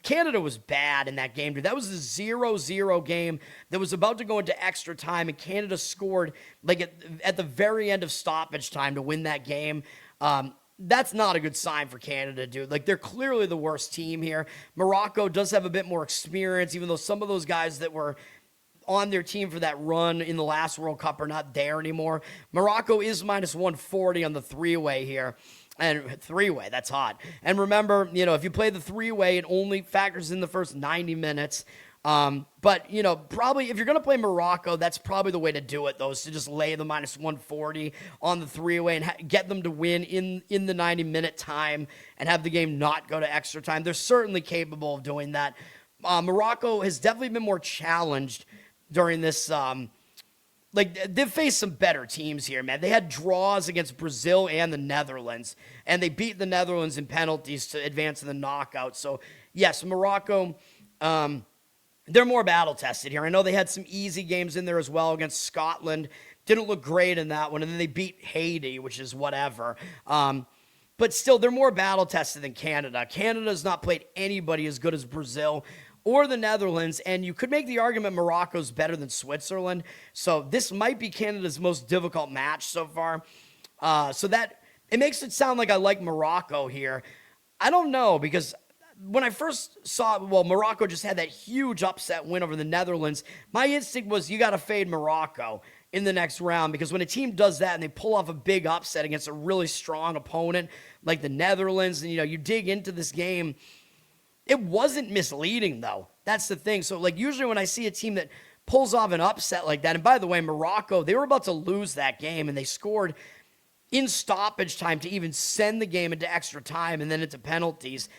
Canada was bad in that game, dude. That was a 0-0 game that was about to go into extra time, and Canada scored like at the very end of stoppage time to win that game. That's not a good sign for Canada, dude. Like, they're clearly the worst team here. Morocco does have a bit more experience, even though some of those guys that were on their team for that run in the last World Cup are not there anymore. Morocco is minus 140 on the 3-way here. And 3-way, that's hot. And remember, if you play the 3-way, it only factors in the first 90 minutes. But, probably if you're going to play Morocco, that's probably the way to do it, though, is to just lay the minus 140 on the 3-way and get them to win in the 90-minute time and have the game not go to extra time. They're certainly capable of doing that. Morocco has definitely been more challenged during this, they've faced some better teams here, man. They had draws against Brazil and the Netherlands, and they beat the Netherlands in penalties to advance in the knockout. So, yes, Morocco, they're more battle-tested here. I know they had some easy games in there as well against Scotland. Didn't look great in that one, and then they beat Haiti, which is whatever. But still, they're more battle-tested than Canada. Canada's not played anybody as good as Brazil or the Netherlands, and you could make the argument Morocco's better than Switzerland. So this might be Canada's most difficult match so far. So that it makes it sound like I like Morocco here. I don't know, because when I first saw, Morocco just had that huge upset win over the Netherlands, my instinct was you got to fade Morocco in the next round, because when a team does that and they pull off a big upset against a really strong opponent like the Netherlands, and you dig into this game, it wasn't misleading though. That's the thing. So like usually when I see a team that pulls off an upset like that, and by the way, Morocco, they were about to lose that game and they scored in stoppage time to even send the game into extra time and then into penalties.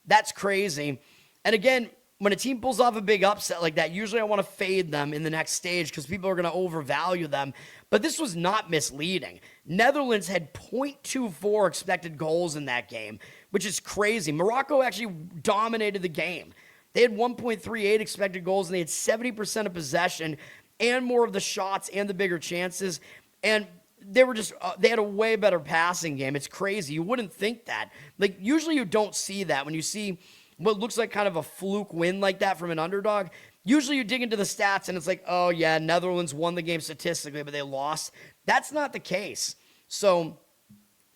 That's crazy. And again, when a team pulls off a big upset like that, usually I want to fade them in the next stage because people are going to overvalue them. But this was not misleading. Netherlands had 0.24 expected goals in that game, which is crazy. Morocco actually dominated the game. They had 1.38 expected goals, and they had 70% of possession and more of the shots and the bigger chances. And they were just, they had a way better passing game. It's crazy. You wouldn't think that. Like, usually you don't see that when you see what looks like kind of a fluke win like that from an underdog. Usually you dig into the stats and it's like, oh yeah, Netherlands won the game statistically, but they lost. That's not the case. So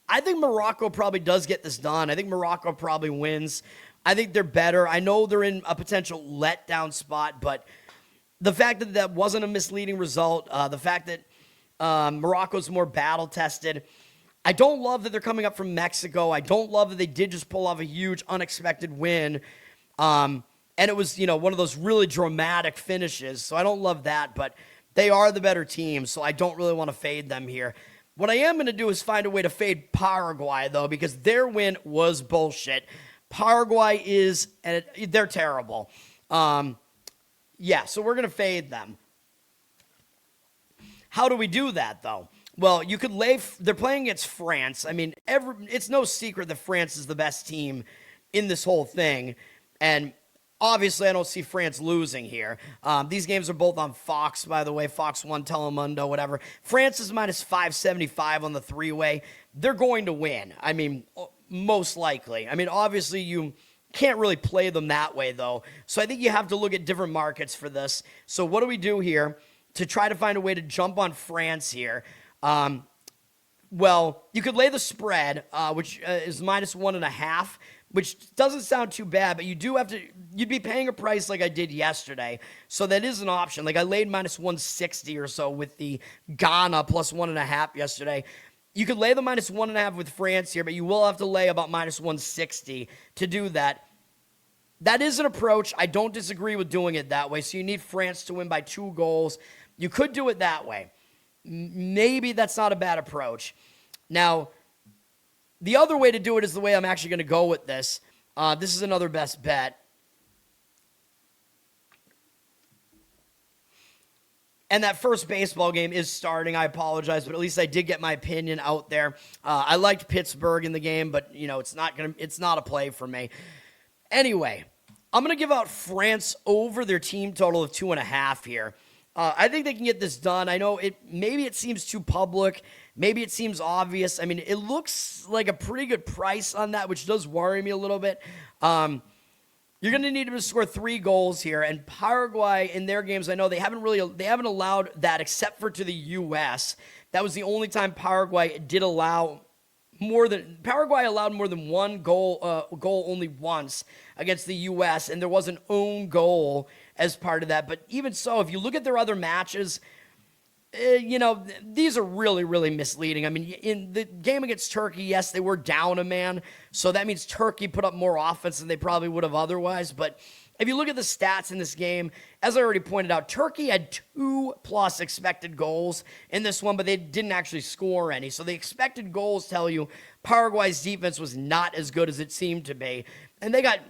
I think Morocco probably does get this done. I think Morocco probably wins. I think they're better. I know they're in a potential letdown spot, but the fact that that wasn't a misleading result, the fact that Morocco's more battle-tested, I don't love that they're coming up from Mexico. I don't love that they did just pull off a huge unexpected win. And it was, one of those really dramatic finishes. So I don't love that, but they are the better team. So I don't really want to fade them here. What I am going to do is find a way to fade Paraguay, though, because their win was bullshit. Paraguay they're terrible. Yeah, so we're going to fade them. How do we do that, though? Well, you could they're playing against France. I mean, it's no secret that France is the best team in this whole thing. And obviously, I don't see France losing here. These games are both on Fox, by the way. Fox 1, Telemundo, whatever. France is minus 575 on the three-way. They're going to win. I mean, most likely. I mean, obviously, you can't really play them that way, though. So I think you have to look at different markets for this. So what do we do here to try to find a way to jump on France here? Well, you could lay the spread, which is minus 1.5, which doesn't sound too bad, but you'd be paying a price like I did yesterday. So that is an option. Like I laid minus 160 or so with the Ghana plus 1.5 yesterday. You could lay the minus 1.5 with France here, but you will have to lay about minus 160 to do that. That is an approach. I don't disagree with doing it that way. So you need France to win by 2 goals. You could do it that way. Maybe that's not a bad approach. Now, the other way to do it is the way I'm actually going to go with this. This is another best bet. And that first baseball game is starting. I apologize, but at least I did get my opinion out there. I liked Pittsburgh in the game, but it's not a play for me. Anyway, I'm going to give out France over their team total of 2.5 here. I think they can get this done. I know maybe it seems too public. Maybe it seems obvious. I mean, it looks like a pretty good price on that, which does worry me a little bit. You're going to need them to score 3 goals here. And Paraguay in their games, I know they haven't allowed that except for to the U.S. That was the only time Paraguay allowed more than 1 goal only once against the U.S., and there was an own goal as part of that. But even so, if you look at their other matches, these are really, really misleading. I mean, in the game against Turkey, yes, they were down a man, so that means Turkey put up more offense than they probably would have otherwise. But if you look at the stats in this game, as I already pointed out, Turkey had 2+ expected goals in this one, but they didn't actually score any. So the expected goals tell you Paraguay's defense was not as good as it seemed to be, and they got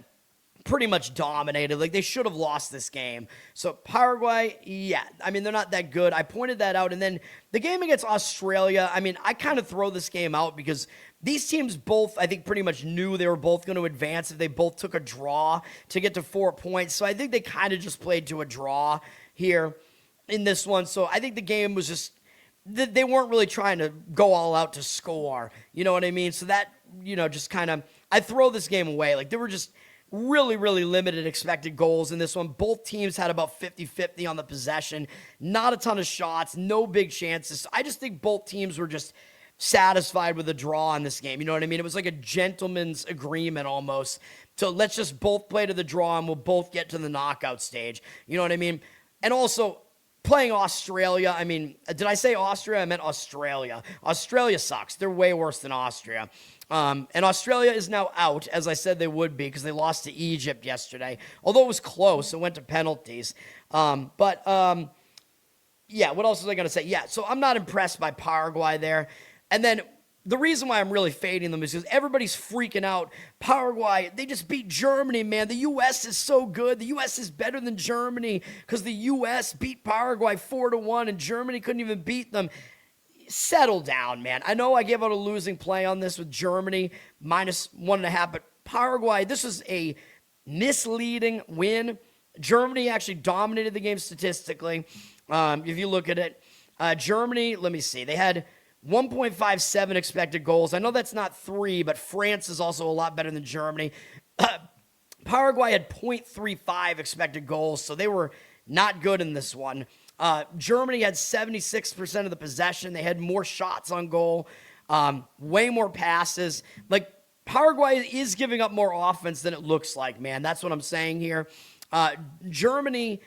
pretty much dominated. Like, they should have lost this game. So Paraguay, yeah, I mean, they're not that good. I pointed that out. And then the game against Australia, I mean, I kind of throw this game out because these teams both, I think, pretty much knew they were both going to advance if they both took a draw to get to 4 points. So I think they kind of just played to a draw here in this one. So I think the game was just, they weren't really trying to go all out to score. You know what I mean? So that, just kind of, I throw this game away. Like, they were just really, really limited expected goals in this one. Both teams had about 50-50 on the possession. Not a ton of shots, no big chances. So I just think both teams were just satisfied with a draw in this game. You know what I mean? It was like a gentleman's agreement almost. So let's just both play to the draw and we'll both get to the knockout stage. You know what I mean? And also, playing Australia. I mean, did I say Austria? I meant Australia. Australia sucks. They're way worse than Austria. And Australia is now out, as I said they would be, because they lost to Egypt yesterday. Although it was close, it went to penalties. Yeah, what else was I going to say? Yeah, so I'm not impressed by Paraguay there. And then the reason why I'm really fading them is because everybody's freaking out. Paraguay, they just beat Germany, man. The U.S. is so good. The U.S. is better than Germany because the U.S. beat Paraguay 4-1, and Germany couldn't even beat them. Settle down, man. I know I gave out a losing play on this with Germany, -1.5, but Paraguay, this was a misleading win. Germany actually dominated the game statistically. If you look at it, Germany, let me see, they had 1.57 expected goals. I know that's not 3, but France is also a lot better than Germany. Paraguay had 0.35 expected goals, so they were not good in this one. Germany had 76% of the possession. They had more shots on goal, way more passes. Like, Paraguay is giving up more offense than it looks like, man. That's what I'm saying here. Germany,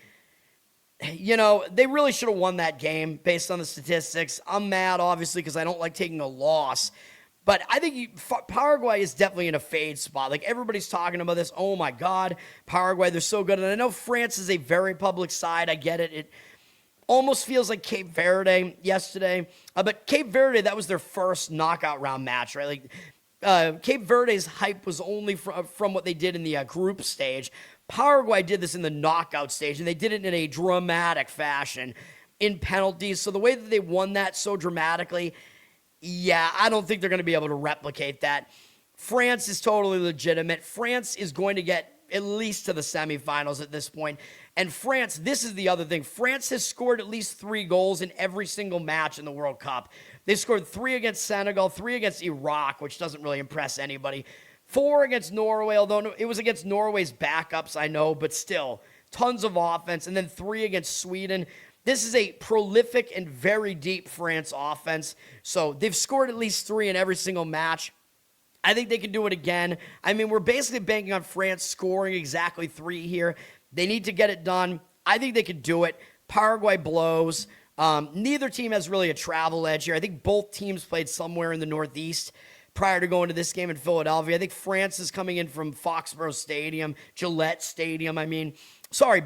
you know, they really should have won that game based on the statistics. I'm mad, obviously, because I don't like taking a loss. But I think Paraguay is definitely in a fade spot. Like, everybody's talking about this. Oh, my God, Paraguay, they're so good. And I know France is a very public side. I get it. It almost feels like Cape Verde yesterday. But Cape Verde, that was their first knockout round match, right? Like, Cape Verde's hype was only from what they did in the group stage. Paraguay did this in the knockout stage, and they did it in a dramatic fashion in penalties. So the way that they won that so dramatically, yeah, I don't think they're going to be able to replicate that. France is totally legitimate. France is going to get at least to the semifinals at this point. And France, this is the other thing. France has scored at least 3 goals in every single match in the World Cup. They scored 3 against Senegal, 3 against Iraq, which doesn't really impress anybody. 4 against Norway, although it was against Norway's backups, I know, but still, tons of offense. And then 3 against Sweden. This is a prolific and very deep France offense. So they've scored at least 3 in every single match. I think they can do it again. I mean, we're basically banking on France scoring exactly 3 here. They need to get it done. I think they could do it. Paraguay blows. Neither team has really a travel edge here. I think both teams played somewhere in the Northeast prior to going to this game in Philadelphia. I think France is coming in from Foxborough Stadium, Gillette Stadium,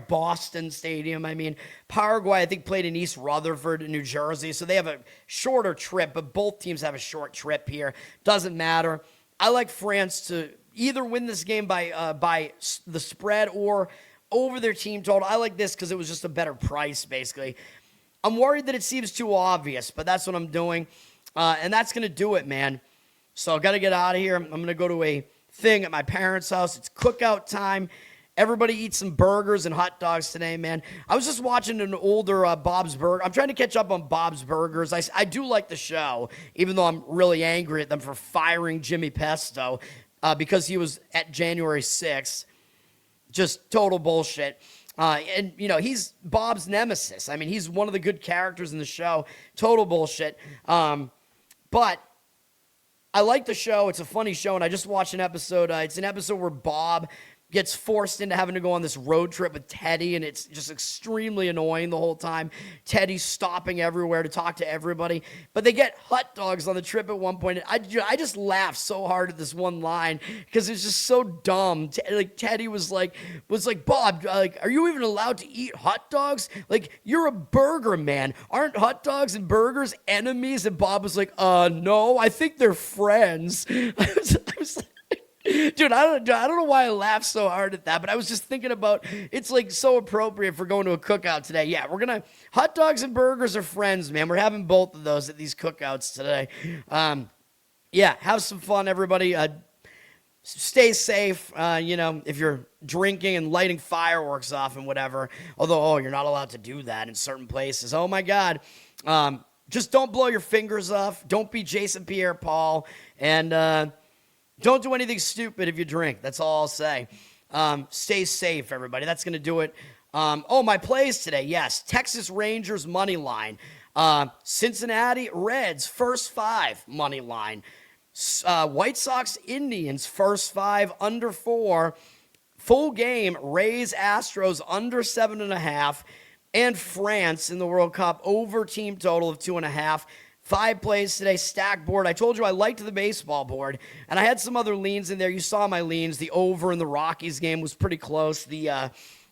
Boston Stadium. Paraguay, I think, played in East Rutherford in New Jersey, so they have a shorter trip, but both teams have a short trip here. Doesn't matter. I like France to either win this game by the spread or over their team total. I like this because it was just a better price, basically. I'm worried that it seems too obvious, but that's what I'm doing, and that's going to do it, man. So I got to get out of here. I'm going to go to a thing at my parents' house. It's cookout time. Everybody eats some burgers and hot dogs today, man. I was just watching an older Bob's Burger. I'm trying to catch up on Bob's Burgers. I do like the show, even though I'm really angry at them for firing Jimmy Pesto because he was at January 6th. Just total bullshit. And, you know, he's Bob's nemesis. I mean, he's one of the good characters in the show. Total bullshit. But I like the show. It's a funny show, and I just watched an episode. It's an episode where Bob gets forced into having to go on this road trip with Teddy, and it's just extremely annoying the whole time. Teddy's stopping everywhere to talk to everybody, but they get hot dogs on the trip at one point. I just laughed so hard at this one line because it's just so dumb. Teddy was like, Bob, are you even allowed to eat hot dogs? Like, you're a burger man. Aren't hot dogs and burgers enemies? And Bob was like, no, I think they're friends. I was like, dude, I don't know why I laughed so hard at that, but I was just thinking about, it's like so appropriate for going to a cookout today. Yeah, hot dogs and burgers are friends, man. We're having both of those at these cookouts today. Yeah, have some fun, everybody. Stay safe, if you're drinking and lighting fireworks off and whatever. Although, you're not allowed to do that in certain places. Oh, my God. Just don't blow your fingers off. Don't be Jason Pierre-Paul. And, don't do anything stupid if you drink. That's all I'll say. Stay safe, everybody. That's going to do it. My plays today. Yes. Texas Rangers money line. Cincinnati Reds first 5 money line. White Sox Indians first 5 under 4. Full game Rays Astros under 7.5. and France in the World Cup, over team total of 2.5. 5 plays today, stack board. I told you I liked the baseball board, and I had some other leans in there. You saw my leans. The over in the Rockies game was pretty close. The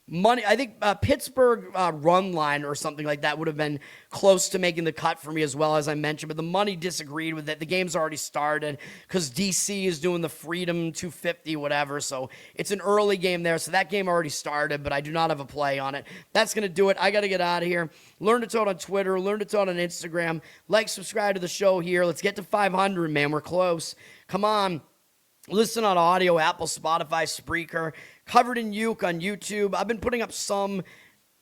money, I think Pittsburgh run line or something like that would have been close to making the cut for me as well, as I mentioned, but the money disagreed with it. The game's already started because DC is doing the Freedom 250 whatever, so it's an early game there, so that game already started, but I do not have a play on it. That's going to do it. I got to get out of here. Learn to Toad on Twitter, learn to Toad on Instagram, like, subscribe to the show here. Let's get to 500, man. We're close. Come on. Listen on audio, Apple, Spotify, Spreaker, Covered in Uke on YouTube. I've been putting up some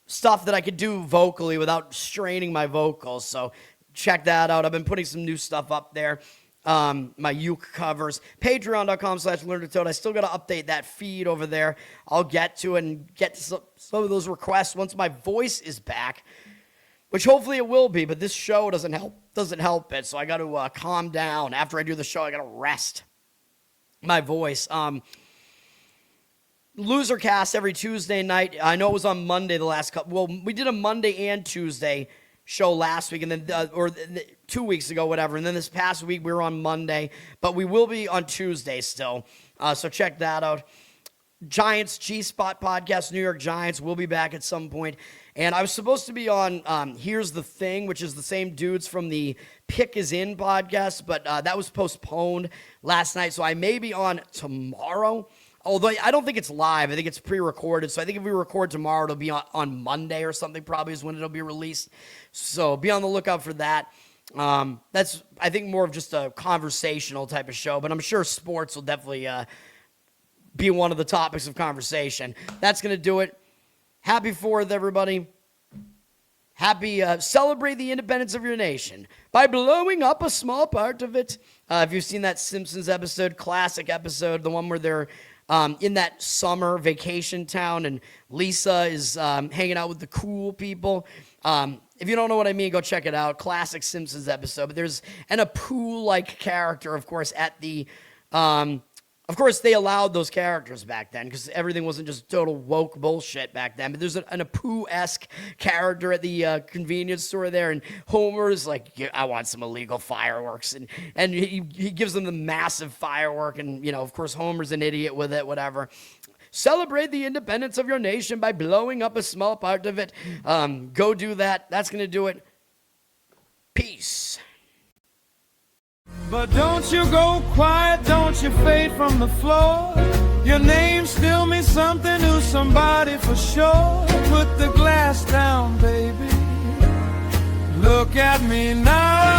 stuff that I could do vocally without straining my vocals, so check that out. I've been putting some new stuff up there. My Uke covers. Patreon.com/LearnToToad. I still got to update that feed over there. I'll get to it and get to some of those requests once my voice is back, which hopefully it will be, but this show doesn't help it, so I got to calm down. After I do the show, I got to rest my voice. Loser cast every Tuesday night. I know it was on Monday the last couple. Well, we did a Monday and Tuesday show last week, and then 2 weeks ago, whatever. And then this past week we were on Monday, but we will be on Tuesday still. So check that out. Giants G-Spot podcast, New York Giants, will be back at some point. And I was supposed to be on Here's the Thing, which is the same dudes from the Pick Is In podcast, but that was postponed last night. So I may be on tomorrow. Although I don't think it's live. I think it's pre-recorded. So I think if we record tomorrow, it'll be on Monday or something probably is when it'll be released. So be on the lookout for that. That's, I think, more of just a conversational type of show. But I'm sure sports will definitely be one of the topics of conversation. That's going to do it. Happy 4th, everybody. Happy, celebrate the independence of your nation by blowing up a small part of it. If you've seen that Simpsons episode, classic episode, the one where they're in that summer vacation town, and Lisa is hanging out with the cool people. If you don't know what I mean, go check it out. Classic Simpsons episode. But there's an Apu-like character, of course, at the... of course, they allowed those characters back then because everything wasn't just total woke bullshit back then. But there's an Apu-esque character at the convenience store there, and Homer's like, yeah, I want some illegal fireworks. And he gives them the massive firework, and, you know, of course, Homer's an idiot with it, whatever. Celebrate the independence of your nation by blowing up a small part of it. Go do that. That's going to do it. Peace. But don't you go quiet, don't you fade from the floor. Your name still means something to somebody for sure. Put the glass down, baby. Look at me now.